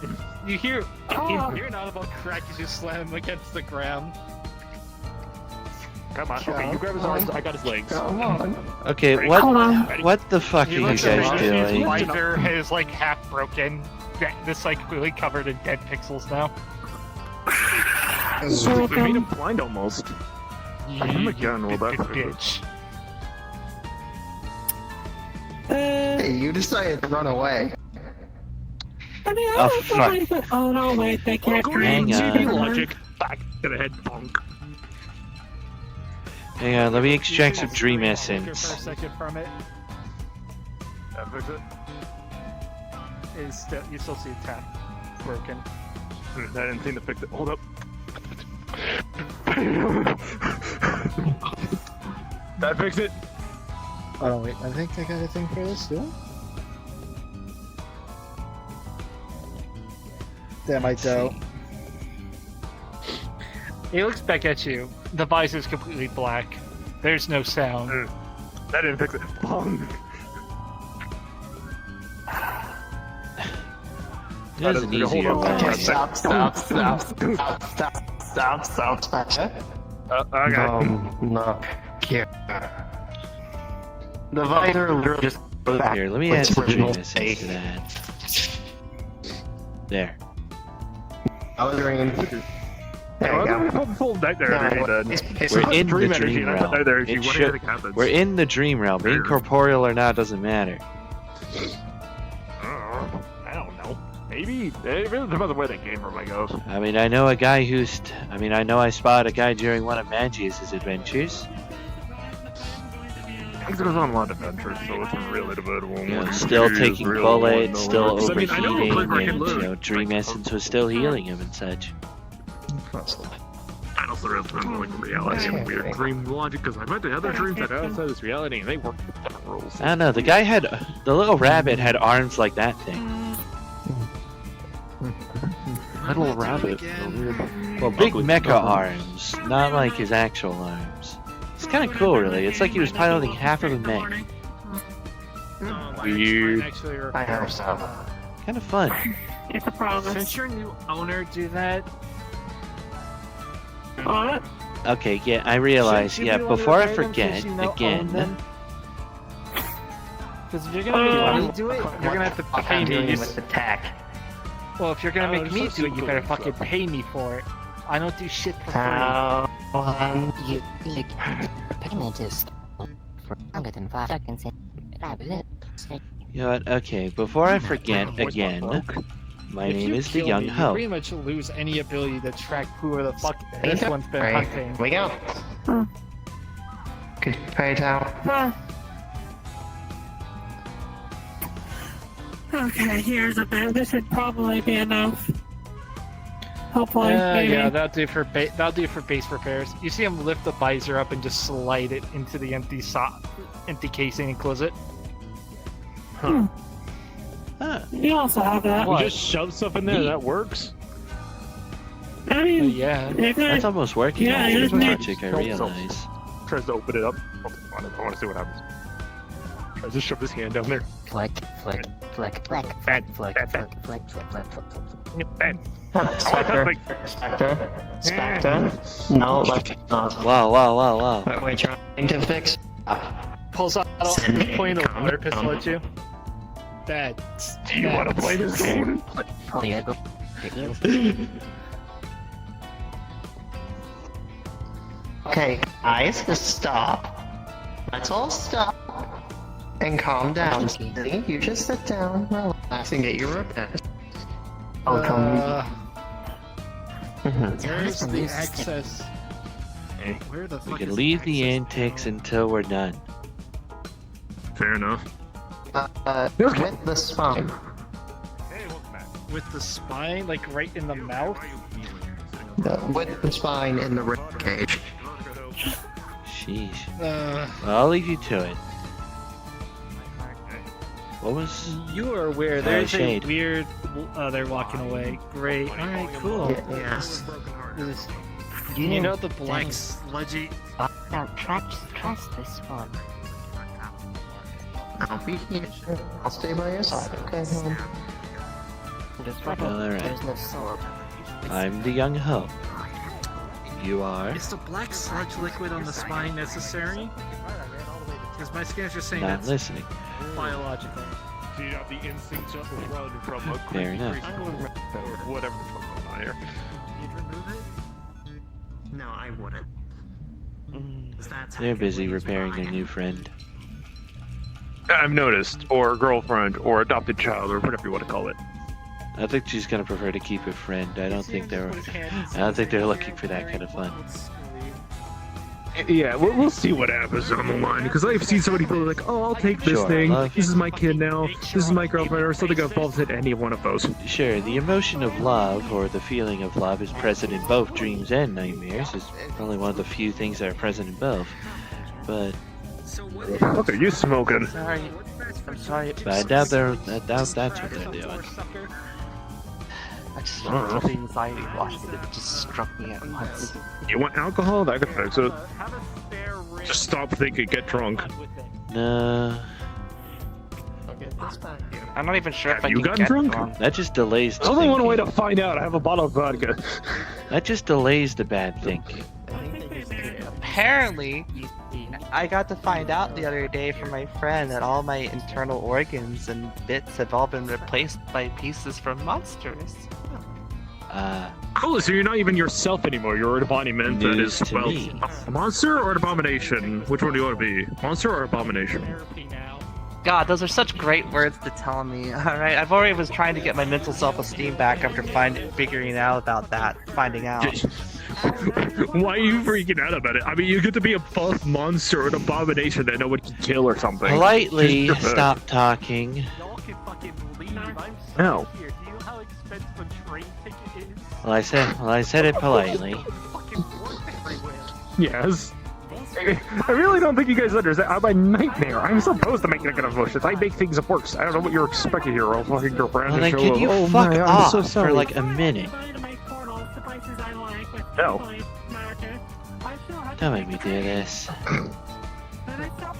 S1: You hear an audible crack as you slam him against the ground.
S9: Come on. Okay, you grab his arms. I got his legs.
S2: Come on.
S12: Okay,
S9: Ready?
S12: what the fuck are you guys
S1: His
S12: doing?
S1: visor is like half broken. This like really covered in dead pixels now.
S9: They made him blind almost. I'm again. Well, that's
S1: bitch.
S2: Hey, you decided to run away.
S12: Oh, fuck.
S10: Oh no, wait, they can't
S9: Go
S12: Hang
S9: to TV
S12: on.
S9: logic. Back to the head, punk.
S12: Hang on, let me extract some dream
S1: For a
S12: essence.
S1: second from it
S9: That fix it?
S1: is still, you still see attack broken.
S9: I didn't seem to fix it. Hold up. That fix it?
S1: Oh wait, I think I got a thing for this too. Damn, I don't. He looks back at you. The visor's completely black. There's no sound.
S9: That didn't fix it.
S12: It is an easier
S2: Okay,
S12: one.
S2: stop.
S9: I got it.
S2: No. Here. The visor literally just goes back.
S12: Here, let me
S2: to
S12: add
S2: its
S12: some dream
S2: original
S12: essence
S2: state.
S12: to that. There.
S2: I was dreaming. There you
S9: I'm
S2: go.
S9: gonna pull that there
S2: No,
S9: energy then.
S2: it's
S12: We're in
S9: dream
S12: the
S9: energy,
S12: dream
S9: and I put
S12: realm.
S9: that energy.
S12: It
S9: What do you
S12: should-
S9: think happens?
S12: We're in the dream realm. Being corporeal or not doesn't matter.
S9: I don't know. Maybe. It really depends on where that came from, I guess.
S12: I mean, I know a guy who's. I know I spotted a guy during one of Magius's adventures.
S9: He goes on a lot of adventures, so it's really debatable.
S12: You know, still taking bullets, still
S9: I mean, I know a place where I
S12: overheating,
S9: can
S12: and,
S9: live.
S12: dream essence was still healing him and such.
S9: I also really depends on like reality and weird dream logic, because I bet the other dreams that are outside this reality, and they work with different rules.
S12: I don't know, the guy had. The little rabbit had arms like that thing.
S9: Little rabbit.
S12: Well, big mecha arms, not like his actual arms. It's kind of cool, really. It's like he was piloting half of a mech.
S9: Weird.
S2: I hope so.
S12: Kind of fun.
S10: It's a promise.
S1: Since your new owner do that,
S10: What?
S12: Okay, yeah, I realize.
S1: shouldn't you
S12: Yeah,
S1: be one of
S12: before
S1: the
S12: I
S1: random
S12: forget,
S1: since you know own
S12: again.
S1: them? Because if you're gonna make me do it, you're gonna have to pay
S6: I'm
S1: me.
S6: dealing with the tech.
S1: Well, if you're gonna
S9: Oh,
S1: make me
S9: just
S1: do it, you
S9: cool
S1: better
S9: stuff.
S1: fucking pay me for it. I don't do shit for free.
S2: How?
S7: You payment is for longer than 5 seconds.
S12: You know what? Okay, before I forget again, my
S1: If
S12: name
S1: you
S12: is the
S1: kill
S12: Young
S1: me, You
S12: Hope.
S1: pretty much lose any ability to track who the fuck this one's been
S2: Right.
S1: hunting.
S2: Here we go. Could you pay it out?
S10: Okay, here's a bit. This should probably be enough. Hopefully, maybe.
S1: Yeah, that'll do for base repairs. You see him lift the visor up and just slide it into the empty casing and close it.
S12: Huh.
S10: You also have that.
S1: What?
S9: You just shove stuff in there, that works?
S10: I mean,
S1: Yeah.
S10: if
S12: That's
S10: I,
S12: almost working.
S10: Yeah,
S12: After
S10: you
S12: the
S10: need-
S12: magic, I realize.
S9: Tries to open it up. I want to see what happens. Tries to shove his hand down there.
S7: Flick, flick, flick, flick, flick, flick, flick, flick, flick, flick.
S9: Bad.
S2: Spectre. Spectre. Spectre. No, like,
S12: Wow.
S2: what we're trying to fix.
S1: Pulls out
S2: Send me.
S1: point of
S2: Calm
S1: water
S2: down.
S1: pistol at you. Bad.
S9: Do you want to play this game?
S2: Okay, guys, just stop. Let's all stop. And calm down. See? You just sit down, relax, and get your repairs. Welcome.
S1: Where's the access? Where the
S12: We
S1: fuck
S12: can
S1: is
S12: leave the
S1: access
S12: antics
S1: now?
S12: until we're done.
S9: Fair enough.
S2: With the spine.
S9: Hey, welcome back.
S1: With the spine, like right in the mouth?
S2: With the spine in the rib cage.
S12: Sheesh.
S1: Uh,
S12: Well, I'll leave you to it. What was?
S1: you are aware there's a
S12: shade.
S1: weird. They're walking away. Great. Alright, cool.
S2: Yes.
S1: You know the black sludgy.
S7: Now, trust this one.
S2: I'll be here. I'll stay by your side, okay, hon?
S7: Just right
S12: Alright.
S7: there's no sword.
S12: I'm the Young Hope. You are?
S1: Is the black sludge liquid on the spine necessary? Because my scan's just saying
S12: Not
S1: that's
S12: listening.
S1: biological.
S9: Do you have the instinct to run from a
S12: Fair
S9: crazy
S12: enough.
S9: or whatever the fuck goes on here?
S1: You'd remove it?
S6: No, I wouldn't.
S12: They're busy repairing their new friend.
S9: I've noticed, or girlfriend, or adopted child, or whatever you want to call it.
S12: I think she's gonna prefer to keep a friend. I don't think they're looking for that kind of fun.
S9: Yeah, we'll see what happens on the line, because I've seen so many people like, oh, I'll take this
S12: Sure,
S9: thing,
S12: love.
S9: this is my kid now, this is my girlfriend, or something that falls in any one of those.
S12: Sure, the emotion of love, or the feeling of love, is present in both dreams and nightmares. It's probably one of the few things that are present in both. But
S9: What are you smoking?
S8: Sorry. I'm sorry.
S12: But I doubt that's what they're doing.
S8: I just felt the anxiety wash that just struck me at once.
S9: You want alcohol? That could fix it. Just stop thinking, get drunk.
S12: No,
S8: I'm not even sure if I
S9: You
S8: can
S9: gotten
S8: get
S9: drunk?
S12: that just delays the
S9: There's only one way
S12: thinking.
S9: to find out. I have a bottle of vodka.
S12: That just delays the bad thinking.
S8: Apparently, I got to find out the other day from my friend that all my internal organs and bits have all been replaced by pieces from monsters.
S9: Cool, so you're not even yourself anymore. You're an embodiment that
S12: News
S9: is,
S12: to
S9: well,
S12: me.
S9: a monster or an abomination? Which one do you want to be? Monster or abomination?
S8: God, those are such great words to tell me. Alright, I've already was trying to get my mental self-esteem back after figuring out about that, finding out.
S9: Why are you freaking out about it? I mean, you get to be a buff monster or an abomination that no one can kill or something.
S12: Politely
S9: Just-
S12: stop talking.
S9: No.
S12: Well, I said it politely.
S9: Yes. I really don't think you guys understand. I'm a nightmare. I'm supposed to make negative emotions. I make things worse. I don't know what you're expecting here. I'll fucking go around
S12: Well,
S9: and
S12: then
S9: show
S12: can
S9: up.
S12: you
S9: Oh
S12: fuck
S9: my, I'm
S12: off
S9: so
S12: for
S9: sorry.
S12: like a minute?
S9: No.
S12: Don't make me do this.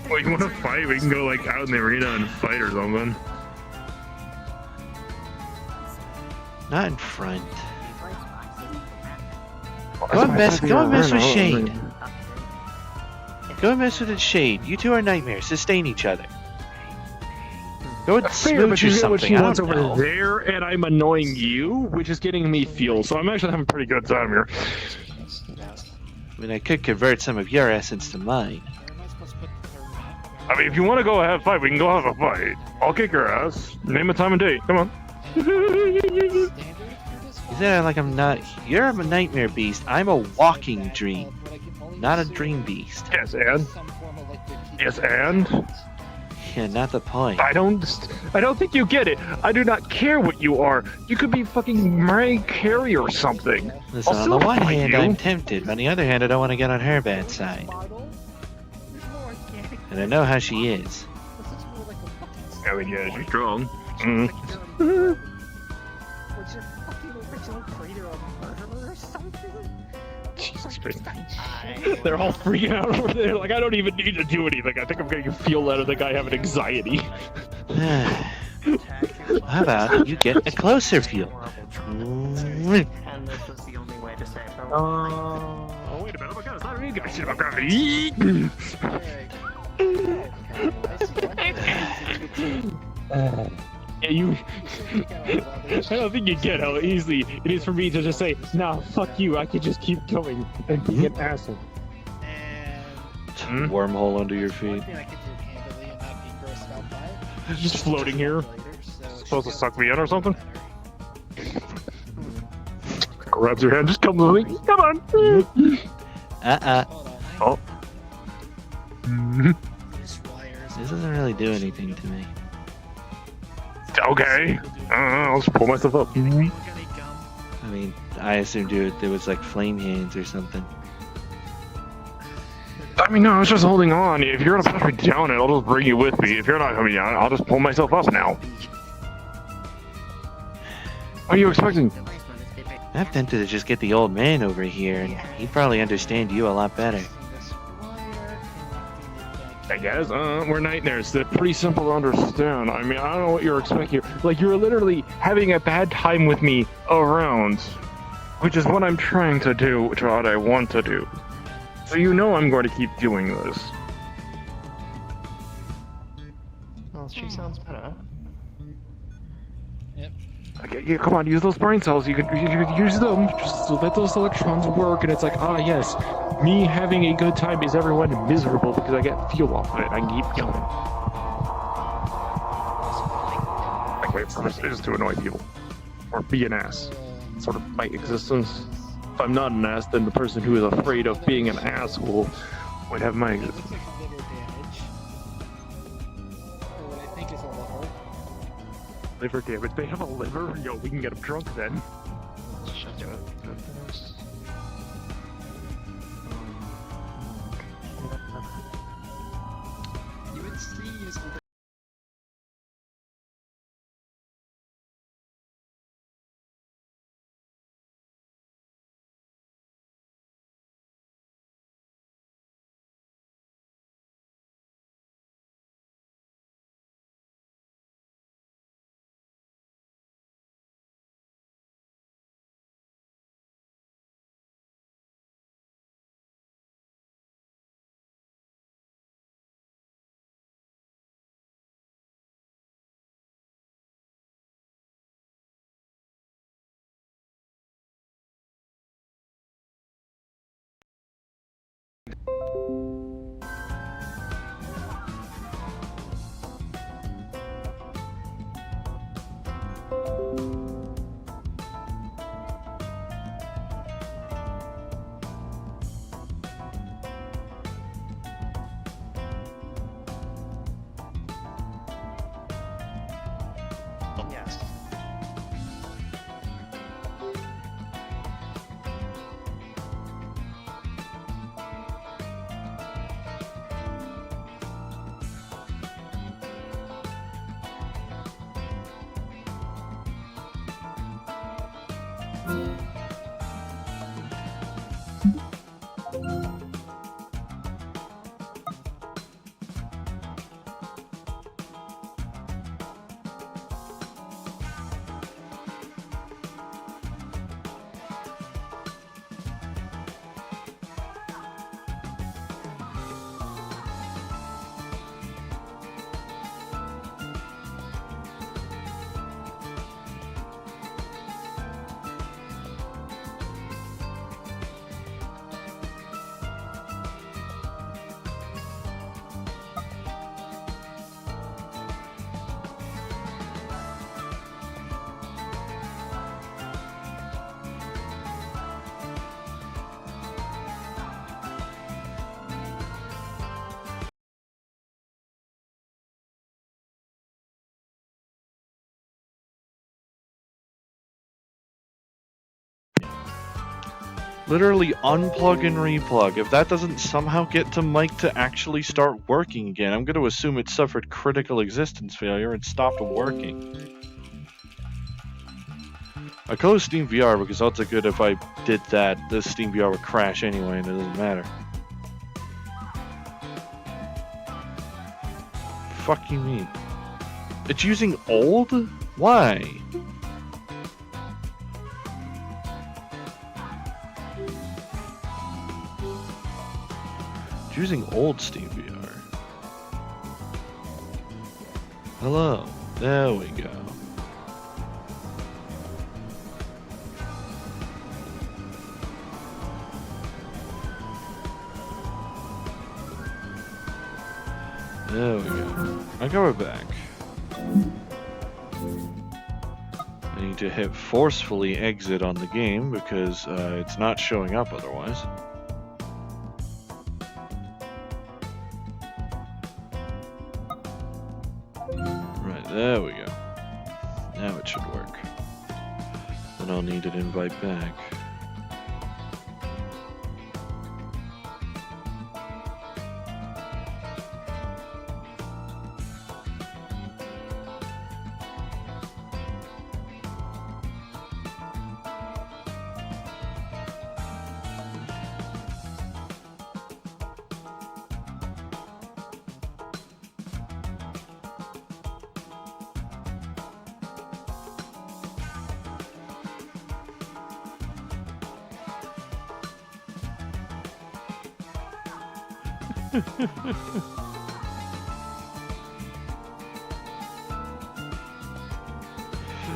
S9: Well, you want to fight? We can go like out in the arena and fight or something.
S12: Not in front. Go and mess with Shade. Go and mess with the Shade. You two are nightmares. Sustain each other. Go and
S9: Fair, but
S12: smooch or
S9: you get what
S12: something.
S9: she
S12: I
S9: wants
S12: don't
S9: over
S12: know.
S9: there, and I'm annoying you, which is getting me fuel. So I'm actually having a pretty good time here.
S12: I mean, I could convert some of your essence to mine.
S9: I mean, if you want to go have a fight, we can go have a fight. I'll kick your ass. Name a time and date. Come on.
S12: Is that like I'm not? You're a nightmare beast. I'm a walking dream, not a dream beast.
S9: Yes, and? Yes, and?
S12: Yeah, not the point.
S9: I don't think you get it. I do not care what you are. You could be fucking Mariah Carey or something.
S12: Listen,
S9: I'll
S12: on the
S9: still
S12: one
S9: fight
S12: hand,
S9: you.
S12: I'm tempted. But on the other hand, I don't want to get on her bad side. And I know how she is.
S9: I mean, yeah, she's strong. Jesus Christ. They're all freaking out over there. Like, I don't even need to do anything. I think I'm getting a feel out of the guy having anxiety.
S12: How about you get a closer view?
S6: And this is the only way to save her.
S9: Oh, wait a minute. Oh my god, it's not me, guys. I'm gonna eat. Yeah, you. I don't think you get how easy it is for me to just say, nah, fuck you. I could just keep going and be an asshole.
S3: Wormhole under your feet.
S9: Just floating here. Supposed to suck me in or something? Grabs your hand, just come with me. Come on. Oh.
S12: This doesn't really do anything to me.
S9: Okay. I'll just pull myself up.
S12: I mean, I assumed there was like flame hands or something.
S9: I mean, no, I was just holding on. If you're gonna push me down, I'll just bring you with me. If you're not coming down, I'll just pull myself up now. What are you expecting?
S12: I'm tempted to just get the old man over here, and he'd probably understand you a lot better.
S9: I guess, we're nightmares. They're pretty simple to understand. I mean, I don't know what you're expecting. Like, you're literally having a bad time with me around. Which is what I'm trying to do, which is what I want to do. So you know I'm going to keep doing this.
S6: Well, she sounds better.
S9: Okay, yeah, come on, use those brain cells. You can use them. Just let those electrons work, and it's like, ah, yes, me having a good time is everyone miserable because I get fuel off of it. I keep going. Okay, purpose is to annoy people or be an ass. Sort of my existence. If I'm not an ass, then the person who is afraid of being an asshole Would have my.
S1: It looks like liver damage. Or what I think is a liver.
S9: Liver damage. They have a liver? Yo, we can get them drunk then.
S6: Shut up.
S2: You would sneeze.
S6: Yes.
S3: Literally unplug and replug. If that doesn't somehow get to Mike to actually start working again, I'm going to assume it suffered critical existence failure and stopped working. I closed Steam VR because odds are good if I did that, the Steam VR would crash anyway and it doesn't matter. Fuck you mean? It's using old? Why? It's using old Steam VR. Hello. There we go. There we go. Okay, we're back. I need to hit forcefully exit on the game because it's not showing up otherwise. Right, there we go. Now it should work. Then I'll need an invite back.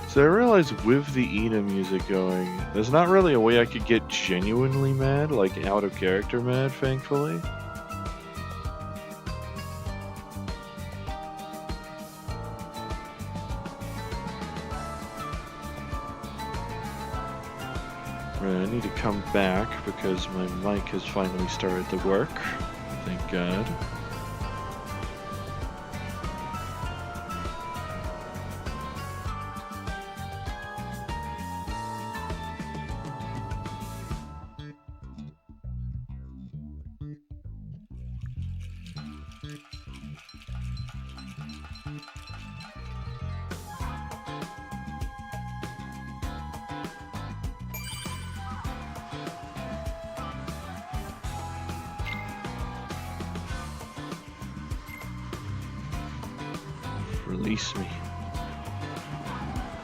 S3: So I realized with the Ina music going, there's not really a way I could get genuinely mad, like out of character mad, thankfully. Right, I need to come back because my mic has finally started to work. Thank God. Release me.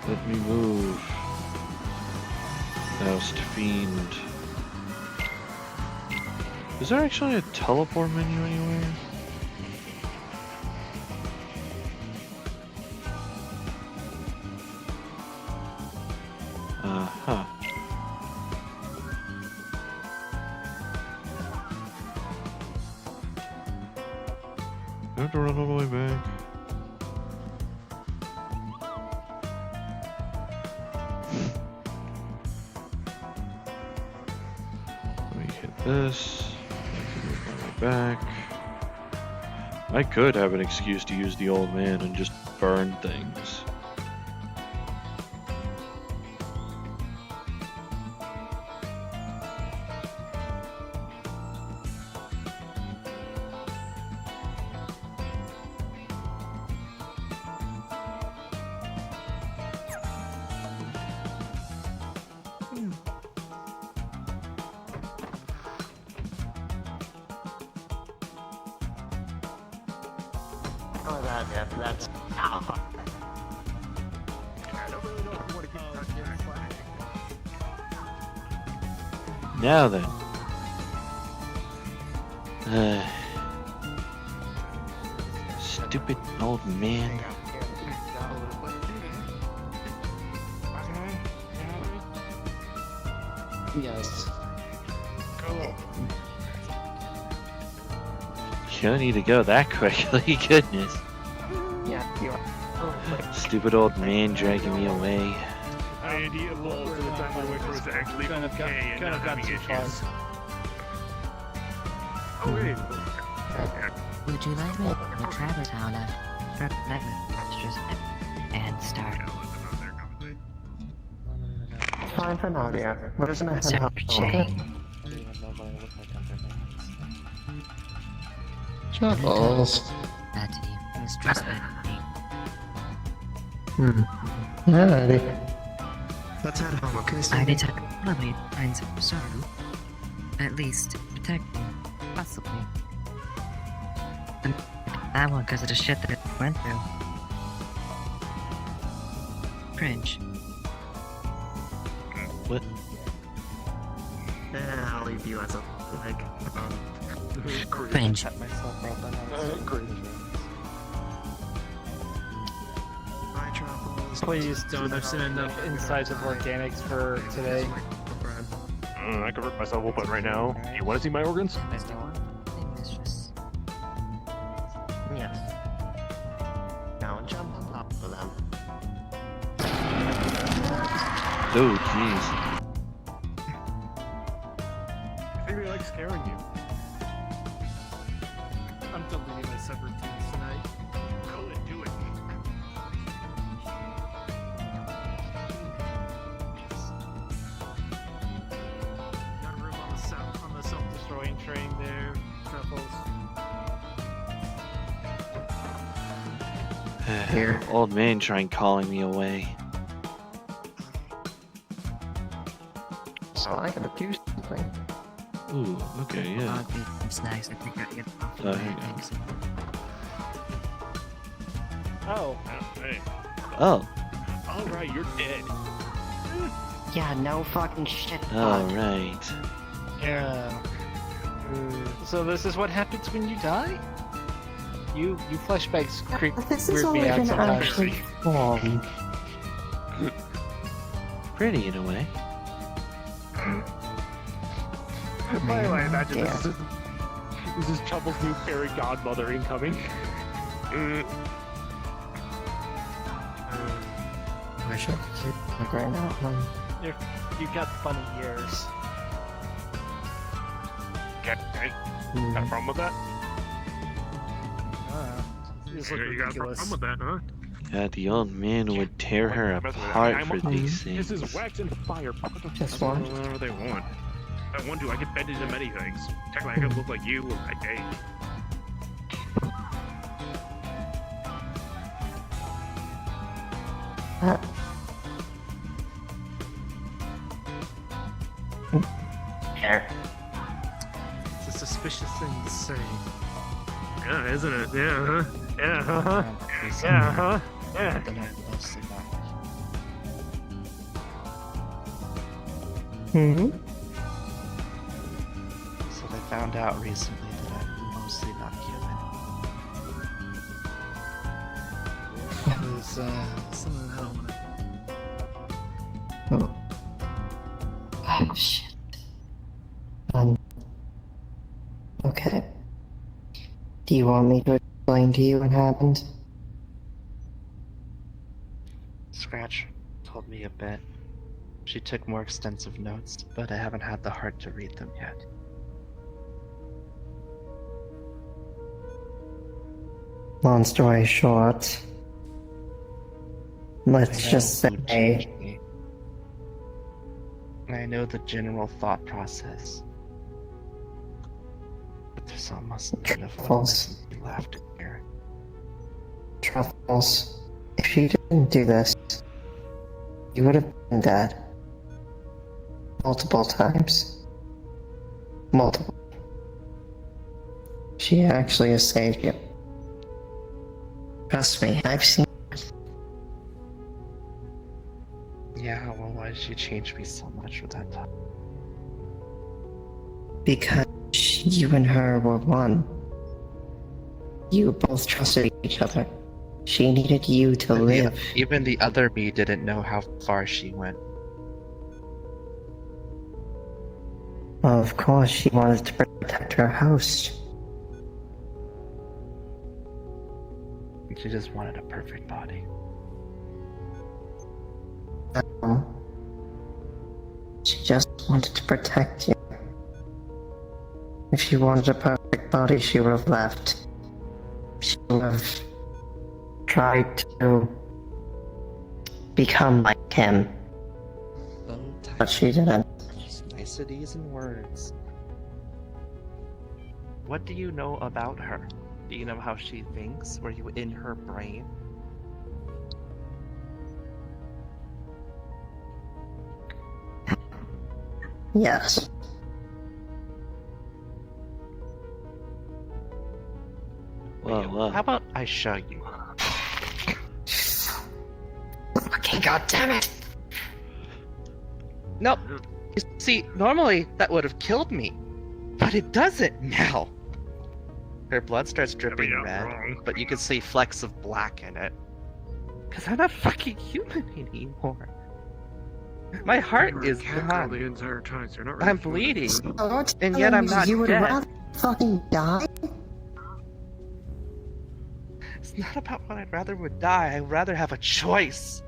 S3: Let me move. Oust Fiend. Is there actually a teleport menu anywhere? Uh-huh. I have to run all the way back. This. I can move my way back. I could have an excuse to use the old man and just burn things.
S6: Oh, that's.
S12: Now then. Stupid old man.
S2: Yes.
S12: You don't need to go that quickly, goodness.
S6: Yeah, you are.
S12: Stupid old man dragging me away.
S9: I need a little for the time my wife was actually okay and not having issues. Oh wait.
S7: Would you like me to travel town and start?
S6: Fine for now, dear. We're just gonna head out.
S7: Okay.
S2: Truffles.
S7: That is trust me.
S2: Alrighty. Let's head home, okay?
S7: I did probably find some sort of, at least protect me, possibly. And that one because of the shit that it went through. Cringe.
S12: What?
S6: I'll leave you as a like.
S7: Cringe.
S6: Bye, Truffles.
S1: Please don't. There's been enough insights of organics for today.
S9: I can rip myself open right now. You want to see my organs?
S7: Mistress.
S6: Yes. Now jump on top of them.
S12: Oh, jeez.
S9: I think they like scaring you.
S1: I'm deleting my subroutines tonight.
S9: Go and do it.
S1: Got room on the self-destroying train there, Truffles.
S2: Here.
S12: Old man trying calling me away.
S6: So I gotta do something.
S12: Ooh, okay, yeah.
S7: It's nice. I think I get off
S12: Oh,
S7: of
S12: hang
S7: my
S12: on.
S7: things.
S9: Oh, hey.
S12: Oh,
S9: Alright, you're dead.
S6: Yeah, no fucking shit.
S12: alright.
S1: Yeah. So this is what happens when you die? You flashbacks creep
S6: This is
S1: weird
S6: all
S1: me
S6: I
S1: out
S6: can
S1: sometimes.
S6: actually form.
S12: Pretty in a way.
S9: By the way, I imagine
S6: Yeah.
S9: this is Truffle's new fairy godmother incoming.
S6: I should like right now.
S1: You've got funny ears.
S9: Okay. Got a problem with that?
S1: These
S9: Yeah,
S1: look
S9: you got a
S1: ridiculous.
S9: problem with that, huh?
S12: God, the old man would tear her apart for these things.
S9: This is wax and fire.
S6: Just one.
S9: Whatever they want. If I want to, I can bend into many things. Technically, I could look like you or like Dave.
S6: Here.
S11: It's a suspicious thing to say.
S9: Yeah, isn't it? Yeah, huh? Yeah, huh?
S8: Recently,
S9: Yeah, huh? Yeah.
S8: that I mostly not. So they found out recently that I'm mostly not human.
S11: It was something I don't want to.
S6: Oh, shit. Okay. Do you want me to explain to you what happened?
S8: Scratch told me a bit. She took more extensive notes, but I haven't had the heart to read them yet.
S6: Long story short, let's just say
S8: I know the general thought process. But there's almost none of
S6: False.
S8: left here.
S6: Truffles, if she didn't do this, you would have been dead. Multiple times. Multiple. She actually has saved you. Trust me, I've seen.
S8: Yeah, well, why did she change me so much with that time?
S6: Because you and her were one. You both trusted each other. She needed you to live.
S8: Even the other me didn't know how far she went.
S6: Well, of course, she wanted to protect her house.
S8: She just wanted a perfect body.
S6: She just wanted to protect you. If she wanted a perfect body, she would have left. She would have tried to become like him. But she didn't.
S8: Just niceties and words. What do you know about her? Do you know how she thinks? Were you in her brain?
S6: Yes.
S12: Well,
S8: How about I show you?
S6: Fucking goddammit!
S8: Nope. You see, normally that would have killed me, but it doesn't now. Her blood starts dripping red, but you can see flecks of black in it. Cause I'm not fucking human anymore. My heart is gone.
S9: The entire time, so you're not really
S8: I'm bleeding, and yet I'm not
S6: You would
S8: dead.
S6: rather fucking die?
S8: It's not about what I'd rather would die. I'd rather have a choice.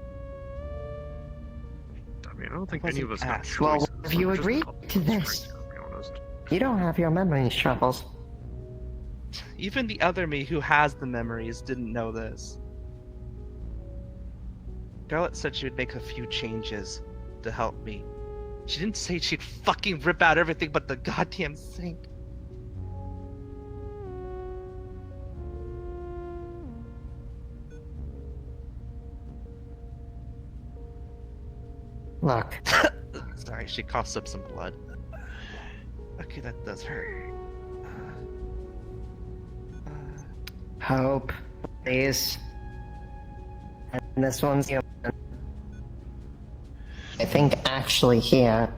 S9: I mean, I don't think any of us got choices.
S6: Well, if you
S9: We're just
S6: agree
S9: couple
S6: to
S9: of
S6: this,
S9: strangers, to be honest.
S6: you don't have your memories, Truffles.
S8: Even the other me who has the memories didn't know this. Scarlet said she would make a few changes to help me. She didn't say she'd fucking rip out everything but the goddamn sink.
S6: Look.
S8: Sorry, she coughs up some blood. Okay, that does hurt.
S6: Hope, please. And this one's human. I think actually here.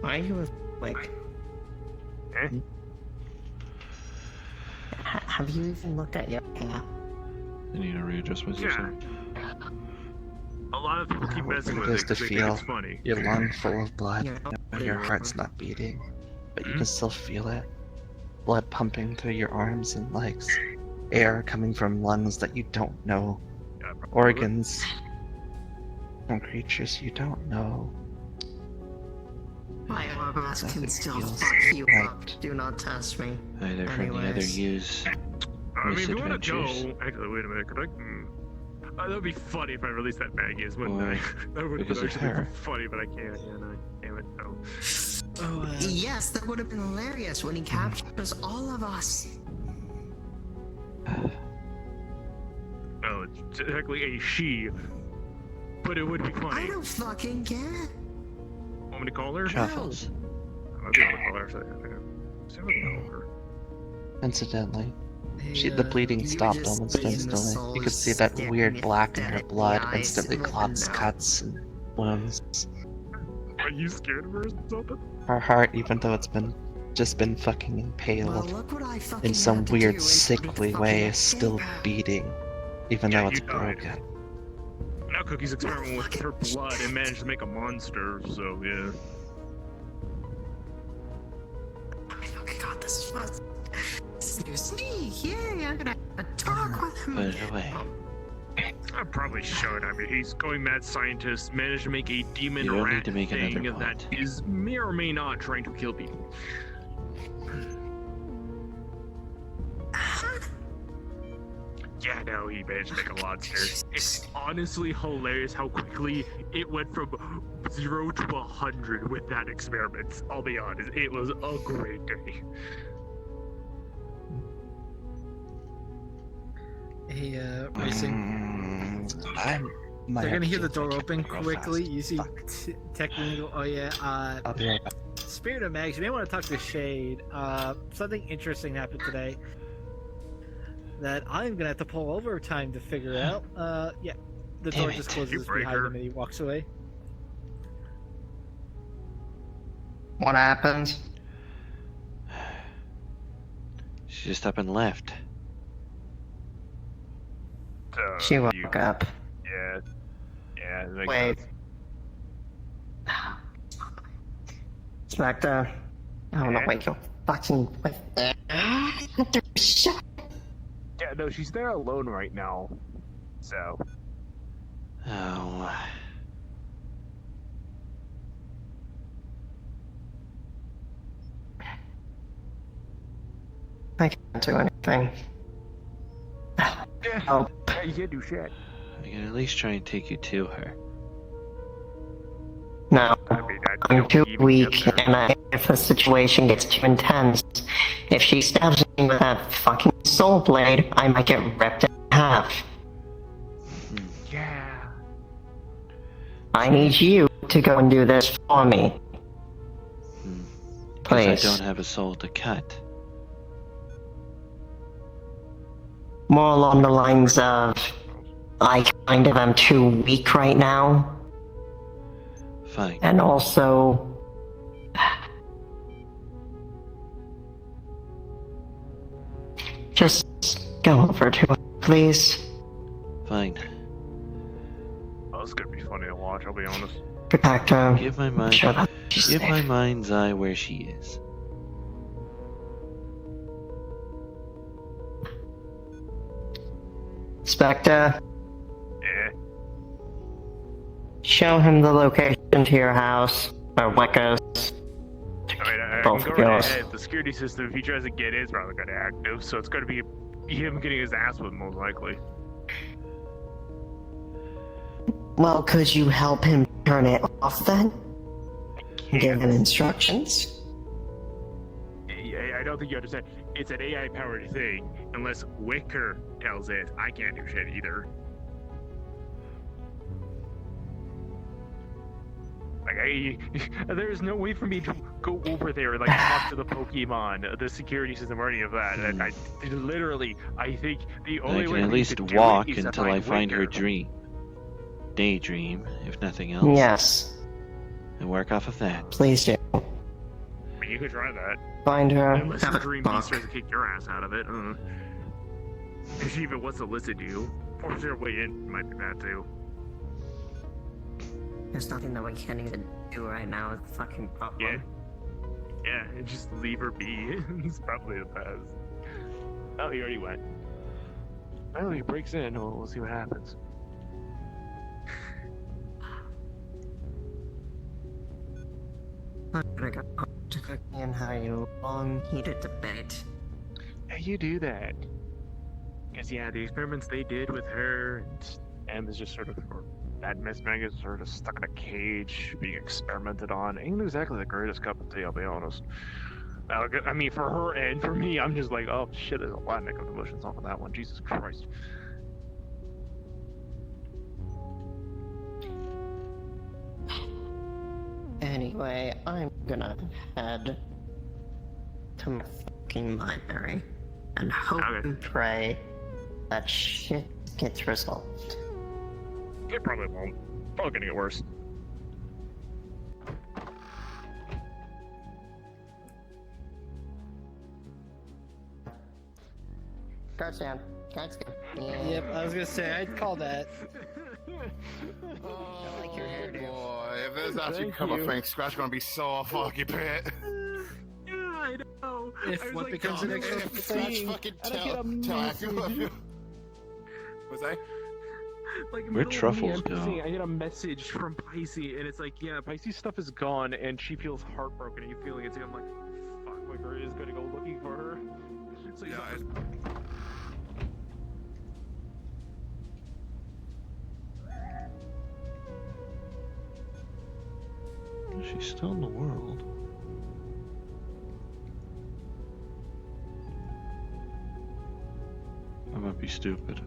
S6: Why are you like? Have you even looked at your hair?
S3: I need to readjust my system.
S9: A lot of people keep messing with
S6: It
S9: it
S6: is to
S9: because they think
S6: feel
S9: it's funny.
S6: your lung full of blood when your heart's not beating, but you
S9: Hmm?
S6: can still feel it. Blood pumping through your arms and legs. Air coming from lungs that you don't know.
S9: Yeah, probably.
S6: Organs from creatures you don't know.
S13: My armors
S6: That's
S13: can
S6: what it
S13: still
S6: feels
S13: fuck you
S6: like.
S13: up. Do not test me.
S12: Either from the other
S13: Anyways.
S12: use
S9: I mean, if you want to go,
S12: misadventures,
S9: actually, wait a minute. Could I? That would be funny if I released that Maggie's, wouldn't
S12: Or
S9: I? That would
S12: because of
S9: actually
S12: her.
S9: be funny, but I can't. Yeah, no, damn it. No.
S11: Oh,
S13: Yes, that would have been hilarious when he captures all of us.
S9: Oh, it's technically a she, but it would be
S13: I
S9: funny.
S13: don't fucking care.
S9: Want me to call her?
S12: Truffles.
S9: I'll be able to call her. So see if I can call her.
S6: Incidentally,
S11: hey,
S6: the bleeding
S13: you
S6: stopped
S13: just
S6: almost
S13: being the
S6: instantly.
S13: soul
S6: You could see that
S13: staring
S6: weird
S13: me
S6: black in
S13: dead
S6: her
S13: in the
S6: blood
S13: eyes
S6: instantly
S13: and
S6: clots
S13: now.
S6: cuts and wounds.
S9: Are you scared of her or something?
S6: Her heart, even though it's just been fucking
S13: Well,
S6: impaled
S13: look what I fucking
S6: in some
S13: had to
S6: weird
S13: do in
S6: sickly
S13: fucking
S6: way, is still
S13: October.
S6: beating, even
S9: Yeah,
S6: though it's
S9: you died.
S6: broken.
S9: Now Cookie's experimenting with her blood and managed to make a monster, so yeah.
S13: I fucking got this fun. Seriously, yay, I'm gonna talk with him.
S12: put it away.
S9: I probably should. I mean, he's going mad scientist, managed to make a demon
S12: You don't
S9: rat
S12: need to make
S9: thing
S12: another
S9: that
S12: point.
S9: is may or may not trying to kill people. Yeah, no, he managed to make a monster. It's honestly hilarious how quickly it went from 0 to 100 with that experiment. I'll be honest, it was a great day.
S11: Hey, Racing.
S6: I might
S11: They're
S6: have
S11: gonna hear
S6: to
S11: the door
S6: check
S11: open
S6: it real
S11: quickly.
S6: fast.
S11: You see
S6: Fuck.
S11: Techwing go, oh yeah,
S6: I'll be right back.
S11: Spirit of Mags, you may want to talk to Shade. Something interesting happened today that I'm gonna have to pull overtime to figure out. Yeah, the
S6: Damn
S11: door
S6: it.
S11: just
S9: You
S11: closes
S9: break
S11: behind
S9: her.
S11: him and he walks away.
S2: What happened?
S12: She just up and left.
S2: She woke
S9: you-
S2: up.
S9: Yeah. Yeah, it makes
S2: Wait.
S9: sense.
S2: Spectre. I don't know, wait, you fucking. Wait. Shut.
S9: Yeah, no, she's there alone right now. So.
S12: Oh.
S2: I can't do anything.
S9: Yeah,
S2: Oh,
S9: you can't do shit.
S12: I can at least try and take you to her.
S2: no.
S9: I mean, I
S2: I'm
S9: don't
S2: too
S9: even
S2: weak,
S9: get there.
S2: and if the situation gets too intense, if she stabs me with that fucking soul blade, I might get ripped in half.
S9: Yeah.
S2: I need you to go and do this for me.
S12: Because I
S2: Please.
S12: don't have a soul to cut.
S2: More along the lines of, I kind of am too weak right now,
S12: Fine.
S2: and also, just go over to her, please.
S12: Fine.
S9: Oh, it's gonna be funny to watch, I'll be honest.
S2: Protect her.
S12: Give my mind.
S2: Sure that she's
S12: Give
S2: safe.
S12: my mind's eye where she is.
S2: Spectre,
S9: Yeah.
S2: show him the location to your house, or Wicca's.
S9: I mean, I
S2: Both
S9: can
S2: of
S9: go right
S2: yours.
S9: ahead. The security system, if he tries to get in, is probably gonna active, so it's gonna be him getting his ass whipped, most likely.
S2: Well, could you help him turn it off then? Give him instructions?
S9: I don't think you understand. It's an AI-powered thing. Unless Wicker tells it, I can't do shit either. Like, there's no way for me to go over there and like talk to the Pokemon, the security system, or any of that. And I literally, I think the
S12: I
S9: only
S12: can
S9: way
S12: at
S9: for me
S12: least
S9: to do
S12: walk
S9: it is to
S12: until I find her
S9: Wicker.
S12: daydream, if nothing else.
S2: Yes,
S12: And work off of that.
S2: please do.
S9: I mean, you could try that.
S2: Find her.
S9: Unless
S2: Have
S9: the
S2: a
S9: Dream
S2: talk.
S9: Beast tries to kick your ass out of it. If she even wants to listen to you. Force your way in might be bad too.
S6: There's nothing that we can't even do right now. It's a fucking problem.
S9: Yeah. Yeah, and just leave her be. It's probably the best. Oh, he already went. Well, he breaks in. We'll see what happens.
S6: I'm gonna go home to cook and have a long heated debate.
S9: Yeah, you do that. Guess yeah, the experiments they did with her and Em is just sort of, or that Miss Meg is sort of stuck in a cage being experimented on. Ain't exactly the greatest cup of tea, I'll be honest. I mean, for her and for me, I'm just like, oh shit, there's a lot of negative emotions off of that one. Jesus Christ.
S6: Anyway, I'm gonna head to my fucking library and hope and pray that shit gets resolved.
S9: It probably won't. Probably gonna get worse.
S6: Guards down. Guards down.
S11: Yep, I was gonna say, I'd call that.
S5: Oh boy, if there's actually come a thing, Scratch gonna be so fucking pit.
S9: Yeah, I know.
S11: If what becomes an extra
S5: Scratch
S11: thing,
S5: fucking
S11: I don't get a
S5: tell
S11: message.
S5: Was I?
S9: Like,
S3: Where'd Truffles go?
S9: I get a message from Pisces, and it's like, yeah, Pisces stuff is gone, and she feels heartbroken. And you feeling it too? I'm like, fuck, my girl is gonna go looking for her. So yeah,
S3: She's still in the world. I might be stupid.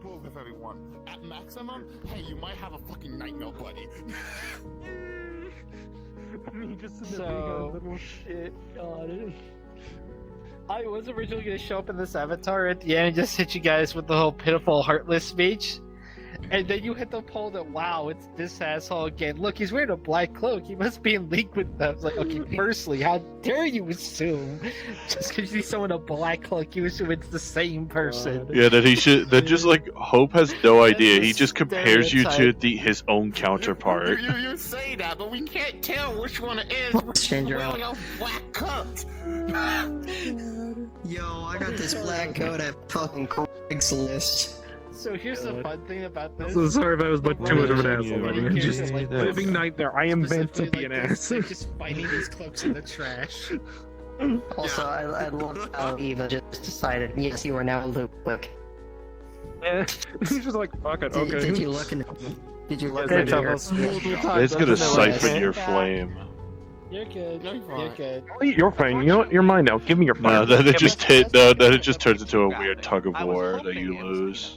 S5: Cool with everyone. At maximum, hey, you might have a fucking nightmare, buddy.
S9: me just in the
S11: So-
S9: big little shit. God.
S11: I was originally gonna show up in this avatar at the end and just hit you guys with the whole pitiful Heartless speech. And then you hit the poll that, wow, it's this asshole again. Look, he's wearing a black cloak. He must be in league with them. I was like, okay, firstly, how dare you assume just because you see someone in a black cloak, you assume it's the same person.
S3: Yeah, that he should. That just like Hope has no idea. He just compares you to
S11: stereotype.
S3: his own counterpart.
S5: You say that, but we can't tell which one it is.
S6: Stranger.
S5: Wearing a black coat.
S6: Yo, I got this black coat at fucking Craigslist.
S11: So here's the fun thing about this.
S9: So sorry if I was much too much of an
S3: Yeah,
S9: asshole.
S3: yeah,
S9: I'm just
S3: yeah, yeah.
S9: living nightmare. I am meant to
S11: Specifically
S9: be an
S11: like this,
S9: ass.
S11: they're just finding these cloaks in the trash.
S6: Also, I love how Eva just decided, yes, you are now Luke.
S9: Yeah. He's just like, fuck it, okay.
S6: Did you look in? Did you look
S9: Yes, I
S6: in
S9: did.
S6: your?
S3: It's gonna siphon
S11: right.
S3: your flame.
S11: You're good.
S5: You're
S11: You're
S5: fine.
S11: good.
S9: You're fine. You know what? You're mine now. Give me your
S3: No,
S9: fire.
S3: then it
S9: Give me-
S3: just then it just turns into a weird tug of war that you lose.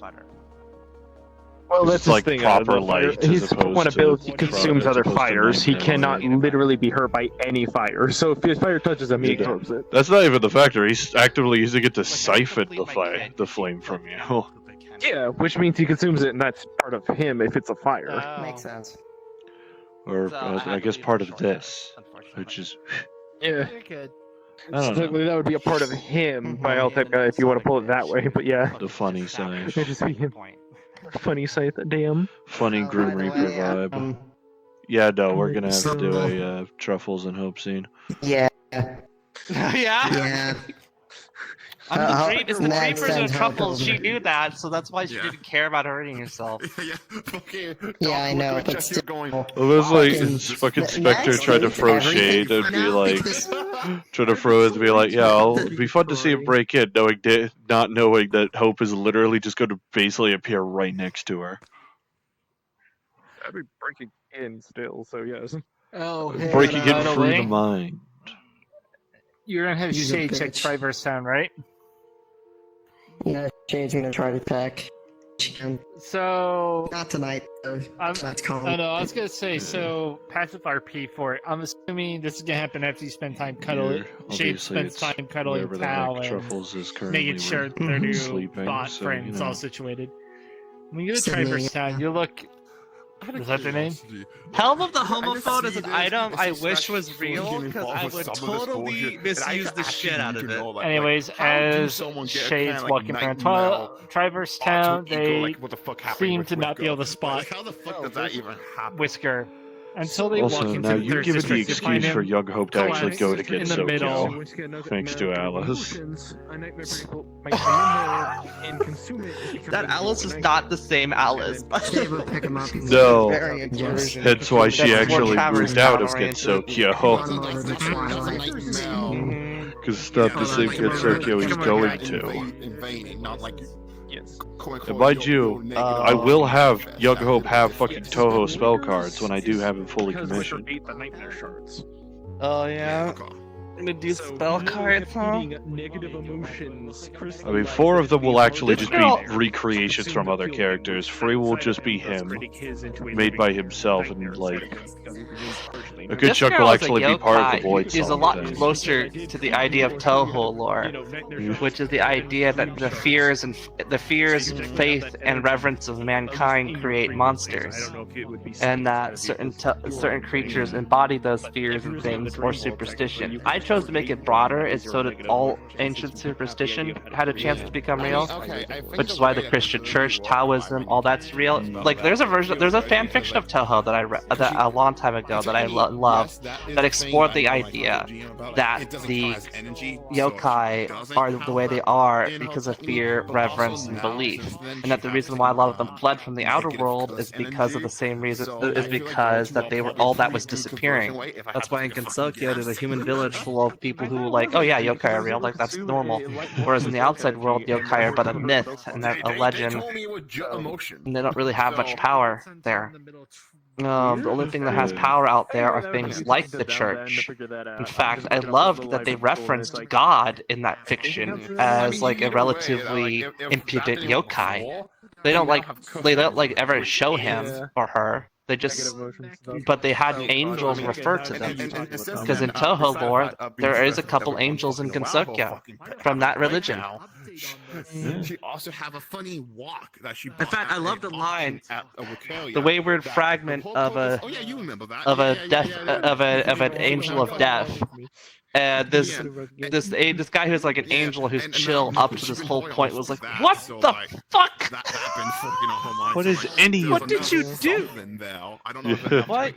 S9: Well,
S3: It's
S9: that's his
S3: like
S9: thing.
S3: proper
S9: the fire-
S3: light as
S9: His
S3: opposed
S9: one
S3: to
S9: ability
S3: Truffles
S9: consumes
S3: as
S9: other
S3: opposed to
S9: fires. He
S3: nightmare
S9: cannot
S3: light.
S9: literally be hurt by any fire. So if his fire touches him, he absorbs it.
S3: That's not even the factor. He's actively using it to siphon the flame from you.
S9: Yeah, which means he consumes it, and that's part of him if it's a fire.
S6: Makes sense.
S3: Or I guess part of this, which is
S9: Yeah.
S11: You're good.
S3: I don't know.
S9: Technically, that would be a part of him by L type guy if you want to pull it that way. But yeah,
S3: The funny side.
S9: it'd just be him. Funny site. Damn.
S3: Funny
S6: Oh,
S3: Grim
S6: by the
S3: Reaper
S6: way,
S3: vibe. Yeah, no, we're gonna have to do a Truffles and Hope scene.
S6: Yeah.
S8: yeah?
S6: Yeah.
S8: I mean, it's the
S6: Max
S8: Dreamers and
S6: and
S8: Truffles.
S6: Truffles.
S8: She knew that, so that's why she
S5: Yeah.
S8: didn't care about hurting herself.
S5: Yeah, okay.
S6: Yeah, I know, but
S5: Just you're going.
S3: Well, there's like fucking
S6: Max
S3: Spectre tried to
S6: hates
S3: throw
S6: everything
S3: shade and
S6: for
S3: be
S6: now
S3: like,
S6: because-
S3: try to throw it to be like, yeah, it'll be fun to see him break in, not knowing that Hope is literally just going to basically appear right next to her.
S9: I'd be breaking in still. So yes.
S11: Oh,
S3: Breaking
S11: by
S3: in
S11: the
S3: through
S11: way,
S3: the mind.
S11: You're gonna have
S6: He's a
S11: Shade check
S6: bitch.
S11: Triverse Town, right?
S6: Yeah, Shade's gonna try to attack.
S11: So
S6: Not tonight, though.
S11: I'm.
S6: That's calm.
S11: Oh no, I was gonna say so. Passive RP for it. I'm assuming this is gonna happen after you spend time cuddling.
S3: Here,
S11: Shade
S3: obviously
S11: spends
S3: it's
S11: time cuddling
S3: wherever the
S11: Tal
S3: heck
S11: and
S3: Truffles is currently
S11: making sure their new
S3: sleeping,
S11: bot
S3: so,
S11: friends
S3: you know.
S11: all situated. When you go to
S6: Sydney,
S11: Triverse Town, you look Is that their name?
S8: Helm of the Homophone is an item I wish was real because I would totally misuse the shit out of it.
S11: Anyways, as Shade's walking around Triverse Town, they seem to not be able to spot
S5: How the fuck does that even happen?
S11: Whisker until they walk
S3: Also,
S11: into
S3: now
S11: the
S3: you
S11: third
S3: give it the
S11: district to find
S3: excuse for
S11: him.
S3: Young Hope to actually go to
S11: in the middle.
S3: Gensokyo, thanks to Alice.
S8: That Alice is not the same Alice.
S6: They will pick him up.
S3: No,
S6: Yes.
S3: hence why she
S8: That's more
S3: actually
S8: Traverse
S3: moved out
S8: Town
S3: of
S8: oriented.
S6: Run
S3: Gensokyo.
S6: over the Twilight.
S3: Because it's not the same Gensokyo he's going to.
S5: Invading, not like
S3: And mind you, I will have Young Hope have fucking Toho spell cards when I do have him fully commissioned.
S8: Oh yeah. I'm gonna do spell cards, huh?
S9: Negative emotions.
S3: I mean, 4 of them will actually just be recreations from other characters. 3 will just be him, made by himself, and like a good
S8: This
S3: chunk
S8: girl
S3: will
S8: is a
S3: actually be part of the
S8: yokai
S3: Void
S8: who is a
S3: Song
S8: lot
S3: thing.
S8: closer to the idea of Toho lore, which is the idea that the fears, faith, and reverence of mankind create monsters, and that certain creatures embody those fears and things or superstition. I chose to make it broader, and so that all ancient superstition had a chance to become real, which is why the Christian Church, Taoism, all that's real. Like there's a fan fiction of Toho that I read a long time ago that I love that explored the idea that the yokai are the way they are because of fear, reverence, and belief, and that the reason why a lot of them fled from the outer world is because of the same reason, is because that they were all that was disappearing. That's why in Gensokyo there's a human village full of people who were like, oh yeah, yokai are real, like that's normal. Whereas in the outside world, yokai are but a myth and a legend, and they don't really have much power there. The only thing that has power out there are things like the church. In fact, I loved that they referenced God in that fiction as like a relatively impudent yokai. They don't like ever show him or her. They just, but they had angels refer to them. Because in Toho lore, there is a couple angels in Gensokyo from that religion.
S5: She also have a funny walk that she.
S8: In fact, I love the line,
S5: the
S8: the wayward fragment of a of an angel of death. This guy who's like an angel who's chill up to this whole point was like, what the fuck?
S3: What is any of
S8: What did you do?
S5: I don't know
S8: What?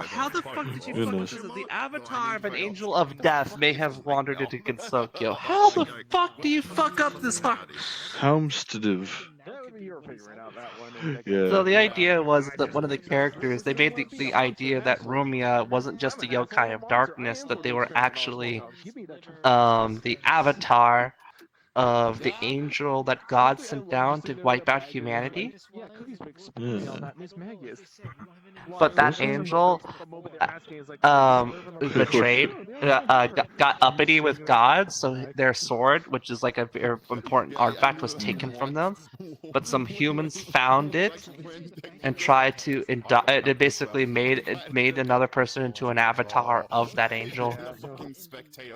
S8: How the fuck did you fuck this up? The avatar of an angel of death may have wandered into Gensokyo. How the fuck do you fuck up this hard?
S3: Hamstative. Yeah.
S8: So the idea was that one of the characters, they made the idea that Rumia wasn't just a yokai of darkness, that they were actually the avatar of the angel that God sent down to wipe out humanity. But that angel betrayed, got uppity with God, so their sword, which is like a very important artifact, was taken from them. But some humans found it and tried to it basically made another person into an avatar of that angel,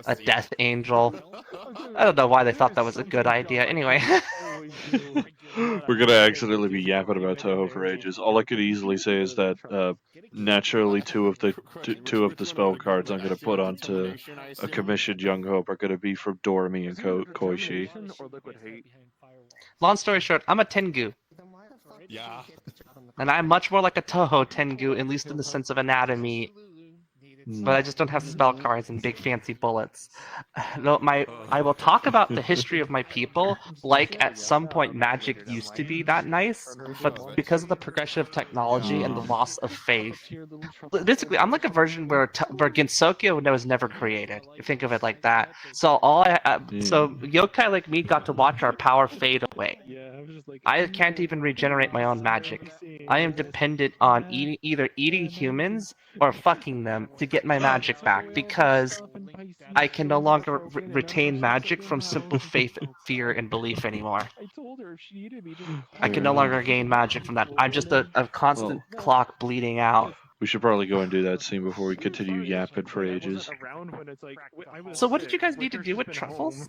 S8: a death angel. I don't know why they thought that was a good idea. Anyway.
S3: We're gonna accidentally be yapping about Toho for ages. All I could easily say is that naturally two of the spell cards I'm gonna put onto a commissioned Young Hope are gonna be from Doremi and Koichi.
S8: Long story short, I'm a Tengu.
S5: Yeah.
S8: And I'm much more like a Toho Tengu, at least in the sense of anatomy. But I just don't have spell cards and big fancy bullets. No, I will talk about the history of my people, like at some point magic used to be that nice, but because of the progression of technology and the loss of faith, basically I'm like a version where Gensokyo was never created. You think of it like that. So so yokai like me got to watch our power fade away. I can't even regenerate my own magic. I am dependent on either eating humans or fucking them to get my magic back, because I can no longer retain magic from simple faith, fear, and belief anymore. I can no longer gain magic from that. I'm just a constant clock bleeding out.
S3: We should probably go and do that scene before we continue yapping for ages.
S8: So what did you guys need to do with Truffles?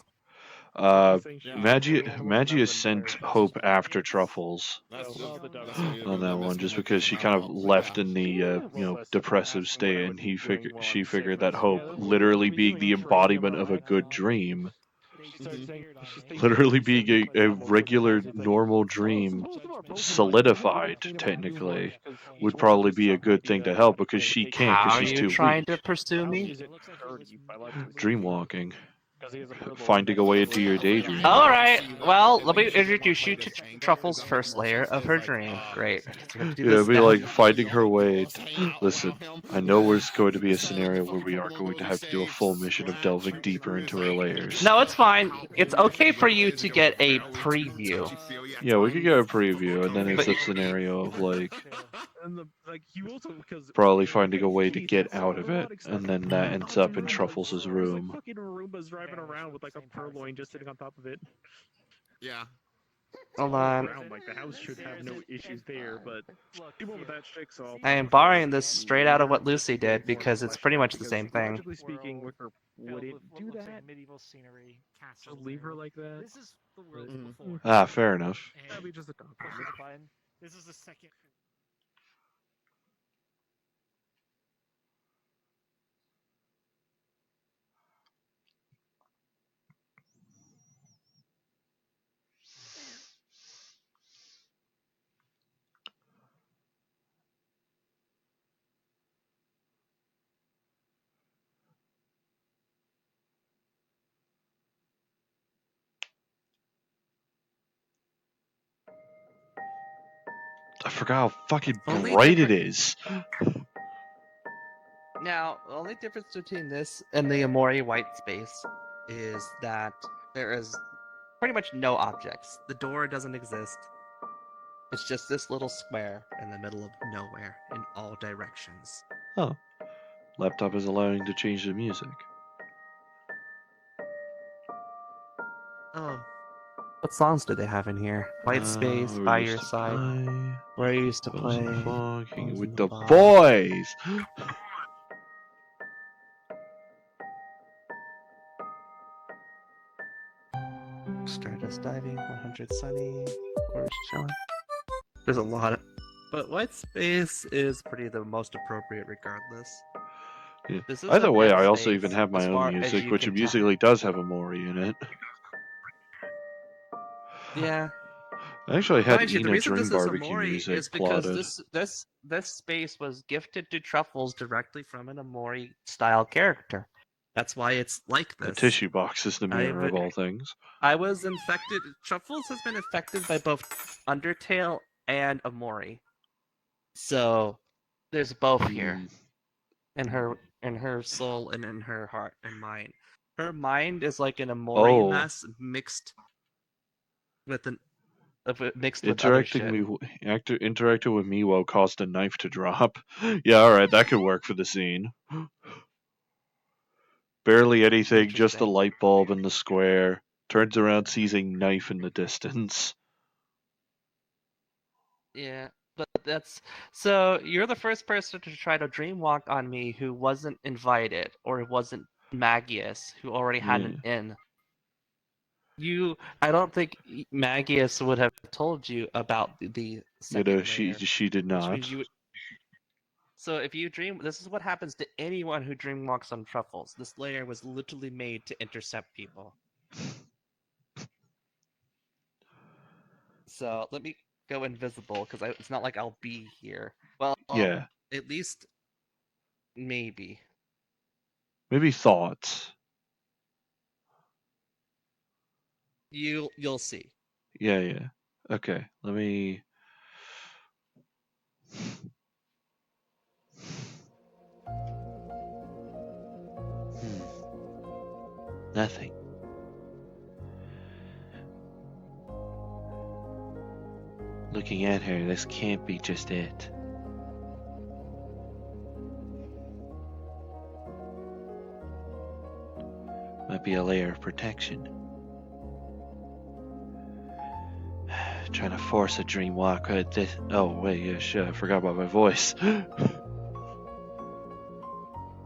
S3: Magia sent Hope after Truffles on that one, just because she kind of left in the depressive state, and she figured that Hope, literally being the embodiment of a good dream, literally being a regular normal dream solidified technically, would probably be a good thing to help, because she can't,
S8: How
S3: because
S8: are
S3: she's
S8: you
S3: too
S8: trying
S3: weak.
S8: to pursue me?
S3: Dream walking. Finding a way into your daydream.
S8: Alright, well, let me introduce you to Truffles' first layer of her dream. Great. We have to do
S3: Yeah,
S8: this
S3: it'd be
S8: now.
S3: like finding her way. Listen, I know there's going to be a scenario where we are going to have to do a full mission of delving deeper into her layers.
S8: No, it's fine. It's okay for you to get a preview.
S3: Yeah, we could get a preview, and then it's a scenario of like probably finding a way to get out of it, and then that ends up in Truffles' room.
S10: Fucking Roomba's driving around with like a purloin just sitting on top of it.
S5: Yeah.
S8: Hold on.
S10: Like the house should have no issues there, but even with that trick, so
S8: I am borrowing this straight out of what Lucy did because it's pretty much the same thing.
S10: logically speaking, Wicker wouldn't do that.
S11: Medieval scenery,
S10: Just leave her like that.
S11: This is the world before.
S3: Ah, fair enough.
S10: That'd be just a compliment.
S11: This is the second.
S3: I forgot how fucking
S8: Only
S3: bright it
S8: different-
S3: is.
S8: Now, the only difference between this and the Amori white space is that there is pretty much no objects. The door doesn't exist. It's just this little square in the middle of nowhere in all directions.
S3: Oh. Laptop is allowing to change the music.
S8: Oh. What songs do they have in here? White Space,
S3: Where
S8: By
S3: we
S8: Your
S3: used to
S8: Side,
S3: play,
S8: Where I Used to
S3: Buzz and
S8: Play.
S3: Fog, Hanging
S8: Buzz
S3: with
S8: and
S3: the
S8: Fog.
S3: boys.
S8: Stardust Diving, 100 Sunny, of course, chilling. There's a lot of... But White Space is pretty the most appropriate regardless.
S3: Yeah.
S8: This is
S3: Either
S8: the
S3: way,
S8: best
S3: I also
S8: space
S3: even have my
S8: as far
S3: own
S8: as
S3: music,
S8: you
S3: which
S8: can
S3: musically does have a Mori in it.
S8: Yeah.
S3: I actually had
S8: Mind you, the
S3: Ina
S8: reason
S3: Dream
S8: this is
S3: Barbecue
S8: Amori
S3: music
S8: is because
S3: plotted.
S8: this space was gifted to Truffles directly from an Amori style character. That's why it's like
S3: The
S8: this.
S3: tissue box is the mirror of all things.
S8: I was infected. Truffles has been infected by both Undertale and Amori. So there's both here. In her soul and in her heart and mind. Her mind is like an Amori mess mixed with other shit.
S3: Interacting with Miwo caused a knife to drop. Yeah, alright, that could work for the scene. Barely anything, just a light bulb in the square. Turns around, sees a knife in the distance.
S8: Yeah, but that's so you're the first person to try to dreamwalk on me who wasn't invited or wasn't Magius who already had an in. I don't think Magius would have told you about the second layer,
S3: she did
S8: which
S3: not.
S8: means you would- So if you dream, this is what happens to anyone who dreamwalks on Truffles. This layer was literally made to intercept people. So let me go invisible because it's not like I'll be here. Well,
S3: Yeah.
S8: at least maybe.
S3: Maybe thoughts.
S8: You'll see.
S3: Yeah. Okay, let me... Nothing. Looking at her, this can't be just it. Might be a layer of protection. Trying to force a dream walk at this. Oh, wait, yeah, shit, I forgot about my voice.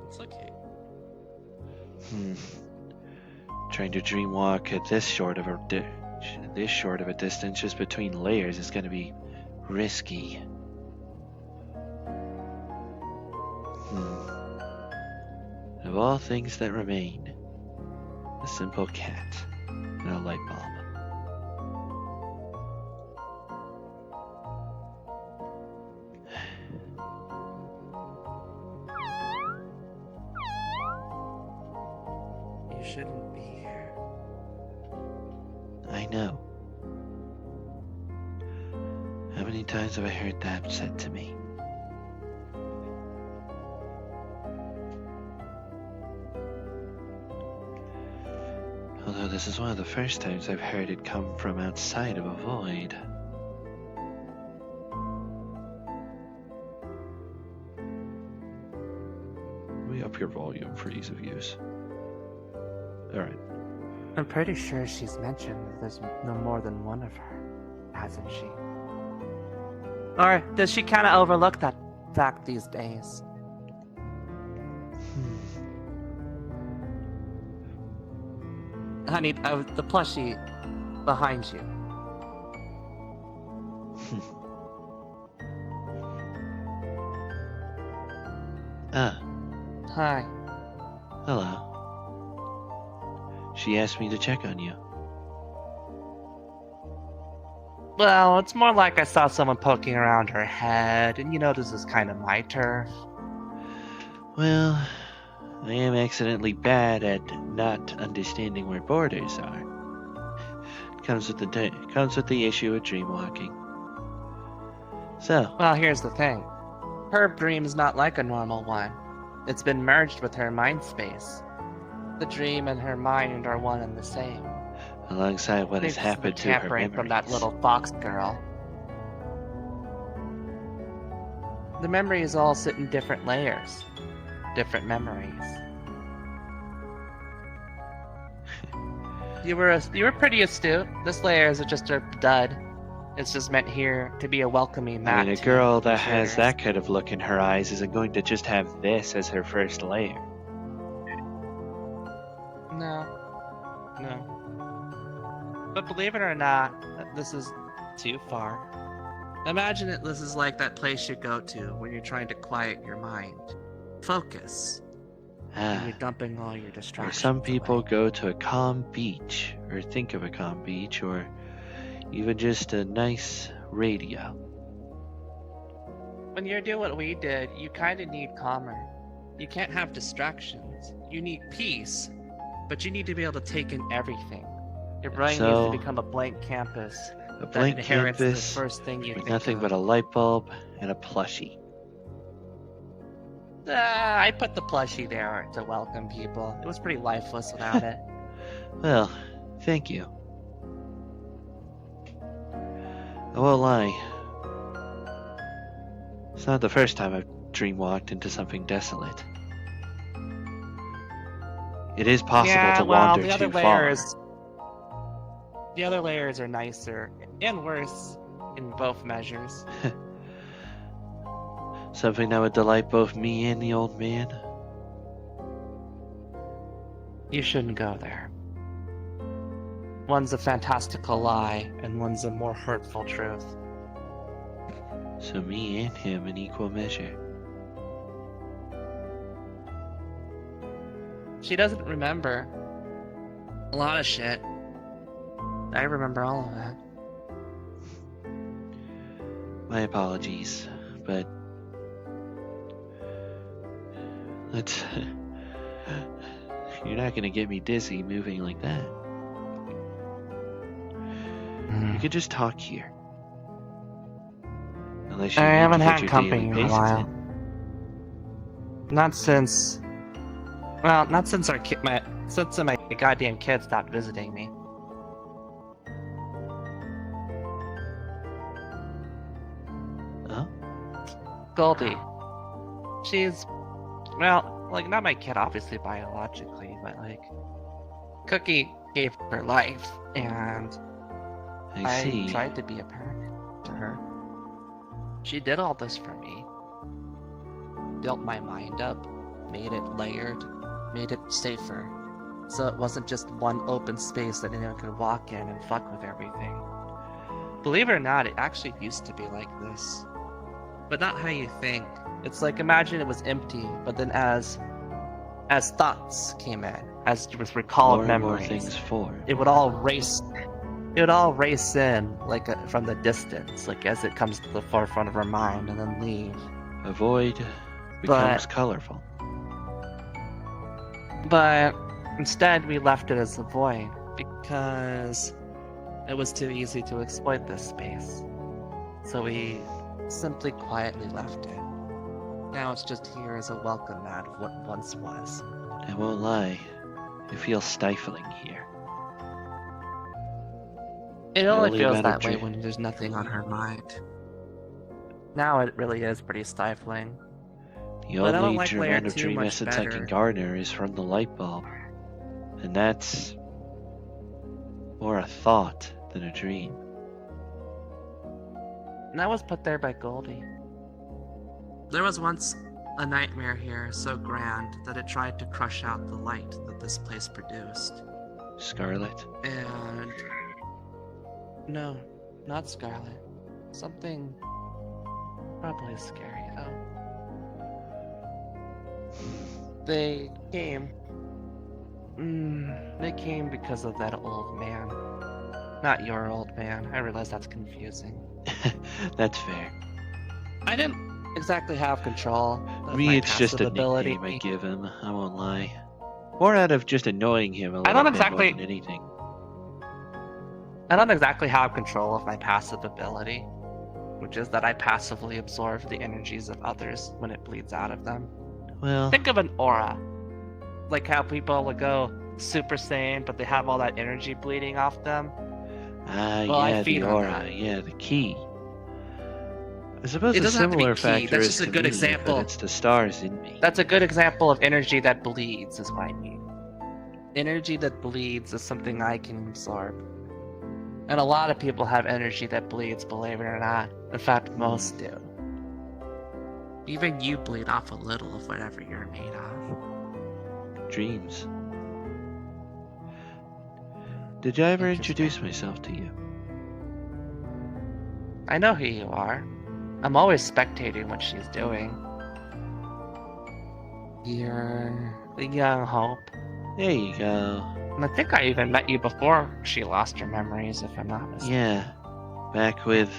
S8: It's okay.
S12: Trying to dream walk at this short of a distance just between layers is going to be risky. Of all things that remain, a simple cat and a light bulb.
S8: You shouldn't be here.
S12: I know. How many times have I heard that said to me? Although this is one of the first times I've heard it come from outside of a void. Let me up your volume for ease of use. Alright.
S8: I'm pretty sure she's mentioned there's no more than one of her, hasn't she? Or does she kind of overlook that fact these days? Honey, the plushie behind you. Hi.
S12: Hello. She asked me to check on you.
S8: Well, it's more like I saw someone poking around her head, and you know this is kind of my turf.
S12: Well, I am accidentally bad at not understanding where borders are. It comes with the issue of dreamwalking. So.
S8: Well, here's the thing. Her dream's not like a normal one. It's been merged with her mind space. The dream and her mind are one and the same.
S12: Alongside what has happened to her
S8: tampering
S12: memories.
S8: from that little fox girl. The memories all sit in different layers. Different memories. You were pretty astute. This layer is just a dud. It's just meant here to be a welcoming mat.
S12: I mean, a girl that has that kind of look in her eyes isn't going to just have this as her first layer.
S8: No. But believe it or not, this is too far. Imagine this is like that place you go to when you're trying to quiet your mind. Focus. And you're dumping all your
S12: Or
S8: distractions.
S12: some people go to a calm beach, or think of a calm beach, or even just a nice radio.
S8: When you do what we did, you kind of need calmer. You can't have distractions. You need peace, but you need to be able to take in everything. Your brain needs to become a blank canvas.
S12: A blank
S8: inherits
S12: canvas
S8: the first thing you
S12: with
S8: think
S12: nothing
S8: of.
S12: but a light bulb and a plushie.
S8: I put the plushie there to welcome people. It was pretty lifeless without it.
S12: Well, thank you. I won't lie. It's not the first time I've dreamwalked into something desolate. It is possible to wander too far.
S8: The other layers are nicer and worse in both measures.
S12: Something that would delight both me and the old man.
S8: You shouldn't go there. One's a fantastical lie, and one's a more hurtful truth.
S12: So me and him in equal measure.
S8: She doesn't remember a lot of shit. I remember all of that.
S12: My apologies, but let's. You're not gonna get me dizzy moving like that. You could just talk here. Unless you
S8: I
S12: need
S8: haven't
S12: to get
S8: had
S12: your
S8: company
S12: daily
S8: in a
S12: paces
S8: while.
S12: in.
S8: Not since our since my goddamn kid stopped visiting me.
S12: Oh?
S8: Goldie. She's, well, like, not my kid, obviously, biologically, but, like, Cookie gave her life, and
S12: I see.
S8: tried to be a parent to her. She did all this for me. Built my mind up, made it layered, made it safer. So it wasn't just one open space that anyone could walk in and fuck with everything. Believe it or not, it actually used to be like this. But not how you think. It's like, imagine it was empty, but then as thoughts came in, as was recalled
S12: More and more
S8: memories,
S12: things form.
S8: it would all race in like from the distance, like as it comes to the forefront of our mind, and then leave.
S12: A void becomes colorful.
S8: But instead, we left it as a void because it was too easy to exploit this space. So we simply quietly left it. Now it's just here as a welcome mat of what once was.
S12: I won't lie, it feels stifling here.
S8: It
S12: The
S8: only
S12: only
S8: feels
S12: amount of
S8: that way
S12: dream-
S8: when there's nothing on her mind. Now it really is pretty stifling.
S12: The
S8: But I don't
S12: only
S8: like layer
S12: amount of
S8: 2
S12: dream
S8: much
S12: essence I
S8: better.
S12: can garner is from the light bulb. And that's more a thought than a dream.
S8: And that was put there by Goldie. There was once a nightmare here so grand that it tried to crush out the light that this place produced.
S12: Scarlet?
S8: And... no, not Scarlet. Something probably scary though. They came. They came because of that old man. Not your old man. I realize that's confusing.
S12: That's fair.
S8: I didn't exactly have control of
S12: Me,
S8: my
S12: it's just
S8: passive
S12: a
S8: ability.
S12: nickname I give him, I won't lie. More out of just annoying him a
S8: I
S12: little
S8: don't
S12: bit
S8: exactly-
S12: more than anything.
S8: I don't exactly have control of my passive ability, which is that I passively absorb the energies of others when it bleeds out of them.
S12: Well,
S8: Think of an aura. Like how people will go Super Saiyan, but they have all that energy bleeding off them. Well, I
S12: yeah,
S8: feed
S12: the
S8: on
S12: aura,
S8: that.
S12: yeah, the key. I suppose
S8: It
S12: a
S8: doesn't have to be
S12: similar
S8: key,
S12: factor
S8: that's
S12: is
S8: just a
S12: to
S8: good
S12: me,
S8: example.
S12: but it's the stars in me.
S8: That's a good example of energy that bleeds, is what I mean. Energy that bleeds is something I can absorb. And a lot of people have energy that bleeds, believe it or not. In fact, most do. Even you bleed off a little of whatever you're made of.
S12: Dreams. Did I ever introduce myself to you?
S8: I know who you are. I'm always spectating what she's doing. You're the young Hope.
S12: There you go.
S8: And I think I even met you before she lost her memories, if I'm not mistaken.
S12: Yeah, back with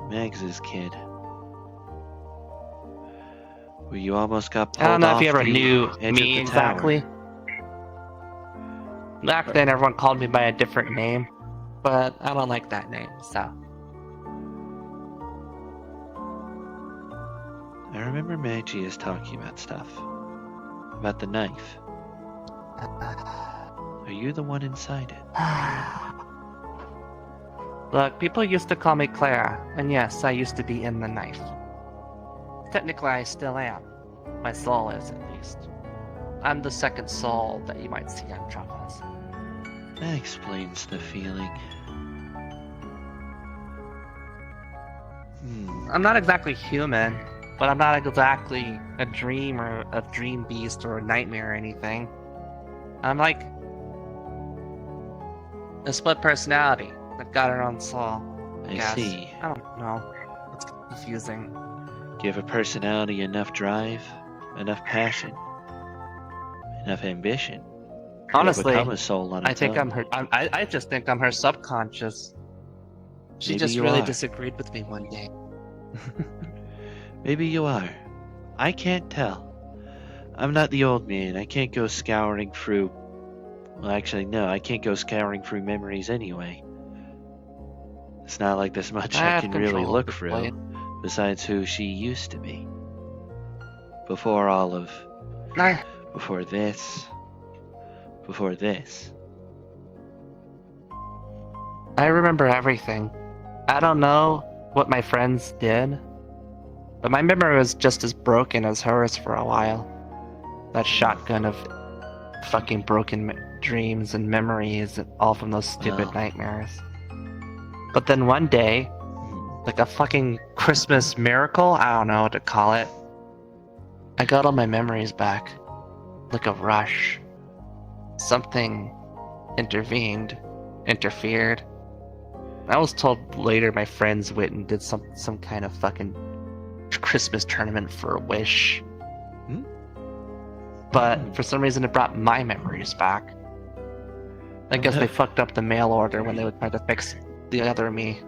S12: Mags's kid. Where you almost got pulled
S8: I don't know if you
S12: off
S8: ever
S12: the
S8: knew
S12: edge
S8: me
S12: of the tower.
S8: exactly. Back then, everyone called me by a different name, but I don't like that name, so.
S12: I remember Magius talking about stuff. About the knife. Are you the one inside it?
S8: Look, people used to call me Clara, and yes, I used to be in the knife. Technically, I still am. My soul is, at least. I'm the second soul that you might see on Truffles.
S12: That explains the feeling.
S8: I'm not exactly human, but I'm not exactly a dream or a dream beast or a nightmare or anything. I'm like a split personality that got her own soul.
S12: I
S8: guess.
S12: see.
S8: I don't know. It's confusing.
S12: Do you have a personality, enough drive, enough passion, enough ambition? Could have
S8: Honestly,
S12: become a soul on
S8: I
S12: its
S8: think
S12: own.
S8: I'm her. I just think I'm her subconscious. She
S12: Maybe
S8: just
S12: you
S8: really
S12: are.
S8: disagreed with me one day.
S12: Maybe you are. I can't tell. I'm not the old man. I can't go scouring through. Well, actually, no. I can't go scouring through memories anyway. It's not like there's much
S8: I
S12: I
S8: have
S12: can
S8: control
S12: really
S8: of
S12: look
S8: the
S12: through,
S8: blade.
S12: besides who she used to be. Before all of.
S8: I-
S12: Before this. Before this.
S8: I remember everything. I don't know what my friends did, but my memory was just as broken as hers for a while. That shotgun of fucking broken dreams and memories, all from those stupid
S12: Wow.
S8: nightmares. But then one day, like a fucking Christmas miracle, I don't know what to call it, I got all my memories back. Like a rush. something interfered. I was told later my friends went and did some kind of fucking Christmas tournament for a wish. But for some reason it brought my memories back. I guess they fucked up the mail order when they would try to fix the other me.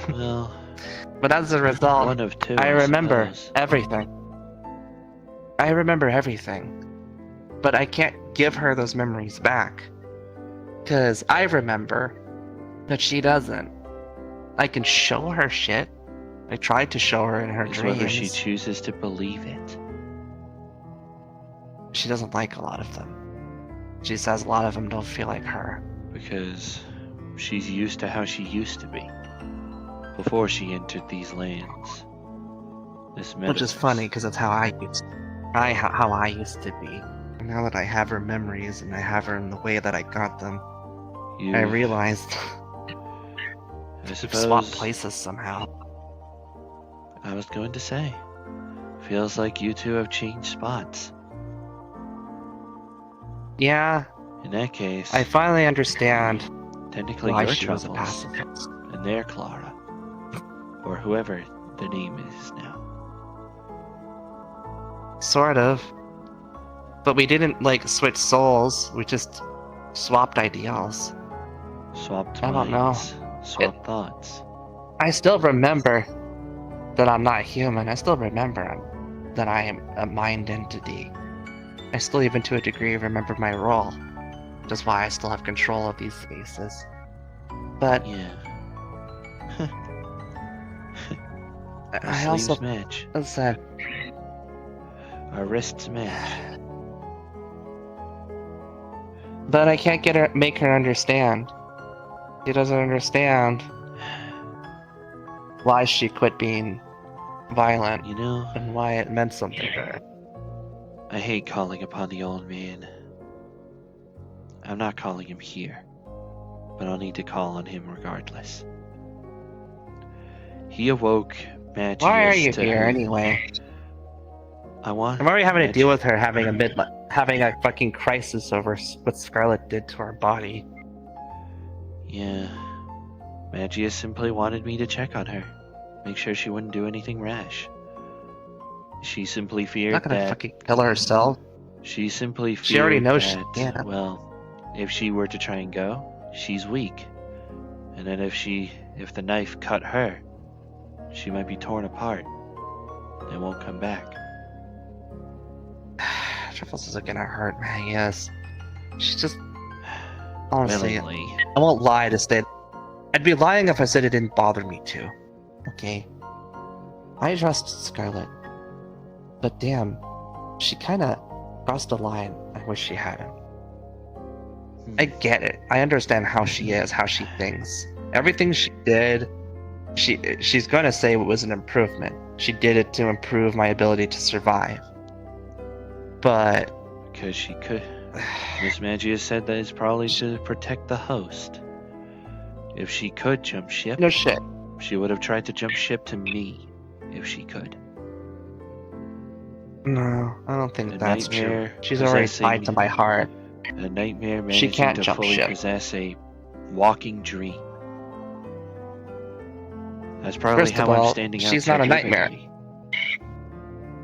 S12: Well,
S8: but as a result,
S12: one of two,
S8: I remember
S12: suppose.
S8: everything. I remember everything. But I can't give her those memories back. Because I remember, but she doesn't. I can show her shit. I tried to show her in her
S12: It's
S8: dreams.
S12: whether she chooses to believe it.
S8: She doesn't like a lot of them. She says a lot of them don't feel like her.
S12: Because she's used to how she used to be. Before she entered these lands. This
S8: Which is funny, because that's how I used to be. And now that I have her memories, and I have her in the way that I got them, I realized
S12: I
S8: we've
S12: suppose
S8: swapped places somehow.
S12: I was going to say, feels like you two have changed spots.
S8: Yeah.
S12: In that case,
S8: I finally understand
S12: technically
S8: why
S12: you're
S8: she was a
S12: Truffles,
S8: pacifist.
S12: and they're Clara, or whoever their name is now.
S8: Sort of. But we didn't, like, switch souls. We just swapped ideals.
S12: Swapped
S8: I don't know.
S12: minds, swapped thoughts.
S8: I still remember that I'm not human. I still remember that I am a mind entity. I still, even to a degree, remember my role. Which is why I still have control of these spaces. But
S12: yeah.
S8: I also
S12: match.
S8: said
S12: our wrists match.
S8: But I can't make her understand. She doesn't understand why she quit being violent,
S12: you know,
S8: and why it meant something to her.
S12: I hate calling upon the old man. I'm not calling him here, but I'll need to call on him regardless. He awoke Magius.
S8: Why are you
S12: to
S8: here
S12: her.
S8: anyway?
S12: I'm
S8: already having to deal with her having a fucking crisis over what Scarlet did to her body.
S12: Yeah. Magius simply wanted me to check on her. Make sure she wouldn't do anything rash. She simply feared
S8: Not gonna
S12: that...
S8: fucking kill herself.
S12: She simply feared
S8: She already knows
S12: that,
S8: she can't.
S12: well, if she were to try and go, she's weak. And then if the knife cut her, she might be torn apart. And won't come back.
S8: Truffles is gonna hurt, man, yes. She's just... Honestly,
S12: Willingly.
S8: I won't lie to say... I'd be lying if I said it didn't bother me too. Okay? I trust Scarlet. But damn, she kinda crossed the line I wish she hadn't. I get it. I understand how she is, how she thinks. Everything she did, she's gonna say it was an improvement. She did it to improve my ability to survive. But...
S12: Because she could... Miss Magius said that it's probably to protect the host. If she could jump ship...
S8: No shit.
S12: She would have tried to jump ship to me, if she could.
S8: No, I don't think
S12: A
S8: that's true.
S12: nightmare
S8: She's already
S12: possessing-
S8: tied to my heart.
S12: A nightmare
S8: She
S12: managing
S8: can't
S12: to
S8: jump
S12: fully
S8: ship.
S12: possess a walking dream. That's probably
S8: First
S12: how
S8: of all,
S12: I'm standing out
S8: she's not a
S12: here
S8: nightmare.
S12: vividly.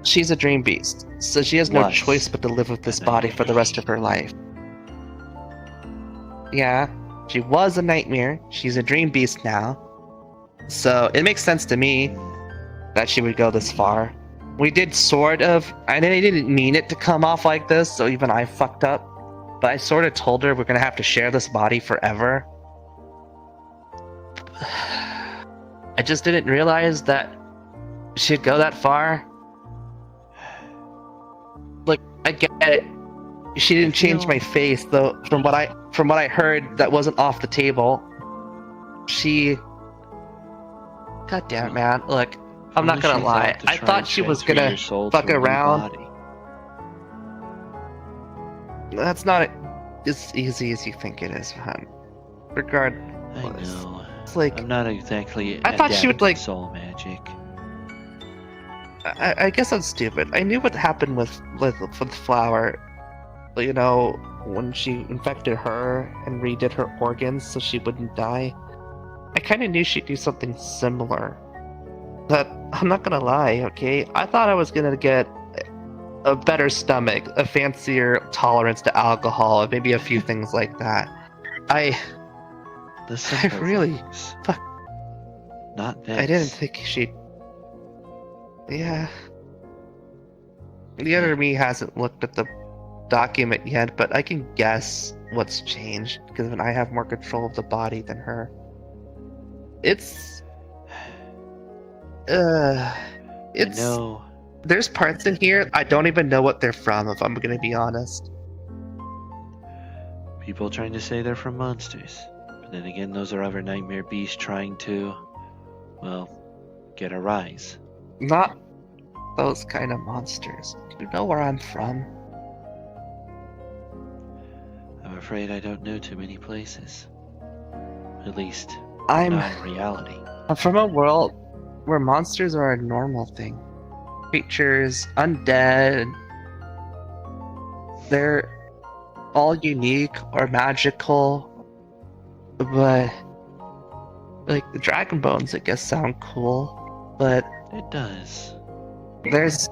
S8: She's a dream beast, so she has no
S12: Was
S8: choice but to live with this body for the rest of her life. Yeah, she was a nightmare. She's a dream beast now. So it makes sense to me that she would go this far. We did sort of, I didn't mean it to come off like this, so even I fucked up. But I sort of told her we're gonna have to share this body forever. I just didn't realize that she'd go that far. Like, I get it. She didn't change my face, though. From what I heard, that wasn't off the table. She... God damn it, man. Look, I'm not gonna lie. I thought she was gonna fuck around. That's not as easy as you think it is, man. Regardless.
S12: I know.
S8: It's like...
S12: I'm not exactly
S8: I thought she would,
S12: adept
S8: like...
S12: at soul magic.
S8: I guess I'm stupid. I knew what happened with Flower. You know, when she infected her and redid her organs so she wouldn't die. I kind of knew she'd do something similar. But I'm not gonna lie, okay? I thought I was gonna get a better stomach, a fancier tolerance to alcohol, and maybe a few things like that. I really...
S12: things.
S8: Fuck.
S12: Not this.
S8: I didn't think she'd... Yeah. The other me hasn't looked at the document yet, but I can guess what's changed, because I have more control of the body than her. It's...
S12: I know.
S8: There's parts in here I don't even know what they're from, if I'm gonna be honest.
S12: People trying to say they're from monsters. But then again, those are other nightmare beasts trying to, well, get a rise.
S8: Not those kind of monsters. Do you know where I'm from?
S12: I'm afraid I don't know too many places. At least,
S8: I'm
S12: not in reality.
S8: from a world where monsters are a normal thing. Creatures, undead. They're all unique or magical. But, like, the dragon bones, I guess, sound cool. But
S12: it does.
S8: There's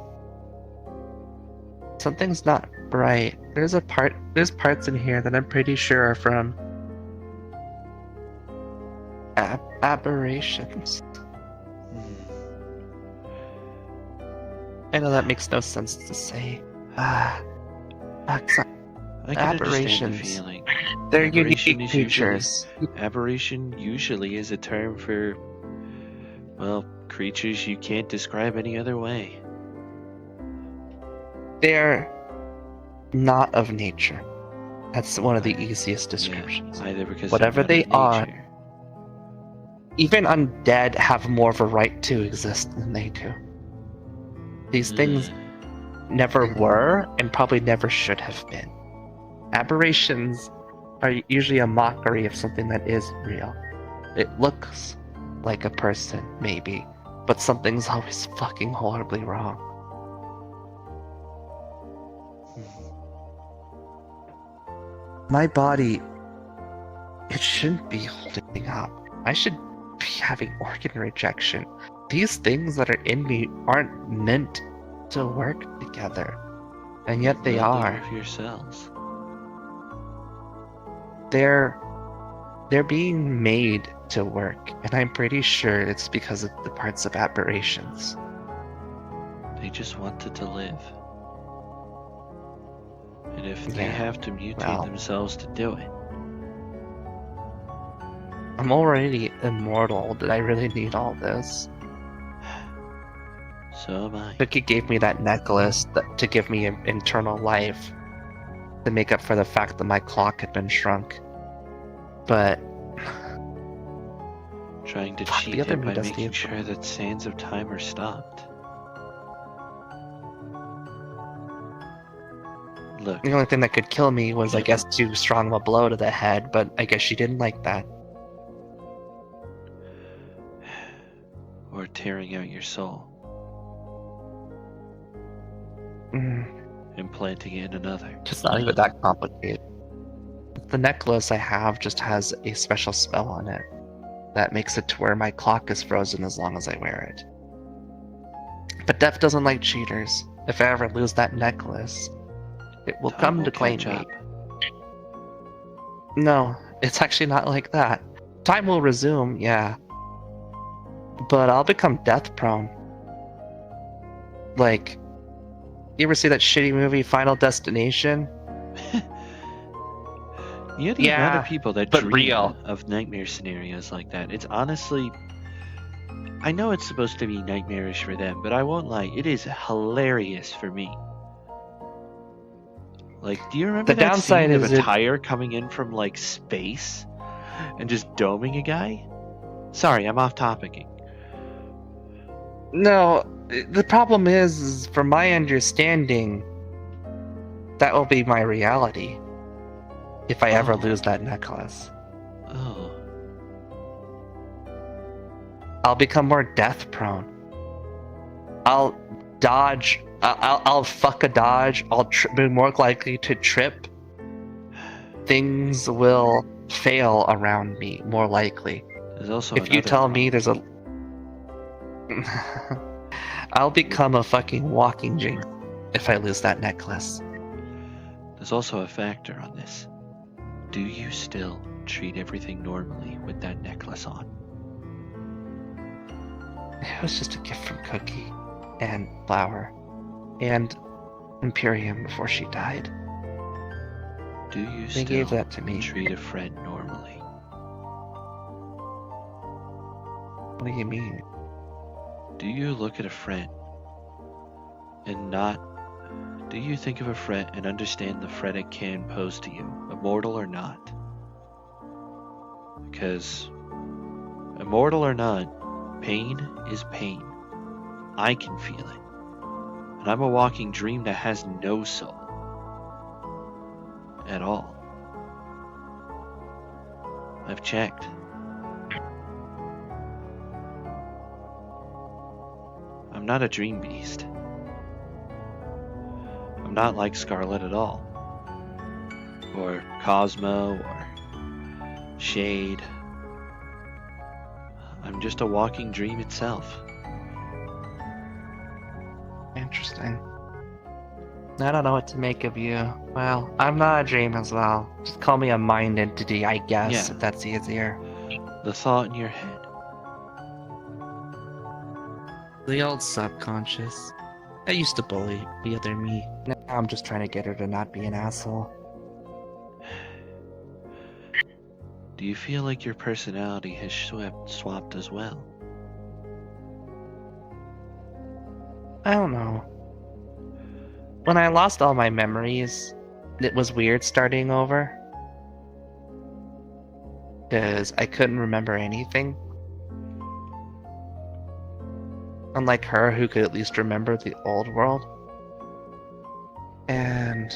S8: something's not right. There's parts in here that I'm pretty sure are from aberrations. I know that makes no sense to say.
S12: I can
S8: Aberrations.
S12: understand the feeling.
S8: They're
S12: Aberration
S8: unique
S12: is
S8: creatures.
S12: Aberration usually is a term for, well, creatures you can't describe any other way.
S8: They're not of nature. That's one of the easiest descriptions.
S12: Either because
S8: whatever
S12: they're
S8: they
S12: not
S8: are,
S12: of nature.
S8: even undead have more of a right to exist than they do. These things never were and probably never should have been. Aberrations are usually a mockery of something that is real. It looks like a person, maybe, but something's always fucking horribly wrong. My body, it shouldn't be holding up. I should be having organ rejection. These things that are in me aren't meant to work together, and yet they are.
S12: Of your cells.
S8: They're being made to work, and I'm pretty sure it's because of the parts of aberrations.
S12: They just wanted to live. And if they
S8: Yeah,
S12: have to mutate
S8: well.
S12: themselves to do it,
S8: I'm already immortal. Did I really need all this?
S12: so am I.
S8: Cookie gave me that necklace to give me an internal life, to make up for the fact that my clock had been shrunk. But
S12: Trying to
S8: Fuck,
S12: cheat
S8: the other
S12: it
S8: me
S12: by
S8: does
S12: making
S8: the-
S12: sure that sands of time are stopped. Look,
S8: the only thing that could kill me was, I guess, too strong of a blow to the head, but I guess she didn't like that.
S12: or tearing out your soul, implanting in another.
S8: It's not even that complicated. The necklace I have just has a special spell on it that makes it to where my clock is frozen as long as I wear it. But Death doesn't like cheaters. If I ever lose that necklace, it will
S12: Time
S8: come
S12: will
S8: to claim
S12: catch
S8: me.
S12: up.
S8: No, it's actually not like that. Time will resume, yeah. But I'll become death prone. Like, you ever see that shitty movie Final Destination?
S12: You know the amount
S8: Yeah,
S12: of people that
S8: but
S12: dream
S8: real.
S12: of nightmare scenarios like that. It's honestly, I know it's supposed to be nightmarish for them, but I won't lie, it is hilarious for me. Like, do you remember
S8: The
S12: that
S8: downside
S12: scene of
S8: is
S12: a
S8: it-
S12: tire coming in from like space and just doming a guy? Sorry, I'm off topicing.
S8: No, the problem is from my understanding, that will be my reality. If I ever lose that necklace.
S12: Oh,
S8: I'll become more death prone. I'll dodge. I'll fuck a dodge. I'll be more likely to trip things will fail around me more likely.
S12: There's also
S8: if you
S12: another
S8: tell me there's a I'll become a fucking walking jinx if I lose that necklace.
S12: There's also a factor on this. Do you still treat everything normally with that necklace on?
S8: It was just a gift from Cookie and Flower and Imperium before she died.
S12: Do you
S8: They
S12: still
S8: gave that to me.
S12: treat a friend normally?
S8: What do you mean?
S12: Do you look at a friend and not... Do you think of a friend and understand the threat it can pose to you, immortal or not? Because, immortal or not, pain is pain. I can feel it. And I'm a walking dream that has no soul. At all. I've checked. I'm not a dream beast. I'm not like Scarlet at all. Or Cosmo, or Shade. I'm just a walking dream itself.
S8: Interesting. I don't know what to make of you. Well, I'm not a dream as well. Just call me a mind entity, I guess,
S12: Yeah.
S8: if that's easier.
S12: The thought in your head.
S8: The old subconscious. I used to bully the other me. Now I'm just trying to get her to not be an asshole.
S12: Do you feel like your personality has swapped as well?
S8: I don't know. When I lost all my memories, it was weird starting over. Because I couldn't remember anything. Unlike her, who could at least remember the old world. And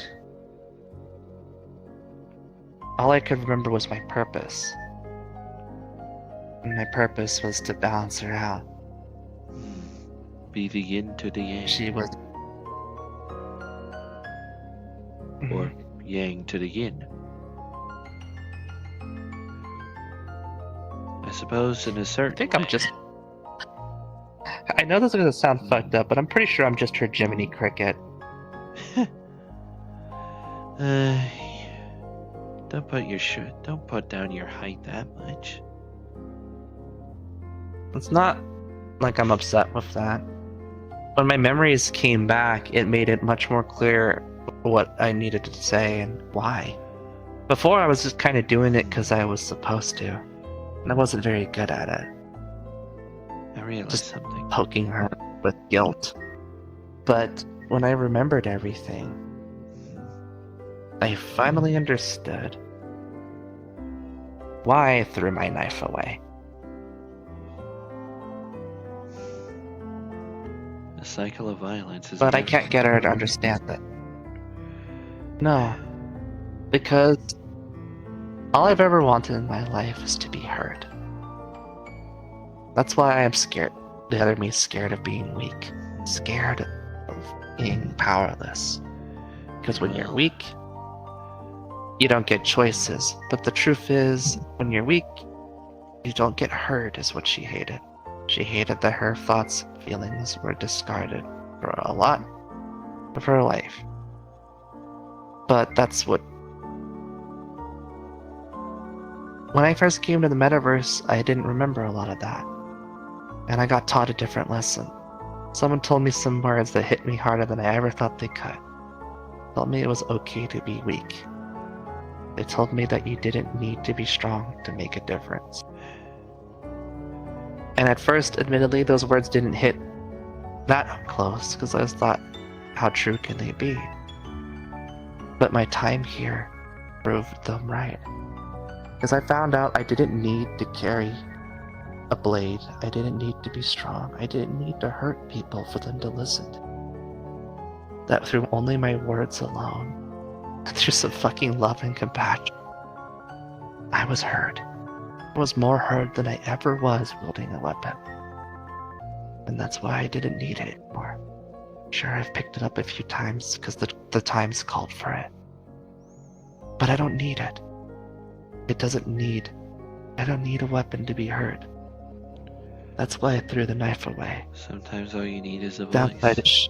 S8: all I could remember was my purpose. And my purpose was to balance her out.
S12: Be the yin to the yang.
S8: She was...
S12: Or yang to the yin. I suppose in a certain
S8: I think I'm just... I know this is gonna sound fucked up, but I'm pretty sure I'm just her Jiminy Cricket.
S12: Don't put down your height that much.
S8: It's not like I'm upset with that. When my memories came back, it made it much more clear what I needed to say and why. Before, I was just kind of doing it because I was supposed to, and I wasn't very good at it.
S12: I realized
S8: Just
S12: something.
S8: Poking her with guilt. But when I remembered everything, I finally understood why I threw my knife away.
S12: The cycle of violence is.
S8: But I can't get her to understand that. No. Because all I've ever wanted in my life is to be heard. That's why I'm scared. The other me is scared of being weak. Scared of being powerless. Because when you're weak, you don't get choices. But the truth is, when you're weak, you don't get heard, is what she hated. She hated that her thoughts, feelings were discarded for a lot of her life. But that's what... When I first came to the metaverse, I didn't remember a lot of that. And I got taught a different lesson. Someone told me some words that hit me harder than I ever thought they could. Told me it was okay to be weak. They told me that you didn't need to be strong to make a difference. And at first, admittedly, those words didn't hit that close, because I just thought, how true can they be? But my time here proved them right. Because I found out I didn't need to carry a blade. I didn't need to be strong. I didn't need to hurt people for them to listen. That through only my words alone, through some fucking love and compassion, I was heard. I was more heard than I ever was wielding a weapon. And that's why I didn't need it anymore. Sure, I've picked it up a few times because the times called for it.
S14: But I don't need it. It doesn't need. I don't need a weapon to be heard. That's why I threw the knife away.
S12: Sometimes all you need is a
S14: Downside
S12: voice.
S14: is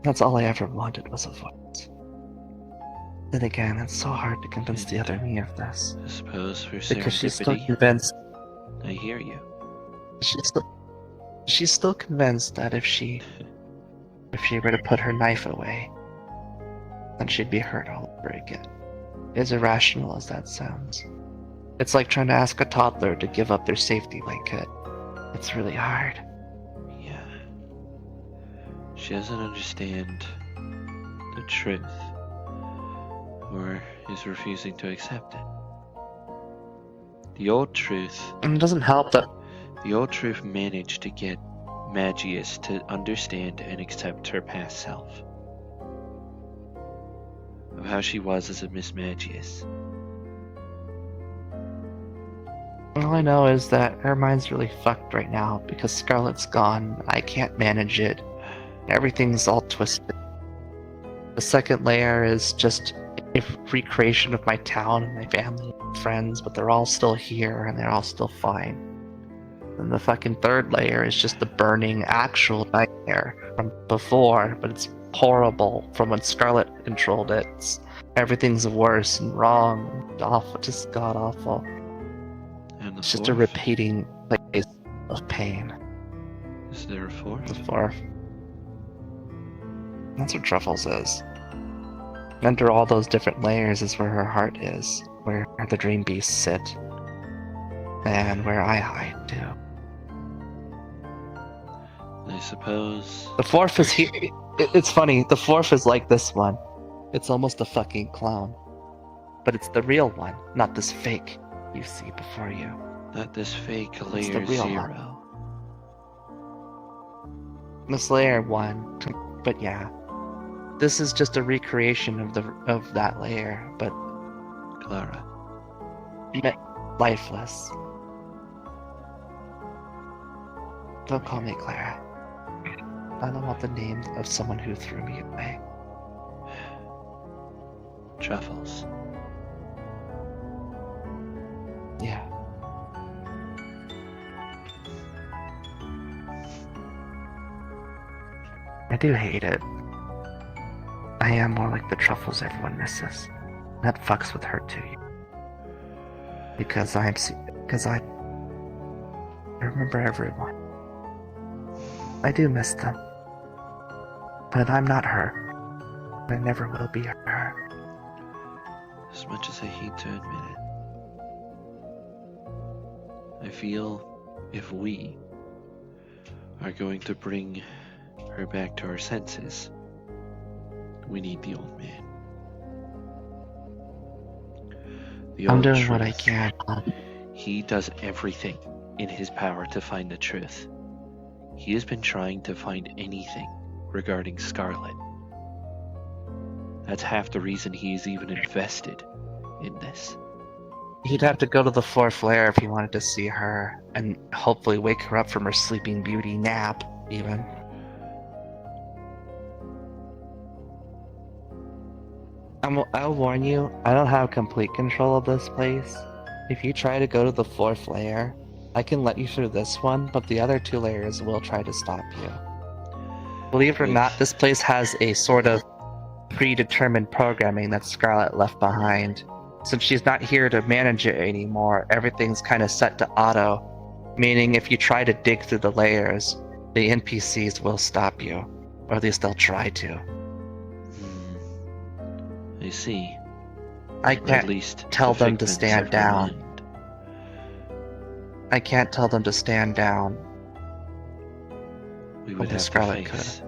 S14: that's all I ever wanted was a voice. Then again, it's so hard to convince the other me of this.
S12: I suppose for
S14: Because she's still
S12: serendipity.
S14: convinced.
S12: I hear you.
S14: She's still convinced that if she were to put her knife away, then she'd be hurt all over again. As irrational as that sounds. It's like trying to ask a toddler to give up their safety blanket. It's really hard.
S12: Yeah. She doesn't understand the truth, or is refusing to accept it. The old truth.
S14: And it doesn't help that
S12: The old truth managed to get Magius to understand and accept her past self. Of how she was as a Miss Magius.
S14: all I know is that her mind's really fucked right now because Scarlet's gone. I can't manage it. Everything's all twisted. The second layer is just a recreation of my town and my family and friends, but they're all still here and they're all still fine. And the fucking third layer is just the burning actual nightmare from before, but it's horrible from when Scarlet controlled it. Everything's worse and wrong and awful, just god awful.
S12: And
S14: It's just a repeating place of pain.
S12: Is there a fourth?
S14: The fourth. That's what Truffles is. Under all those different layers is where her heart is, where the dream beasts sit, and where I hide too.
S12: I suppose.
S14: The fourth is here. It's funny. The fourth is like this one. It's almost a fucking clown, but it's the real one, not this fake you see before you.
S12: Not this fake
S14: It's
S12: layer
S14: the real
S12: 0.
S14: This layer 1, but yeah, this is just a recreation of that layer, but
S12: Clara.
S14: lifeless. Don't call me Clara. I don't want the name of someone who threw me away.
S12: Truffles.
S14: Yeah. I do hate it. I am more like the Truffles everyone misses. That fucks with her too. Because I remember everyone. I do miss them. But I'm not her. I never will be her.
S12: As much as I hate to admit it, I feel if we are going to bring her back to her senses, we need the old man. The
S14: I'm
S12: old
S14: doing what I
S12: truth.
S14: can.
S12: He does everything in his power to find the truth. He has been trying to find anything regarding Scarlet. That's half the reason he's even invested in this.
S14: He'd have to go to the fourth layer if he wanted to see her, and hopefully wake her up from her sleeping beauty nap, even. I'll warn you, I don't have complete control of this place. If you try to go to the fourth layer, I can let you through this one, but the other 2 layers will try to stop you. Believe it or not, this place has a sort of predetermined programming that Scarlet left behind. Since she's not here to manage it anymore, everything's kind of set to auto, meaning if you try to dig through the layers, the NPCs will stop you, or at least they'll try to.
S12: I see.
S14: I
S12: At
S14: can't
S12: least
S14: tell
S12: the
S14: them to
S12: figments
S14: stand
S12: of her
S14: down.
S12: mind.
S14: I can't tell them to stand down.
S12: We would
S14: Only
S12: have to
S14: Scarlet
S12: face.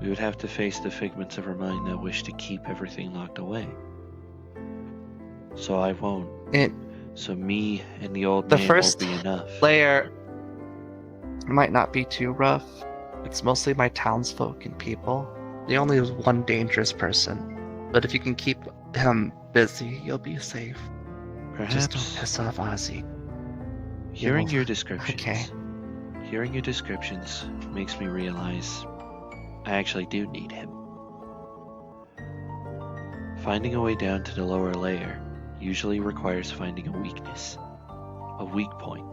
S12: We would have to face the figments of her mind that wish to keep everything locked away. So I won't. So me and the old
S14: The
S12: man
S14: first
S12: won't be enough.
S14: layer might not be too rough. It's mostly my townsfolk and people. The only one dangerous person. But if you can keep him busy, you'll be safe. Just don't
S12: Perhaps
S14: piss off Ozzy.
S12: hearing
S14: You'll-
S12: your descriptions.
S14: Okay.
S12: Hearing your descriptions makes me realize I actually do need him. Finding a way down to the lower layer usually requires finding a weakness, a weak point,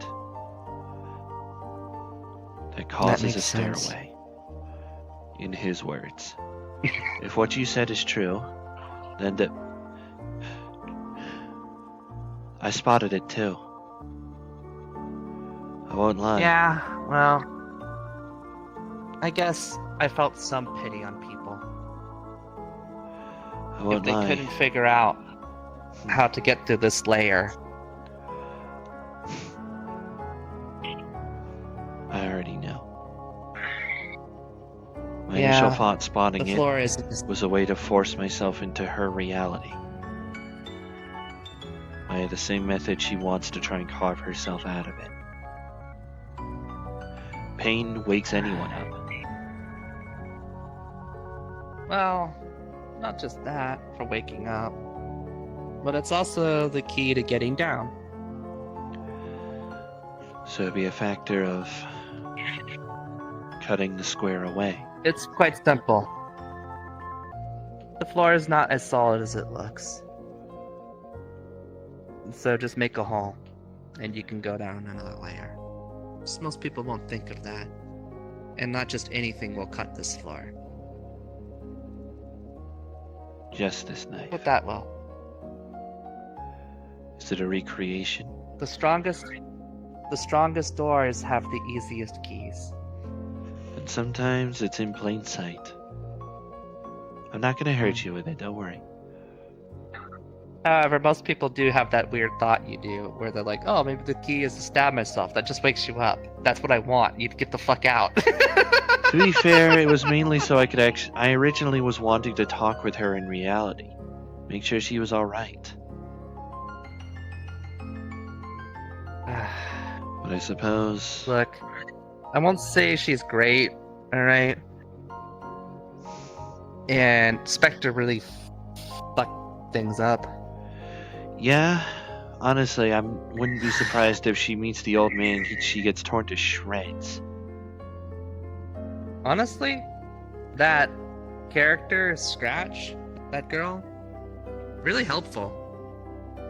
S12: that causes
S14: makes
S12: a
S14: sense.
S12: stairway. In his words. If what you said is true, then I spotted it too. I won't lie.
S14: Yeah, well, I guess I felt some pity on people.
S12: I
S14: If
S12: won't
S14: they
S12: lie.
S14: couldn't figure out how to get through this layer.
S12: I already know. My
S14: Yeah,
S12: initial thought spotting
S14: the
S12: it
S14: floor is
S12: was a way to force myself into her reality. Via the same method she wants to try and carve herself out of it. Pain wakes anyone up.
S14: Well, not just that for waking up, but it's also the key to getting down.
S12: So it'd be a factor of cutting the square away.
S14: It's quite simple. The floor is not as solid as it looks. So just make a hole, and you can go down another layer. Just most people won't think of that. And not just anything will cut this floor.
S12: Just this knife.
S14: But that will.
S12: Is it a recreation?
S14: The strongest doors have the easiest keys.
S12: And sometimes it's in plain sight. I'm not gonna hurt you with it, don't worry.
S14: However, most people do have that weird thought you do, where they're like, oh, maybe the key is to stab myself. That just wakes you up. That's what I want. You to get the fuck out.
S12: To be fair, it was mainly so I could I originally was wanting to talk with her in reality. Make sure she was alright. But I suppose...
S14: Look, I won't say she's great, alright? And Spectre really fucked things up.
S12: Yeah, honestly, I wouldn't be surprised if she meets the old man and she gets torn to shreds.
S14: Honestly, that character, Scratch, that girl, really helpful.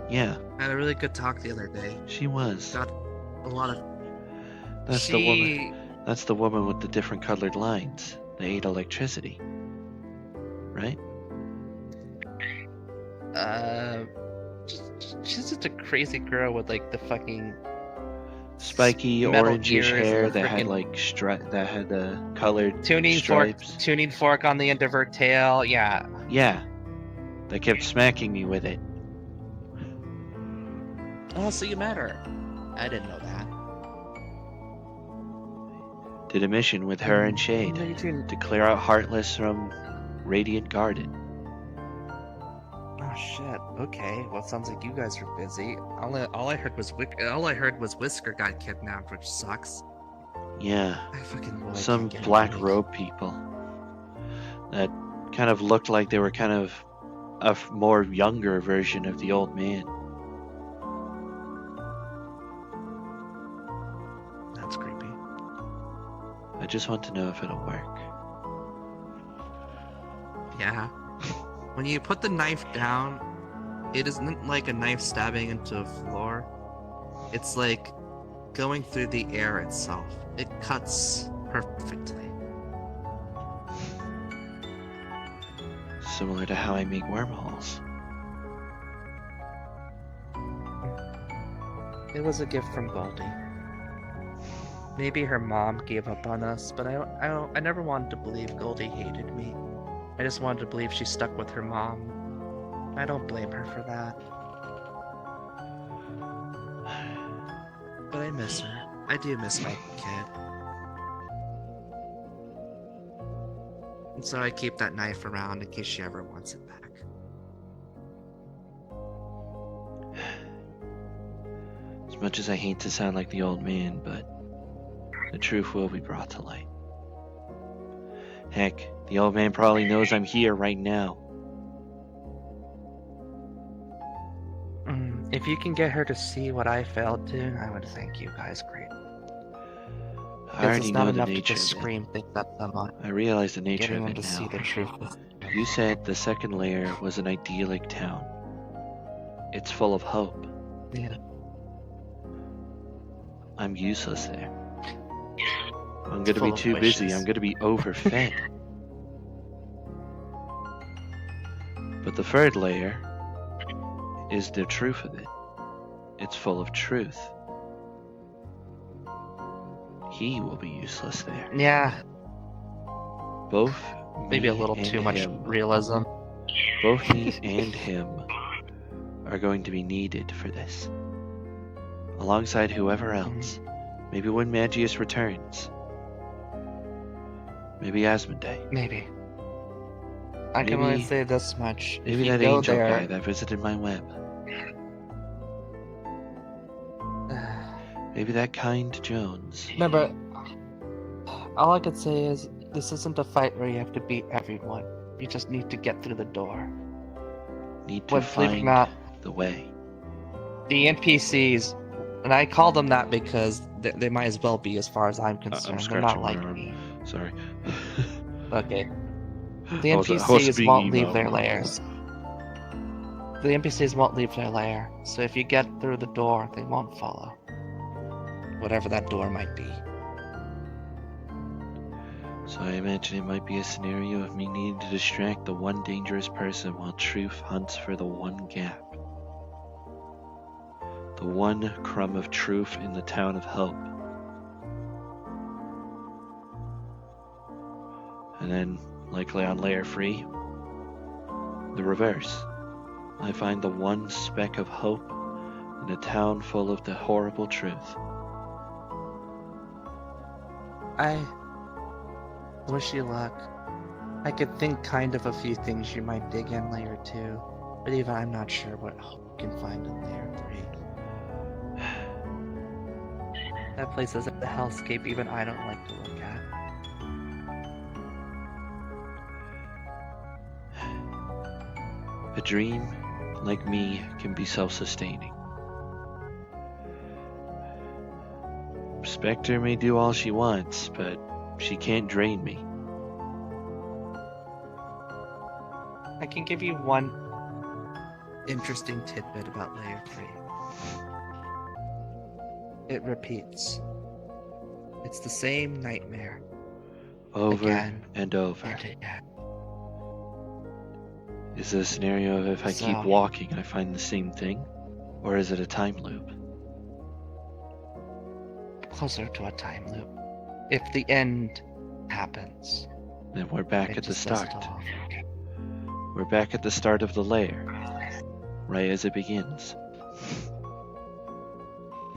S12: Yeah.
S14: I had a really good talk the other day.
S12: She was.
S14: Got a lot of...
S12: That's the woman. That's the woman with the different colored lines. They ate electricity. Right?
S14: She's just a crazy girl with like the fucking
S12: spiky
S14: metal
S12: orangish
S14: ears and
S12: hair
S14: the
S12: that had
S14: frickin'
S12: like that had the colored
S14: tuning
S12: stripes.
S14: fork on the end of her tail. Yeah.
S12: Yeah. They kept smacking me with it.
S14: Oh, so you met her? I didn't know that.
S12: Did a mission with her and Shade to clear out Heartless from Radiant Garden.
S14: Oh shit. Okay. Well, it sounds like you guys are busy. All I heard was Whisker got kidnapped, which sucks.
S12: Yeah.
S14: I fucking like
S12: Some black robe people that kind of looked like they were kind of a more younger version of the old man.
S14: That's creepy.
S12: I just want to know if it'll work.
S14: Yeah. When you put the knife down, it isn't like a knife stabbing into a floor. It's like going through the air itself. It cuts perfectly.
S12: Similar to how I make wormholes.
S14: It was a gift from Goldie. Maybe her mom gave up on us, but I never wanted to believe Goldie hated me. I just wanted to believe she stuck with her mom. I don't blame her for that. But I miss her. I do miss my kid. And so I keep that knife around in case she ever wants it back.
S12: As much as I hate to sound like the old man, but the truth will be brought to light. Heck, the old man probably knows I'm here right now.
S14: If you can get her to see what I failed to, I would thank you guys greatly.
S12: I already
S14: it's not
S12: know the
S14: enough to
S12: nature
S14: just
S12: of it.
S14: scream things at someone.
S12: I realize the nature
S14: Getting
S12: of
S14: them
S12: it
S14: to see
S12: now.
S14: the truth.
S12: You said the second layer was an idyllic town. It's full of hope.
S14: Yeah.
S12: I'm useless there. I'm
S14: It's
S12: gonna be
S14: full of
S12: too busy.
S14: wishes.
S12: I'm gonna be overfed. But the third layer is the truth of it. It's full of truth. He will be useless there.
S14: Yeah.
S12: Both
S14: Maybe a
S12: me
S14: little
S12: and
S14: too much
S12: him,
S14: realism.
S12: both me and him are going to be needed for this. Alongside whoever else. Maybe when Magius returns. Maybe Asmodee.
S14: Maybe. I can only
S12: Maybe-
S14: say this much. If
S12: Maybe
S14: you
S12: that
S14: go
S12: angel
S14: there,
S12: guy that visited my web. Maybe that kind Jones.
S14: Remember, all I could say is this isn't a fight where you have to beat everyone. You just need to get through the door.
S12: Need to
S14: Believe it or
S12: find
S14: not,
S12: the way.
S14: the NPCs, and I call them that because they might as well be, as far as I'm concerned. They're not
S12: scratching my
S14: like
S12: arm.
S14: me.
S12: Sorry.
S14: Okay. The
S12: I was
S14: NPCs
S12: being
S14: won't
S12: emo.
S14: leave their lairs. The NPCs won't leave their lair, so if you get through the door, they won't follow. Whatever that door might be.
S12: So I imagine it might be a scenario of me needing to distract the one dangerous person while truth hunts for the one gap. The one crumb of truth in the town of hope. And then, likely on layer 3, the reverse. I find the one speck of hope in a town full of the horrible truth.
S14: I wish you luck. I could think kind of a few things you might dig in layer 2, but even I'm not sure what hope you can find in layer 3. That place is a hellscape even I don't like to look at.
S12: A dream, like me, can be self-sustaining. Spectre may do all she wants, but she can't drain me.
S14: I can give you one interesting tidbit about layer 3. It repeats. It's the same nightmare.
S12: Over
S14: Again
S12: and over.
S14: and again.
S12: Is it a scenario of if I keep
S14: So-
S12: walking I find the same thing? Or is it a time loop?
S14: Closer to a time loop. If the end happens,
S12: Then we're back
S14: it
S12: at the
S14: just does
S12: start.
S14: it all over again.
S12: We're back at the start of the layer. Right as it begins.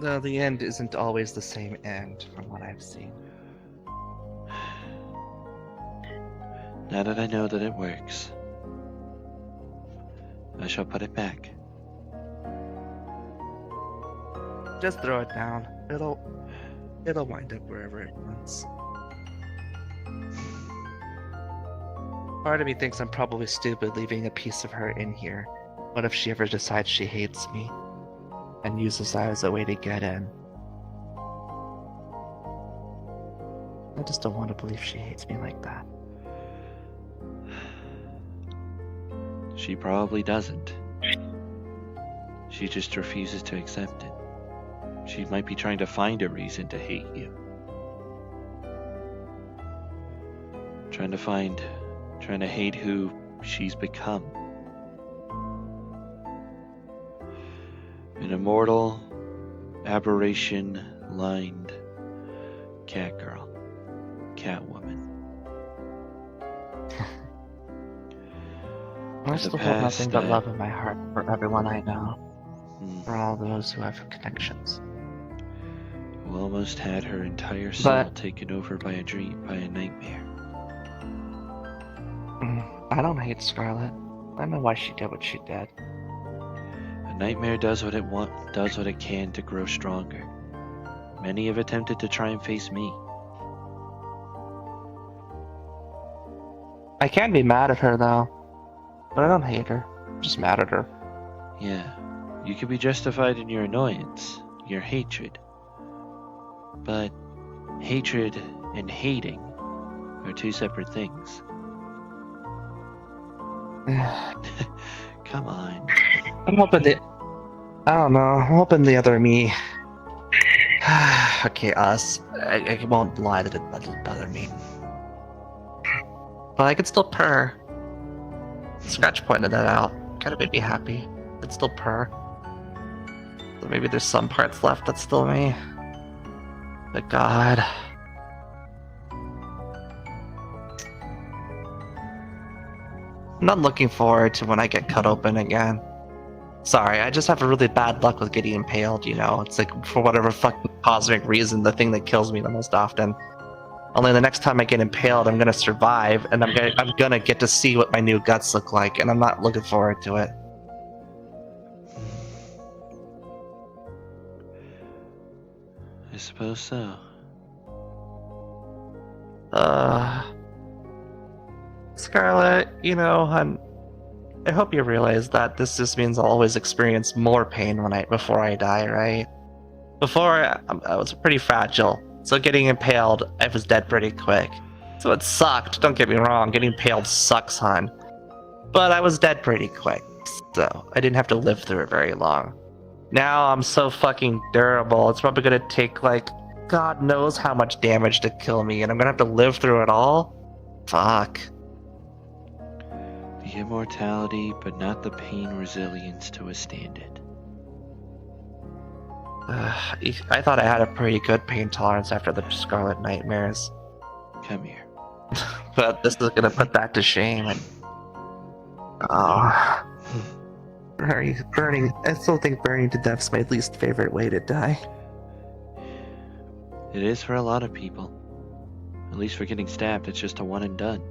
S14: No, the end isn't always the same end, from what I've seen.
S12: Now that I know that it works, I shall put it back.
S14: Just throw it down. It'll wind up wherever it wants. Part of me thinks I'm probably stupid leaving a piece of her in here. What if she ever decides she hates me and uses that as a way to get in? I just don't want to believe she hates me like that.
S12: She probably doesn't. She just refuses to accept it. She might be trying to find a reason to hate you. Trying to hate who she's become. An immortal, aberration-lined cat girl. Catwoman.
S14: I
S12: the
S14: still have nothing but
S12: past,
S14: love in my heart for everyone I know. For all those who have connections.
S12: Who almost had her entire soul
S14: But-
S12: taken over by a nightmare.
S14: I don't hate Scarlet. I know why she did what she did.
S12: A nightmare does what it can to grow stronger. Many have attempted to try and face me.
S14: I can be mad at her though. But I don't hate her. I'm just mad at her.
S12: Yeah, you can be justified in your annoyance, your hatred. But hatred and hating are two separate things. Come on.
S14: I'm hoping I don't know. I'm hoping the other me. Okay, us. I won't lie that it doesn't bother me. But I can still purr. Scratch pointed that out. Kinda made me happy. It's still purr. So maybe there's some parts left that's still me. But God. I'm not looking forward to when I get cut open again. Sorry, I just have a really bad luck with getting impaled, you know? It's like, for whatever fucking cosmic reason, the thing that kills me the most often. Only the next time I get impaled, I'm gonna survive, and I'm gonna get to see what my new guts look like, and I'm not looking forward to it.
S12: I suppose so.
S14: Scarlet, you know, I hope you realize that this just means I'll always experience more pain before I die, right? Before, I was pretty fragile, so getting impaled, I was dead pretty quick. So it sucked, don't get me wrong, getting impaled sucks, hon. But I was dead pretty quick, so I didn't have to live through it very long. Now I'm so fucking durable, it's probably gonna take, like, God knows how much damage to kill me, and I'm gonna have to live through it all? Fuck.
S12: The immortality, but not the pain resilience to withstand it.
S14: I thought I had a pretty good pain tolerance after the Scarlet Nightmares.
S12: Come here.
S14: But this is gonna put that to shame. And burning. I still think burning to death's my least favorite way to die.
S12: It is for a lot of people. At least for getting stabbed, it's just a one and done.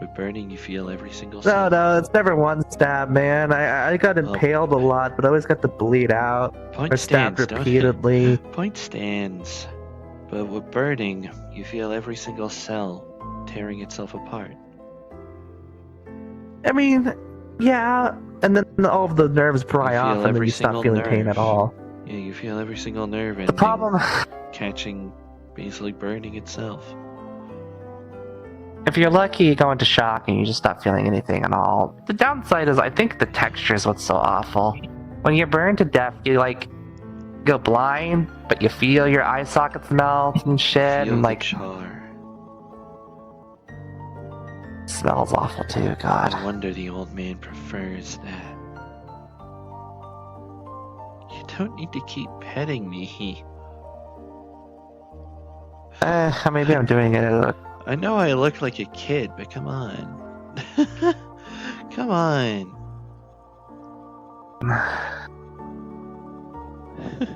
S12: With burning, you feel every single cell.
S14: No, it's never one stab, man. I got impaled a lot, but I always got to bleed out.
S12: Point
S14: or stabbed
S12: stands, don't
S14: repeatedly.
S12: Point stands. But with burning, you feel every single cell tearing itself apart.
S14: I mean, yeah, and then all of the nerves dry
S12: You
S14: off,
S12: feel
S14: and then
S12: every
S14: you stop
S12: single
S14: feeling pain
S12: nerve.
S14: at all.
S12: Yeah, you feel every single nerve
S14: The problem,
S12: catching, basically burning itself.
S14: if you're lucky, you go into shock and you just stop feeling anything at all. The downside is, I think the texture is what's so awful. When you're burned to death, you like go blind, but you feel your eye sockets melt and shit,
S12: Feel
S14: and
S12: the
S14: like
S12: char.
S14: smells awful too. God.
S12: No wonder the old man prefers that. You don't need to keep petting me.
S14: Maybe I'm doing it.
S12: I know I look like a kid, but come on. Come on.
S14: I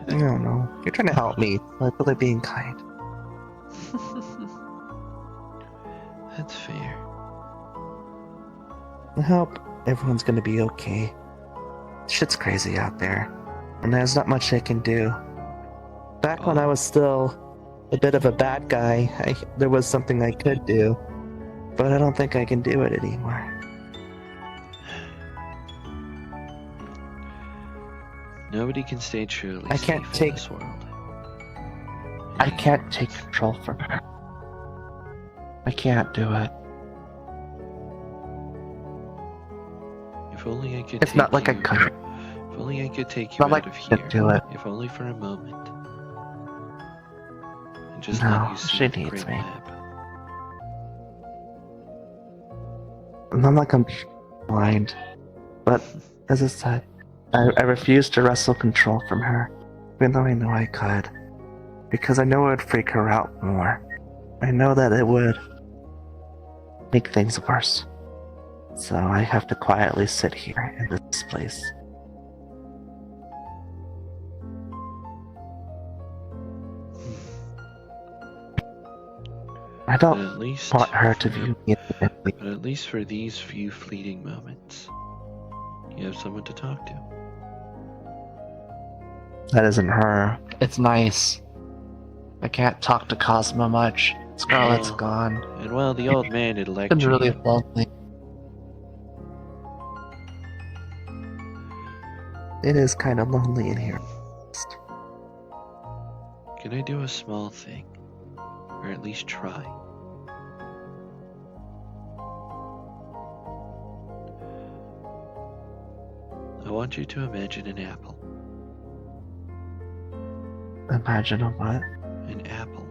S14: don't know. You're trying to help me. Like, really being kind.
S12: That's fair.
S14: I hope everyone's gonna be okay. Shit's crazy out there, and there's not much I can do. Back when I was still a bit of a bad guy, there was something I could do, but I don't think I can do it anymore.
S12: Nobody can stay truly
S14: I can't
S12: safe
S14: take-
S12: in this world.
S14: I can't take control from her. I can't do it.
S12: If only I could
S14: It's
S12: take
S14: not like I
S12: you.
S14: could.
S12: If only I could take you
S14: Not
S12: out
S14: like
S12: of
S14: I
S12: here.
S14: could do it.
S12: If only for a moment. And just
S14: No,
S12: let you see
S14: she
S12: the
S14: needs
S12: great
S14: me.
S12: web.
S14: Not like I'm blind, but as I said, I refuse to wrestle control from her, even though I know I could, because I know it would freak her out more. I know that it would make things worse. So I have to quietly sit here in this place. I
S12: But
S14: don't
S12: at least
S14: want her to view me intimately.
S12: But at least for these few fleeting moments, you have someone to talk to.
S14: That isn't her. It's nice. I can't talk to Cosmo much. Scarlet's
S12: Oh.
S14: gone.
S12: And while the old man had
S14: It's
S12: lectured
S14: been really
S12: you,
S14: lonely. It is kind of lonely in here.
S12: can I do a small thing? Or at least try? want you to imagine an apple.
S14: Imagine a what?
S12: An apple.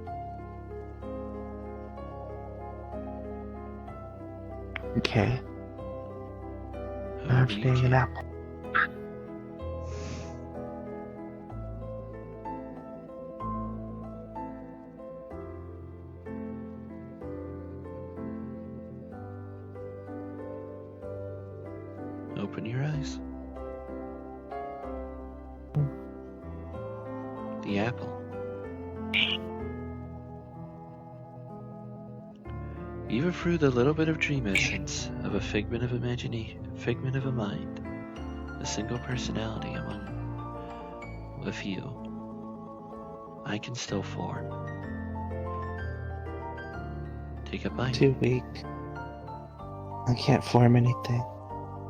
S14: Okay.
S12: However you
S14: Imagining an
S12: can.
S14: apple.
S12: Open your eyes. The apple. Even through the little bit of dream essence of a figment of imagination, figment of a mind, a single personality among a few, I can still form. Take a bite.
S14: Too weak. I can't form anything.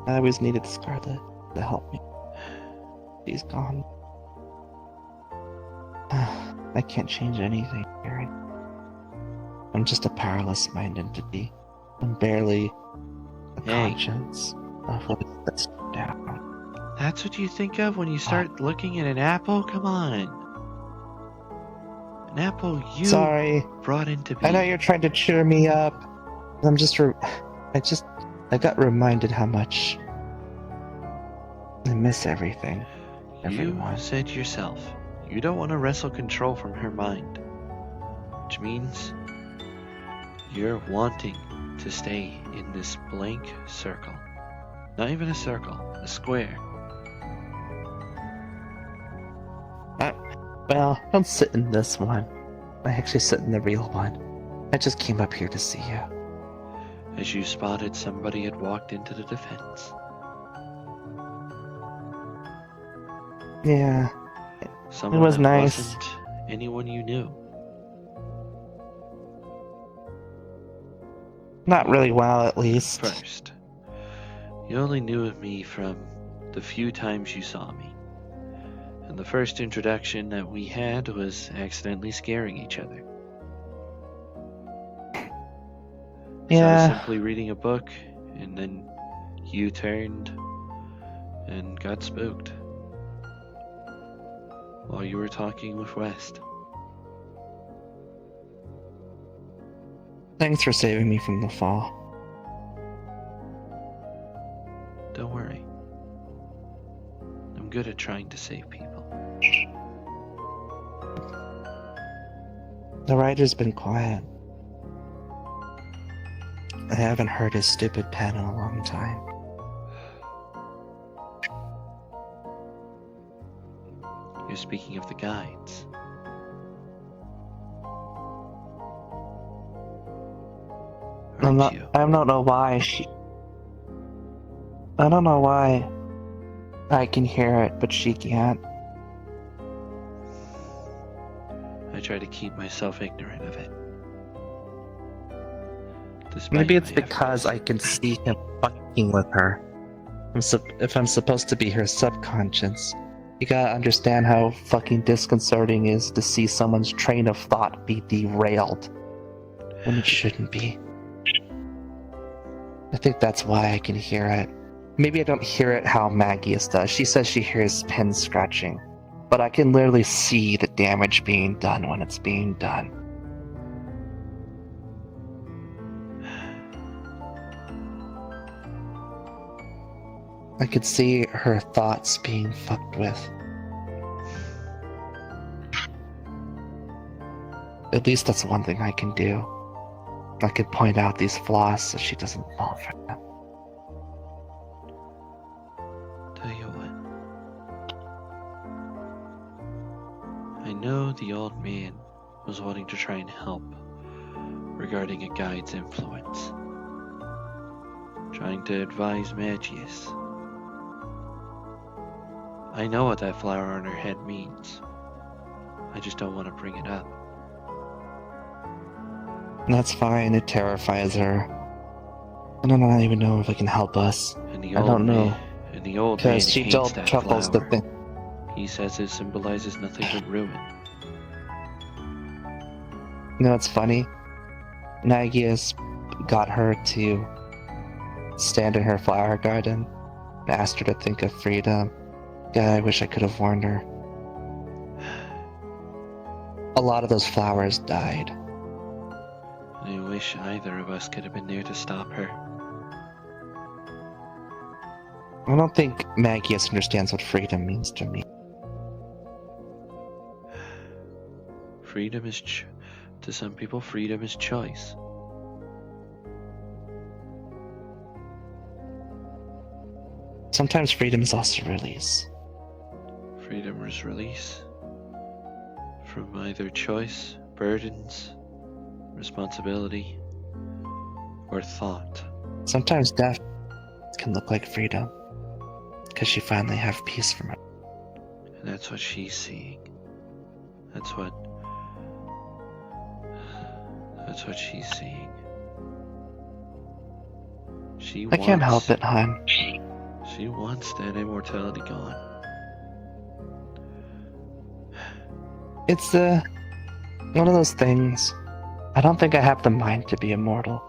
S14: I always needed Scarlet to help me. She's gone. I can't change anything, Gary. I'm just a powerless mind entity. I'm barely a conscience of what that's down.
S12: That's what you think of when you start looking at an apple? Come on. An apple you
S14: Sorry.
S12: brought into being.
S14: I know you're trying to cheer me up. I got reminded how much I miss everything.
S12: You said yourself, you don't want to wrestle control from her mind. Which means you're wanting to stay in this blank circle. Not even a circle, a square.
S14: Well, don't sit in this one. I actually sit in the real one. I just came up here to see you.
S12: As you spotted somebody had walked into the defense.
S14: Yeah.
S12: Someone
S14: it was
S12: that
S14: nice.
S12: Wasn't anyone you knew.
S14: Not really well, at least.
S12: First, you only knew of me from the few times you saw me. And the first introduction that we had was accidentally scaring each other.
S14: Yeah.
S12: I was simply reading a book, and then you turned and got spooked while you were talking with West.
S14: Thanks for saving me from the fall.
S12: Don't worry. I'm good at trying to save people.
S14: The writer's been quiet. I haven't heard his stupid pen in a long time.
S12: You're speaking of the guides.
S14: I don't know why I don't know why I can hear it, but she can't.
S12: I try to keep myself ignorant of it. Despite
S14: Maybe it's
S12: my
S14: because I can see him fucking with her. If I'm supposed to be her subconscious, you gotta understand how fucking disconcerting it is to see someone's train of thought be derailed when it shouldn't be. I think that's why I can hear it. Maybe I don't hear it how Magius does. She says she hears pins scratching, but I can literally see the damage being done when it's being done. I could see her thoughts being fucked with. At least that's one thing I can do. I could point out these flaws so she doesn't fall for them.
S12: Tell you what. I know the old man was wanting to try and help regarding a guide's influence. Trying to advise Magius. I know what that flower on her head means. I just don't want to bring it up.
S14: That's fine, it terrifies her. I don't even know if it can help us.
S12: And the
S14: I
S12: old
S14: don't know.
S12: man, and the old man
S14: Because she
S12: hates
S14: told
S12: that
S14: Truffles
S12: flower.
S14: the thing.
S12: He says it symbolizes nothing but ruin.
S14: You know what's funny? Nagius got her to stand in her flower garden asked her to think of freedom. Yeah, I wish I could have warned her. A lot of those flowers died.
S12: I wish either of us could have been there to stop her.
S14: I don't think Magius understands what freedom means to me.
S12: Freedom is, to some people, freedom is choice.
S14: Sometimes freedom is also release.
S12: Freedom is release from either choice, burdens, responsibility, or thought.
S14: Sometimes death can look like freedom, because you finally have peace from it.
S12: And that's what she's seeing. That's what she's seeing.
S14: I can't help it, hon.
S12: She wants that immortality gone.
S14: It's one of those things. I don't think I have the mind to be immortal.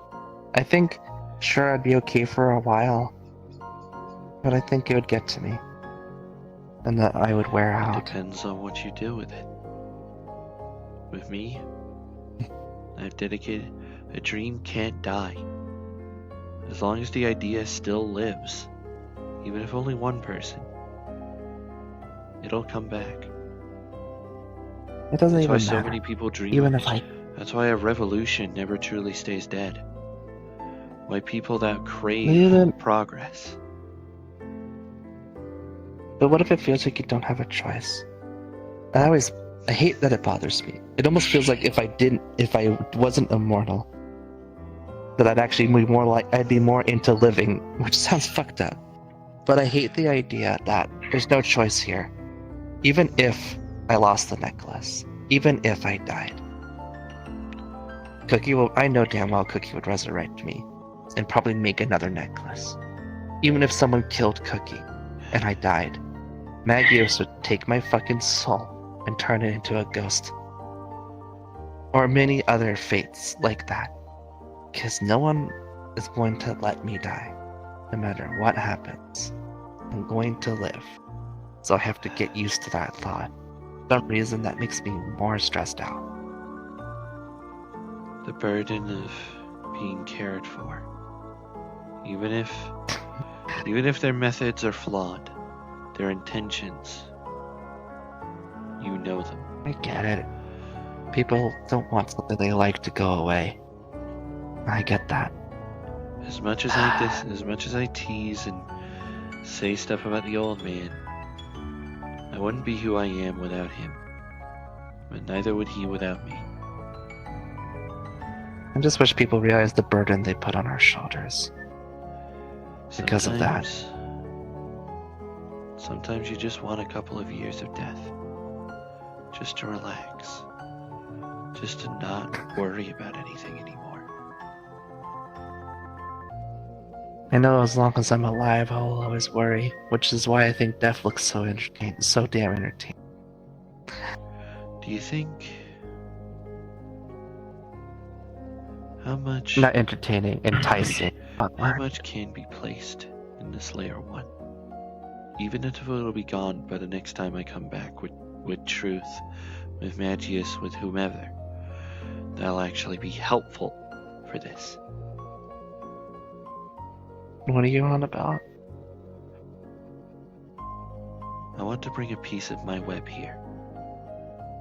S14: I think, sure, I'd be okay for a while, but I think it would get to me, and that I would wear out.
S12: It depends on what you do with it. With me, I've dedicated. A dream can't die. As long as the idea still lives, even if only one person, it'll come back.
S14: It doesn't
S12: That's
S14: even
S12: why
S14: matter.
S12: so many people dream.
S14: Even if I...
S12: That's why a revolution never truly stays dead. Why people that crave
S14: Even...
S12: progress.
S14: But what if it feels like you don't have a choice? I hate that it bothers me. It almost feels like if I wasn't immortal, that I'd be more into living, which sounds fucked up. But I hate the idea that there's no choice here. Even if I lost the necklace, even if I died, I know damn well Cookie would resurrect me and probably make another necklace. Even if someone killed Cookie and I died, Magios would take my fucking soul and turn it into a ghost. Or many other fates like that. Because no one is going to let me die. No matter what happens, I'm going to live. So I have to get used to that thought. For some reason that makes me more stressed out.
S12: The burden of being cared for. Even if their methods are flawed, their intentions, you know them.
S14: I get it. People don't want something they like to go away. I get that.
S12: As much as I tease and say stuff about the old man, I wouldn't be who I am without him. But neither would he without me.
S14: I just wish people realized the burden they put on our shoulders. Because of that.
S12: Sometimes you just want a couple of years of death. Just to relax. Just to not worry about anything anymore.
S14: I know as long as I'm alive, I will always worry, which is why I think death looks so entertaining, so damn entertaining.
S12: Do you think... How much...
S14: Not entertaining, enticing.
S12: How much can be placed in this layer 1? Even if it'll be gone by the next time I come back with truth, with Magius, with whomever, that'll actually be helpful for this.
S14: What are you on about?
S12: I want to bring a piece of my web here.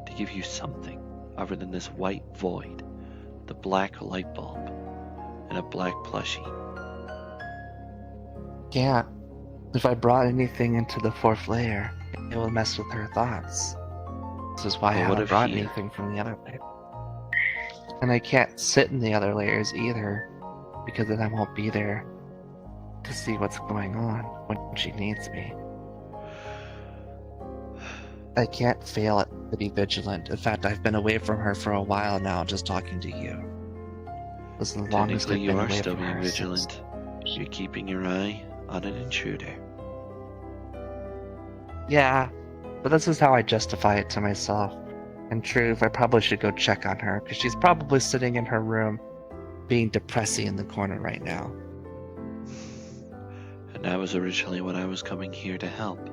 S12: To give you something other than this white void, the black light bulb, and a black plushie.
S14: Yeah. If I brought anything into the 4th layer, it will mess with her thoughts. This is why I haven't brought anything from the other layer. And I can't sit in the other layers either, because then I won't be there to see what's going on when she needs me. I can't fail to be vigilant. In fact, I've been away from her for a while now, just talking to you. This is the longest I've been away from her.
S12: You are still being vigilant. You're keeping your eye on an intruder.
S14: Yeah, but this is how I justify it to myself. In truth, I probably should go check on her, because she's probably sitting in her room, being depressing in the corner right now.
S12: And that was originally what I was coming here to help.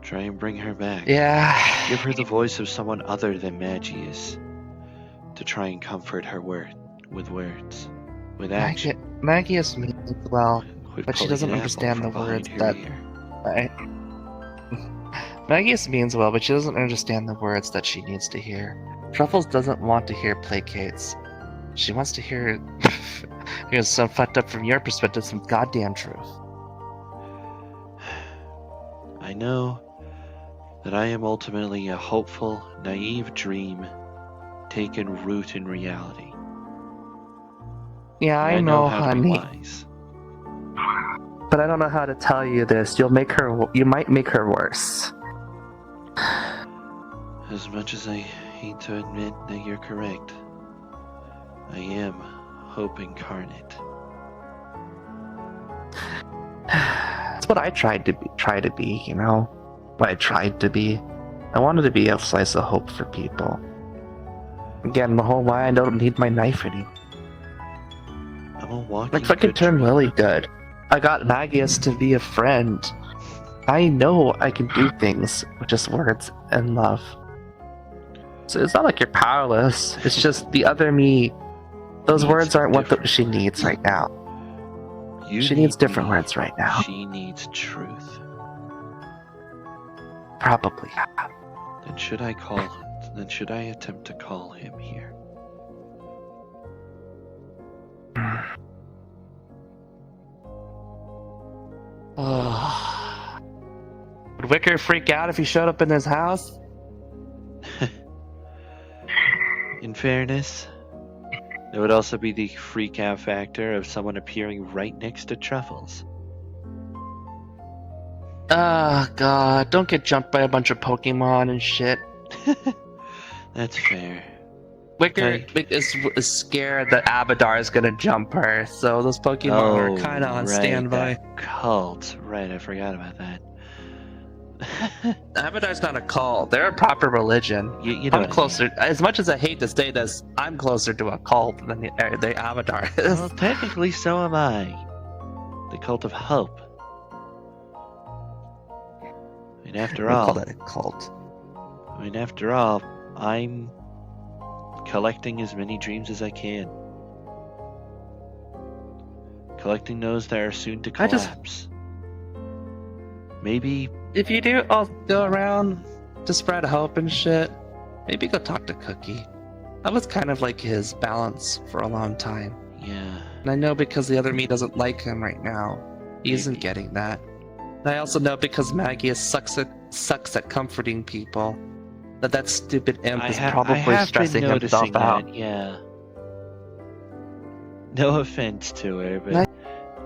S12: Try and bring her back.
S14: Yeah.
S12: Give her the voice of someone other than Magius. To try and comfort her with words. With action.
S14: Magius means well,
S12: Quit
S14: but she
S12: pulling
S14: doesn't
S12: an apple
S14: understand the
S12: from behind
S14: words
S12: her
S14: that.
S12: ear.
S14: Magius means well, but she doesn't understand the words that she needs to hear. Truffles doesn't want to hear placates. She wants to hear, some fucked up from your perspective, some goddamn truth.
S12: I know that I am ultimately a hopeful, naive dream taken root in reality.
S14: Yeah,
S12: And
S14: I know,
S12: how to be
S14: honey.
S12: wise.
S14: But I don't know how to tell you this. You might make her worse.
S12: As much as I hate to admit that you're correct, I am hope incarnate.
S14: That's what I tried to be, you know? What I tried to be. I wanted to be a slice of hope for people. Again, the whole why I don't need my knife anymore.
S12: I'm a walking
S14: Like, fucking
S12: good
S14: turn
S12: dream.
S14: really good. I got Magius to be a friend. I know I can do things with just words and love. So it's not like you're powerless. It's just the other me. Those words aren't what she needs right now. She needs different words right now.
S12: She needs truth.
S14: Probably.
S12: Then should I attempt to call him here?
S14: Would Wicker freak out if he showed up in his house?
S12: In fairness, there would also be the freak out factor of someone appearing right next to Truffles.
S14: Ah, God, don't get jumped by a bunch of Pokemon and shit.
S12: That's fair.
S14: Wicker is scared that Abadar is gonna jump her, so those Pokemon are kind of on standby.
S12: That cult. Right, I forgot about that.
S14: Abadar's not a cult. They're a proper religion.
S12: You know
S14: I'm closer. As much as I hate to say this, I'm closer to a cult than the Abadar is.
S12: Well, technically, so am I. The cult of hope. I mean, after all,
S14: call that a cult.
S12: I mean, after all, I'm collecting as many dreams as I can. Collecting those that are soon to collapse. Maybe
S14: if you do, I'll go around to spread hope and shit. Maybe go talk to Cookie. That was kind of like his balance for a long time.
S12: Yeah.
S14: And I know because the other me doesn't like him right now. He isn't getting that. And I also know because Magius sucks at comforting people. That stupid imp is probably stressing himself out.
S12: That, yeah. No offense to her, but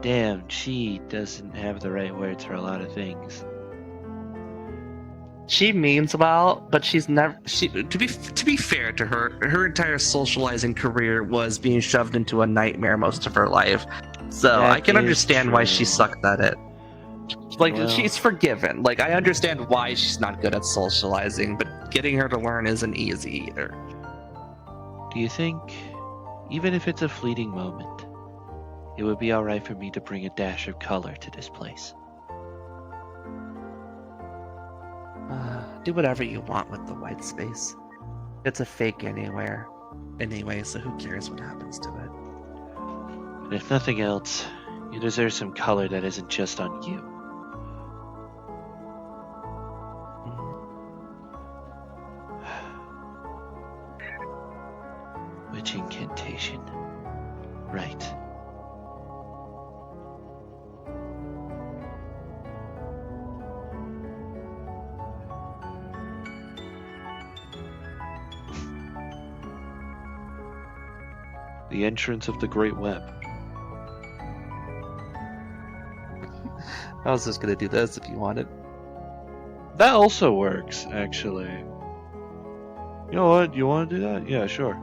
S12: damn, she doesn't have the right words for a lot of things.
S14: She means well, but she's never. To be fair to her, her entire socializing career was being shoved into a nightmare most of her life. So I can understand why she sucked at it. Like, she's forgiven. Like, I understand why she's not good at socializing, but getting her to learn isn't easy either.
S12: Do you think, even if it's a fleeting moment, it would be alright for me to bring a dash of color to this place?
S14: Do whatever you want with the white space. It's a fake anyway, so who cares what happens to it?
S12: And if nothing else, you deserve some color that isn't just on you. Which incantation? Right. The entrance of the Great Web.
S14: I was just gonna do this if you wanted.
S3: That also works, actually. You know what? You want to do that? Yeah, sure.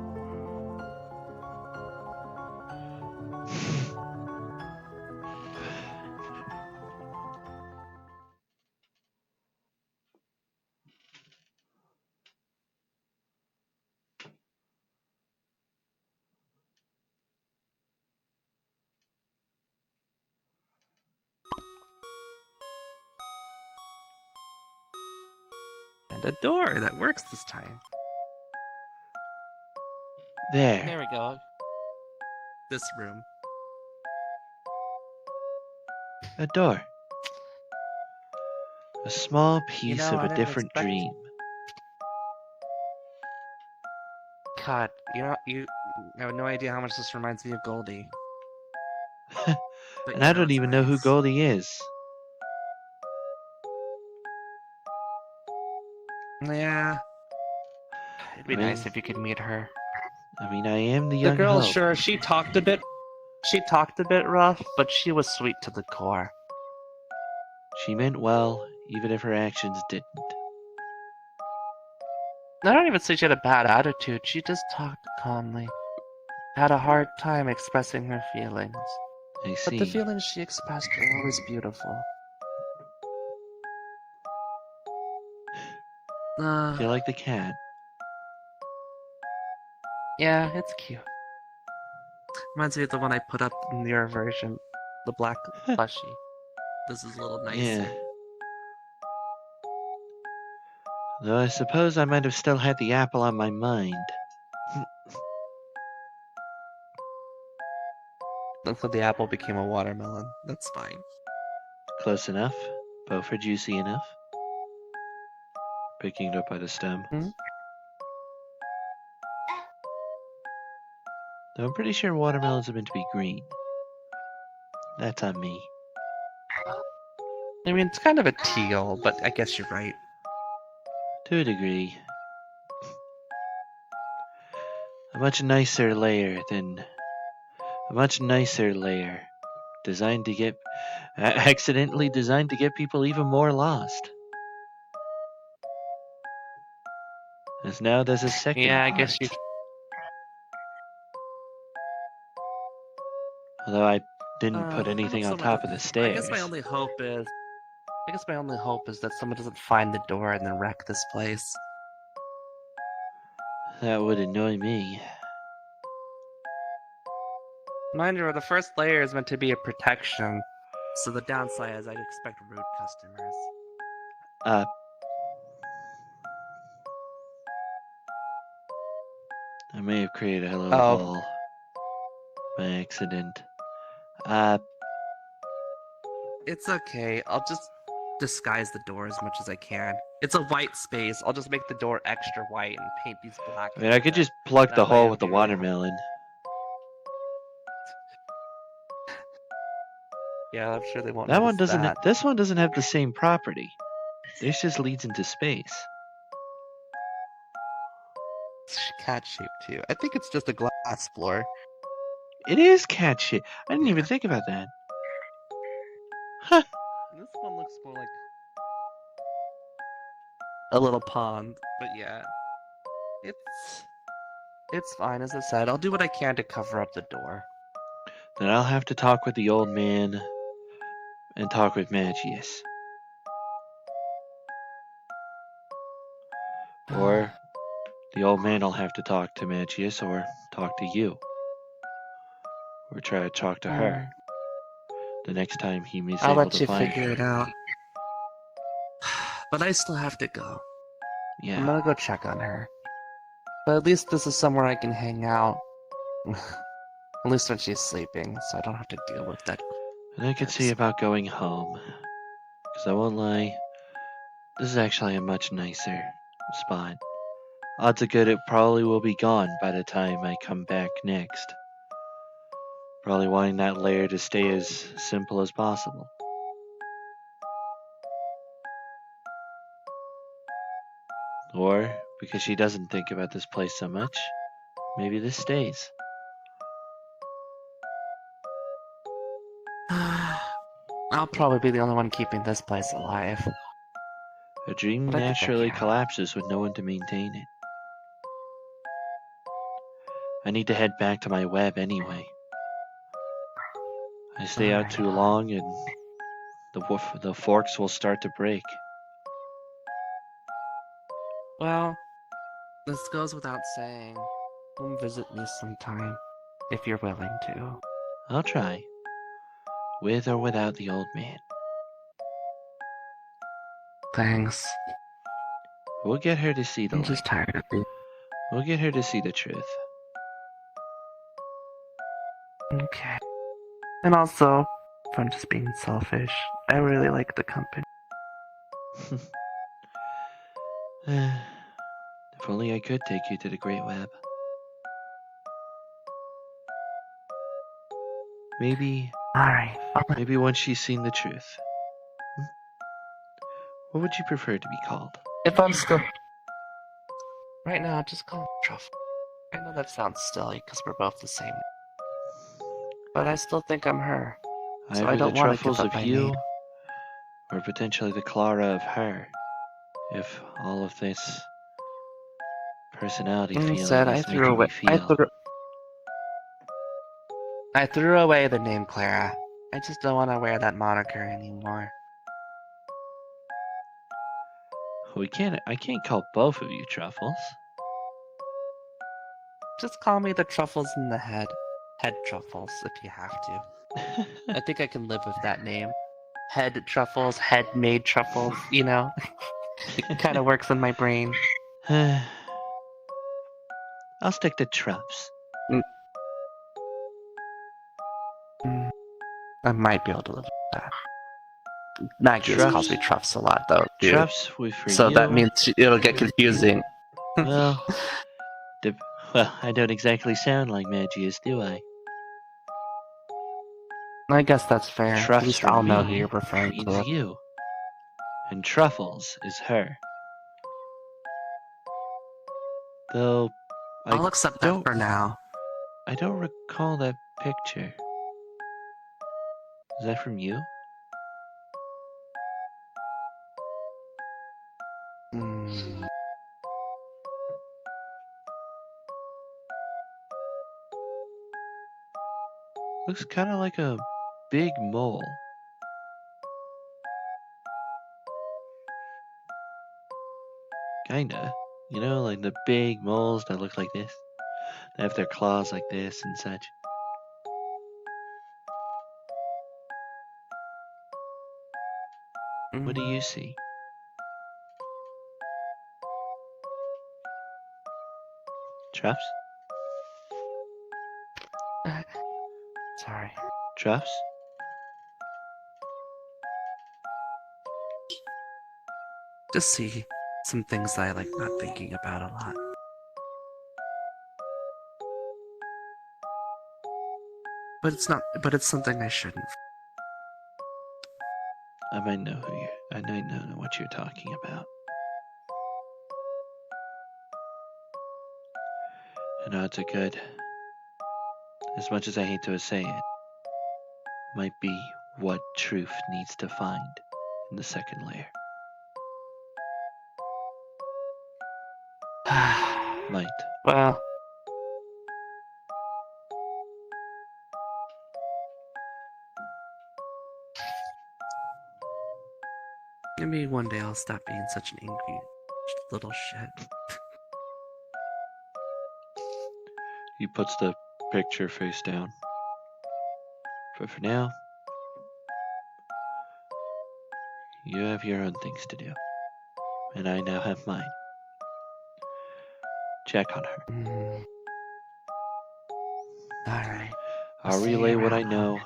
S14: And a door that works this time.
S12: There.
S8: There we go.
S14: This room.
S12: A door. A small piece
S14: know,
S12: of
S14: I
S12: a
S14: didn't
S12: different
S14: expect-
S12: dream.
S14: God, you have no idea how much this reminds me of Goldie. But
S12: And I don't
S14: it's
S12: even know who
S14: nice.
S12: Goldie is.
S14: Yeah. It'd be
S12: I mean-
S14: nice if you could meet her.
S12: I mean, I am the
S14: The
S12: young
S14: girl,
S12: hope.
S14: sure, she talked a bit rough, but she was sweet to the core.
S12: She meant well, even if her actions didn't.
S14: I don't even say she had a bad attitude, she just talked calmly. Had a hard time expressing her feelings.
S12: I
S14: But the
S12: see.
S14: feelings she expressed were always beautiful.
S12: Do you like the cat?
S14: Yeah, it's cute. Reminds me of the one I put up in your version. The black plushie. This is a little nicer.
S12: Yeah. Though I suppose I might have still had the apple on my mind.
S14: Looks like the apple became a watermelon. That's fine.
S12: Close enough. Both are juicy enough. Picking it up by the stem. Though I'm pretty sure watermelons are meant to be green. That's on me.
S14: I mean, it's kind of a teal, but I guess you're right.
S12: To a degree. A much nicer layer. Designed to get... accidentally designed to get people even more lost. As now there's a second
S14: Yeah, I
S12: part.
S14: guess you.
S12: Although I didn't put
S14: I
S12: anything
S14: hope
S12: on
S14: someone
S12: top of the
S14: doesn't- I
S12: stairs.
S14: guess my only hope is that someone doesn't find the door and then wreck this place.
S12: That would annoy me.
S14: Mind you, the first layer is meant to be a protection, so the downside is I'd expect rude customers.
S12: I may have created a little
S14: Oh.
S12: hole by accident.
S14: It's okay. I'll just disguise the door as much as I can. It's a white space. I'll just make the door extra white and paint these black.
S12: I mean, I could just plug the
S14: That way
S12: hole
S14: it'll
S12: with the
S14: be really-
S12: watermelon.
S14: Yeah, I'm sure they won't.
S12: That one
S14: notice
S12: doesn't.
S14: that.
S12: This one doesn't have the same property. This just leads into space.
S14: It's cat shaped too. I think it's just a glass floor.
S12: It is cat shit. I didn't even think about that. Huh.
S14: This one looks more like a little pond, but yeah, it's fine. As I said, I'll do what I can to cover up the door.
S12: Then I'll have to talk with the old man and talk with Magius. Or the old man will have to talk to Magius or talk to you. Or try to talk to her. The next time he is
S14: I'll
S12: able
S14: let
S12: to
S14: you
S12: find
S14: figure
S12: her.
S14: it out. But I still have to go.
S12: Yeah.
S14: I'm gonna go check on her. But at least this is somewhere I can hang out. At least when she's sleeping, so I don't have to deal with that.
S12: And I could see about going home. Because I won't lie, this is actually a much nicer spot. Odds are good it probably will be gone by the time I come back next. Probably wanting that layer to stay as simple as possible. Or, because she doesn't think about this place so much, maybe this stays.
S14: I'll probably be the only one keeping this place alive.
S12: A dream
S14: But I think I
S12: naturally
S14: can.
S12: collapses with no one to maintain it. I need to head back to my web anyway. I stay out too long and the forks will start to break.
S14: Well, this goes without saying. Come visit me sometime, if you're willing to.
S12: I'll try. With or without the old man.
S14: Thanks.
S12: We'll get her to see the
S14: I'm
S12: light.
S14: just tired of it.
S12: We'll get her to see the truth.
S14: Okay. And also, if I'm just being selfish, I really like the company.
S12: If only I could take you to the Great Web. Maybe
S14: Alright.
S12: maybe once she's seen the truth. What would you prefer to be called?
S14: If I'm still. Right now, just call me Truffle. I know that sounds silly because we're both the same. But I still think I'm her. So
S12: Either
S14: I don't
S12: the
S14: want to give
S12: Truffles
S14: up
S12: of
S14: my
S12: you,
S14: name.
S12: or potentially the Clara of her. If all of this personality feeling
S14: Instead,
S12: is making me feel.
S14: I threw away the name Clara. I just don't want to wear that moniker anymore.
S12: I can't call both of you Truffles.
S14: Just call me the Truffles in the head. Head Truffles, if you have to. I think I can live with that name. Head Truffles, head made Truffles, you know? It kind of works in my brain.
S12: I'll stick to Truffs.
S14: I might be able to live with that. Magius calls me Truffs a lot, though, dude.
S12: Truffs for
S14: so
S12: you.
S14: that means it'll get confusing.
S12: Well, I don't exactly sound like Magius, do I?
S14: I guess that's fair. At
S12: Truffs
S14: least
S12: for
S14: I'll know
S12: me
S14: who you're referring
S12: means
S14: to.
S12: you. And Truffles is her. Though
S14: I'll accept that for now.
S12: I don't recall that picture. Is that from you? Looks kind of like a big mole. Kinda. You know, like the big moles that look like this. They have their claws like this and such. What do you see? Truffs?
S14: Sorry.
S12: Truffs?
S14: Just see some things I like not thinking about a lot. But it's not. But it's something I shouldn't.
S12: I might know I might know what you're talking about. And odds are good. As much as I hate to say it, might be what truth needs to find in the second layer. Might.
S14: Well. Maybe one day I'll stop being such an angry little shit.
S12: He puts the picture face down. But for now, you have your own things to do. And I now have mine. Check on her.
S14: Alright.
S12: I'll relay what I know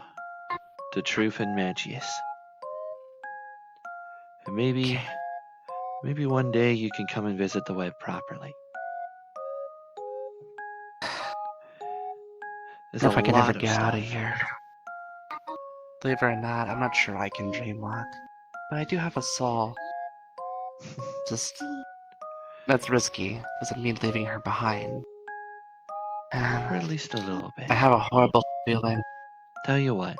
S12: to Truth and Magius. And maybe one day you can come and visit the web properly. There's
S14: If
S12: a
S14: I can ever
S12: lot of
S14: get out of
S12: stuff.
S14: here. Believe it or not, I'm not sure I can dream walk. But I do have a soul. Just. That's risky. Doesn't mean leaving her behind.
S12: Or at least a little bit.
S14: I have a horrible feeling.
S12: Tell you what.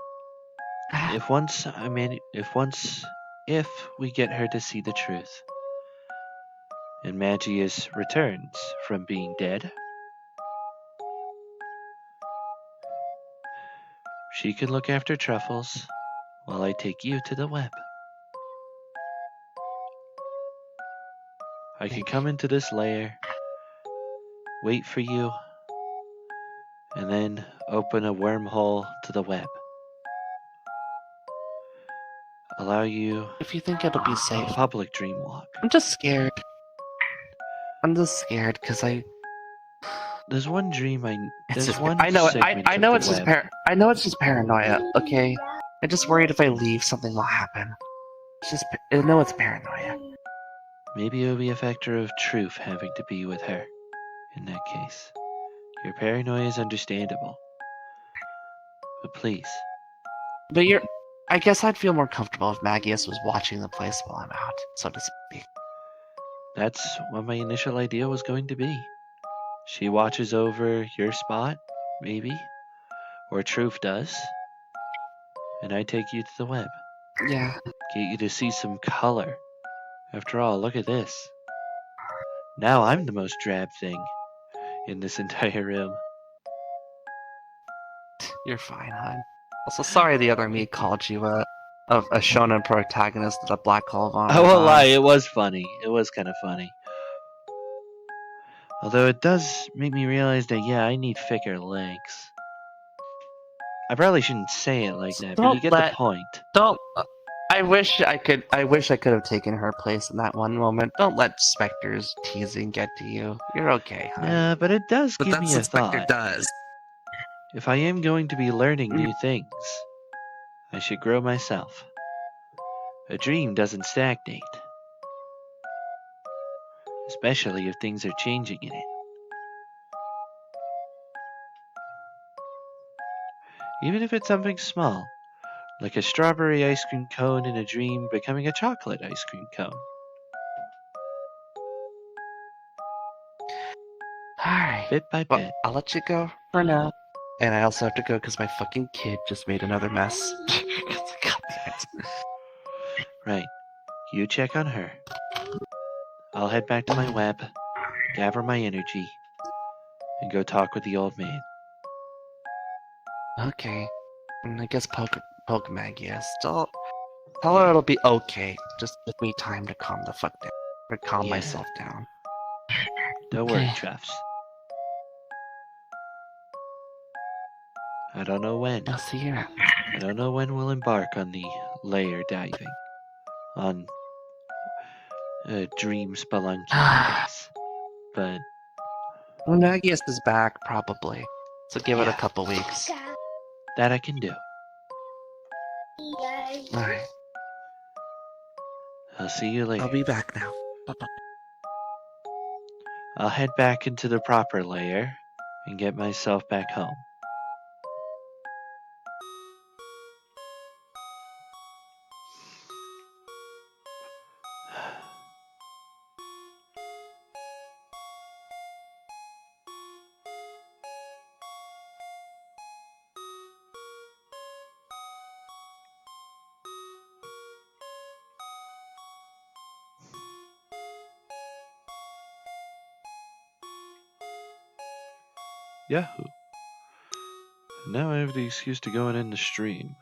S12: If we get her to see the truth, and Magius returns from being dead, she can look after Truffles while I take you to the web. I can come into this lair, wait for you, and then open a wormhole to the web. Allow you
S14: if you think it'll be safe.
S12: a public dream walk.
S14: I'm just scared. I'm just scared because
S12: There's one dream
S14: it's
S12: there's
S14: just
S12: one
S14: I know
S12: segment
S14: I
S12: of
S14: know
S12: the
S14: it's just
S12: web.
S14: I know it's just paranoia. Okay, I'm just worried if I leave something will happen. It's just I know it's paranoia.
S12: Maybe it'll be a factor of truth having to be with her. In that case, your paranoia is understandable. But please,
S14: But I guess I'd feel more comfortable if Magius was watching the place while I'm out, so to speak.
S12: that's what my initial idea was going to be. She watches over your spot, maybe, or Truth does, and I take you to the web.
S14: Yeah.
S12: Get you to see some color. After all, look at this. Now I'm the most drab thing in this entire room.
S14: You're fine, hon. Also, sorry the other me called you a shonen protagonist with a black hole of
S12: I won't lie,
S14: eyes.
S12: it was funny. It was kind of funny. Although it does make me realize that, yeah, I need thicker legs. I probably shouldn't say it like that, but you get the point.
S14: Don't. I wish I could. I wish I could have taken her place in that one moment. Don't let Spectre's teasing get to you. You're okay, hon.
S12: Yeah, but it does
S14: But
S12: give
S14: that's
S12: me a
S14: what Spectre
S12: thought.
S14: does.
S12: If I am going to be learning new things, I should grow myself. A dream doesn't stagnate. Especially if things are changing in it. Even if it's something small, like a strawberry ice cream cone in a dream becoming a chocolate ice cream cone.
S14: Alright.
S12: Bit by
S14: Well,
S12: bit.
S14: I'll let you go for now. And I also have to go because my fucking kid just made another mess. God damn it.
S12: Right. You check on her. I'll head back to my web, gather my energy, and go talk with the old man.
S14: Okay. And I guess poke Maggie. Still, tell her it'll be okay. Just give me time to calm the fuck down. Or calm
S12: Yeah.
S14: myself down.
S12: Don't worry, Truffs. I don't know when.
S14: I'll see you.
S12: I don't know when we'll embark on the layer diving. On dream spelunking, I guess. But
S14: Well, Nagius is back, probably. So give it a
S12: Yeah.
S14: couple weeks.
S12: that I can do.
S14: Alright.
S12: I'll see you later.
S14: I'll be back now. Bye-bye.
S12: I'll head back into the proper layer and get myself back home. Yahoo! Now I have the excuse to go and end the stream.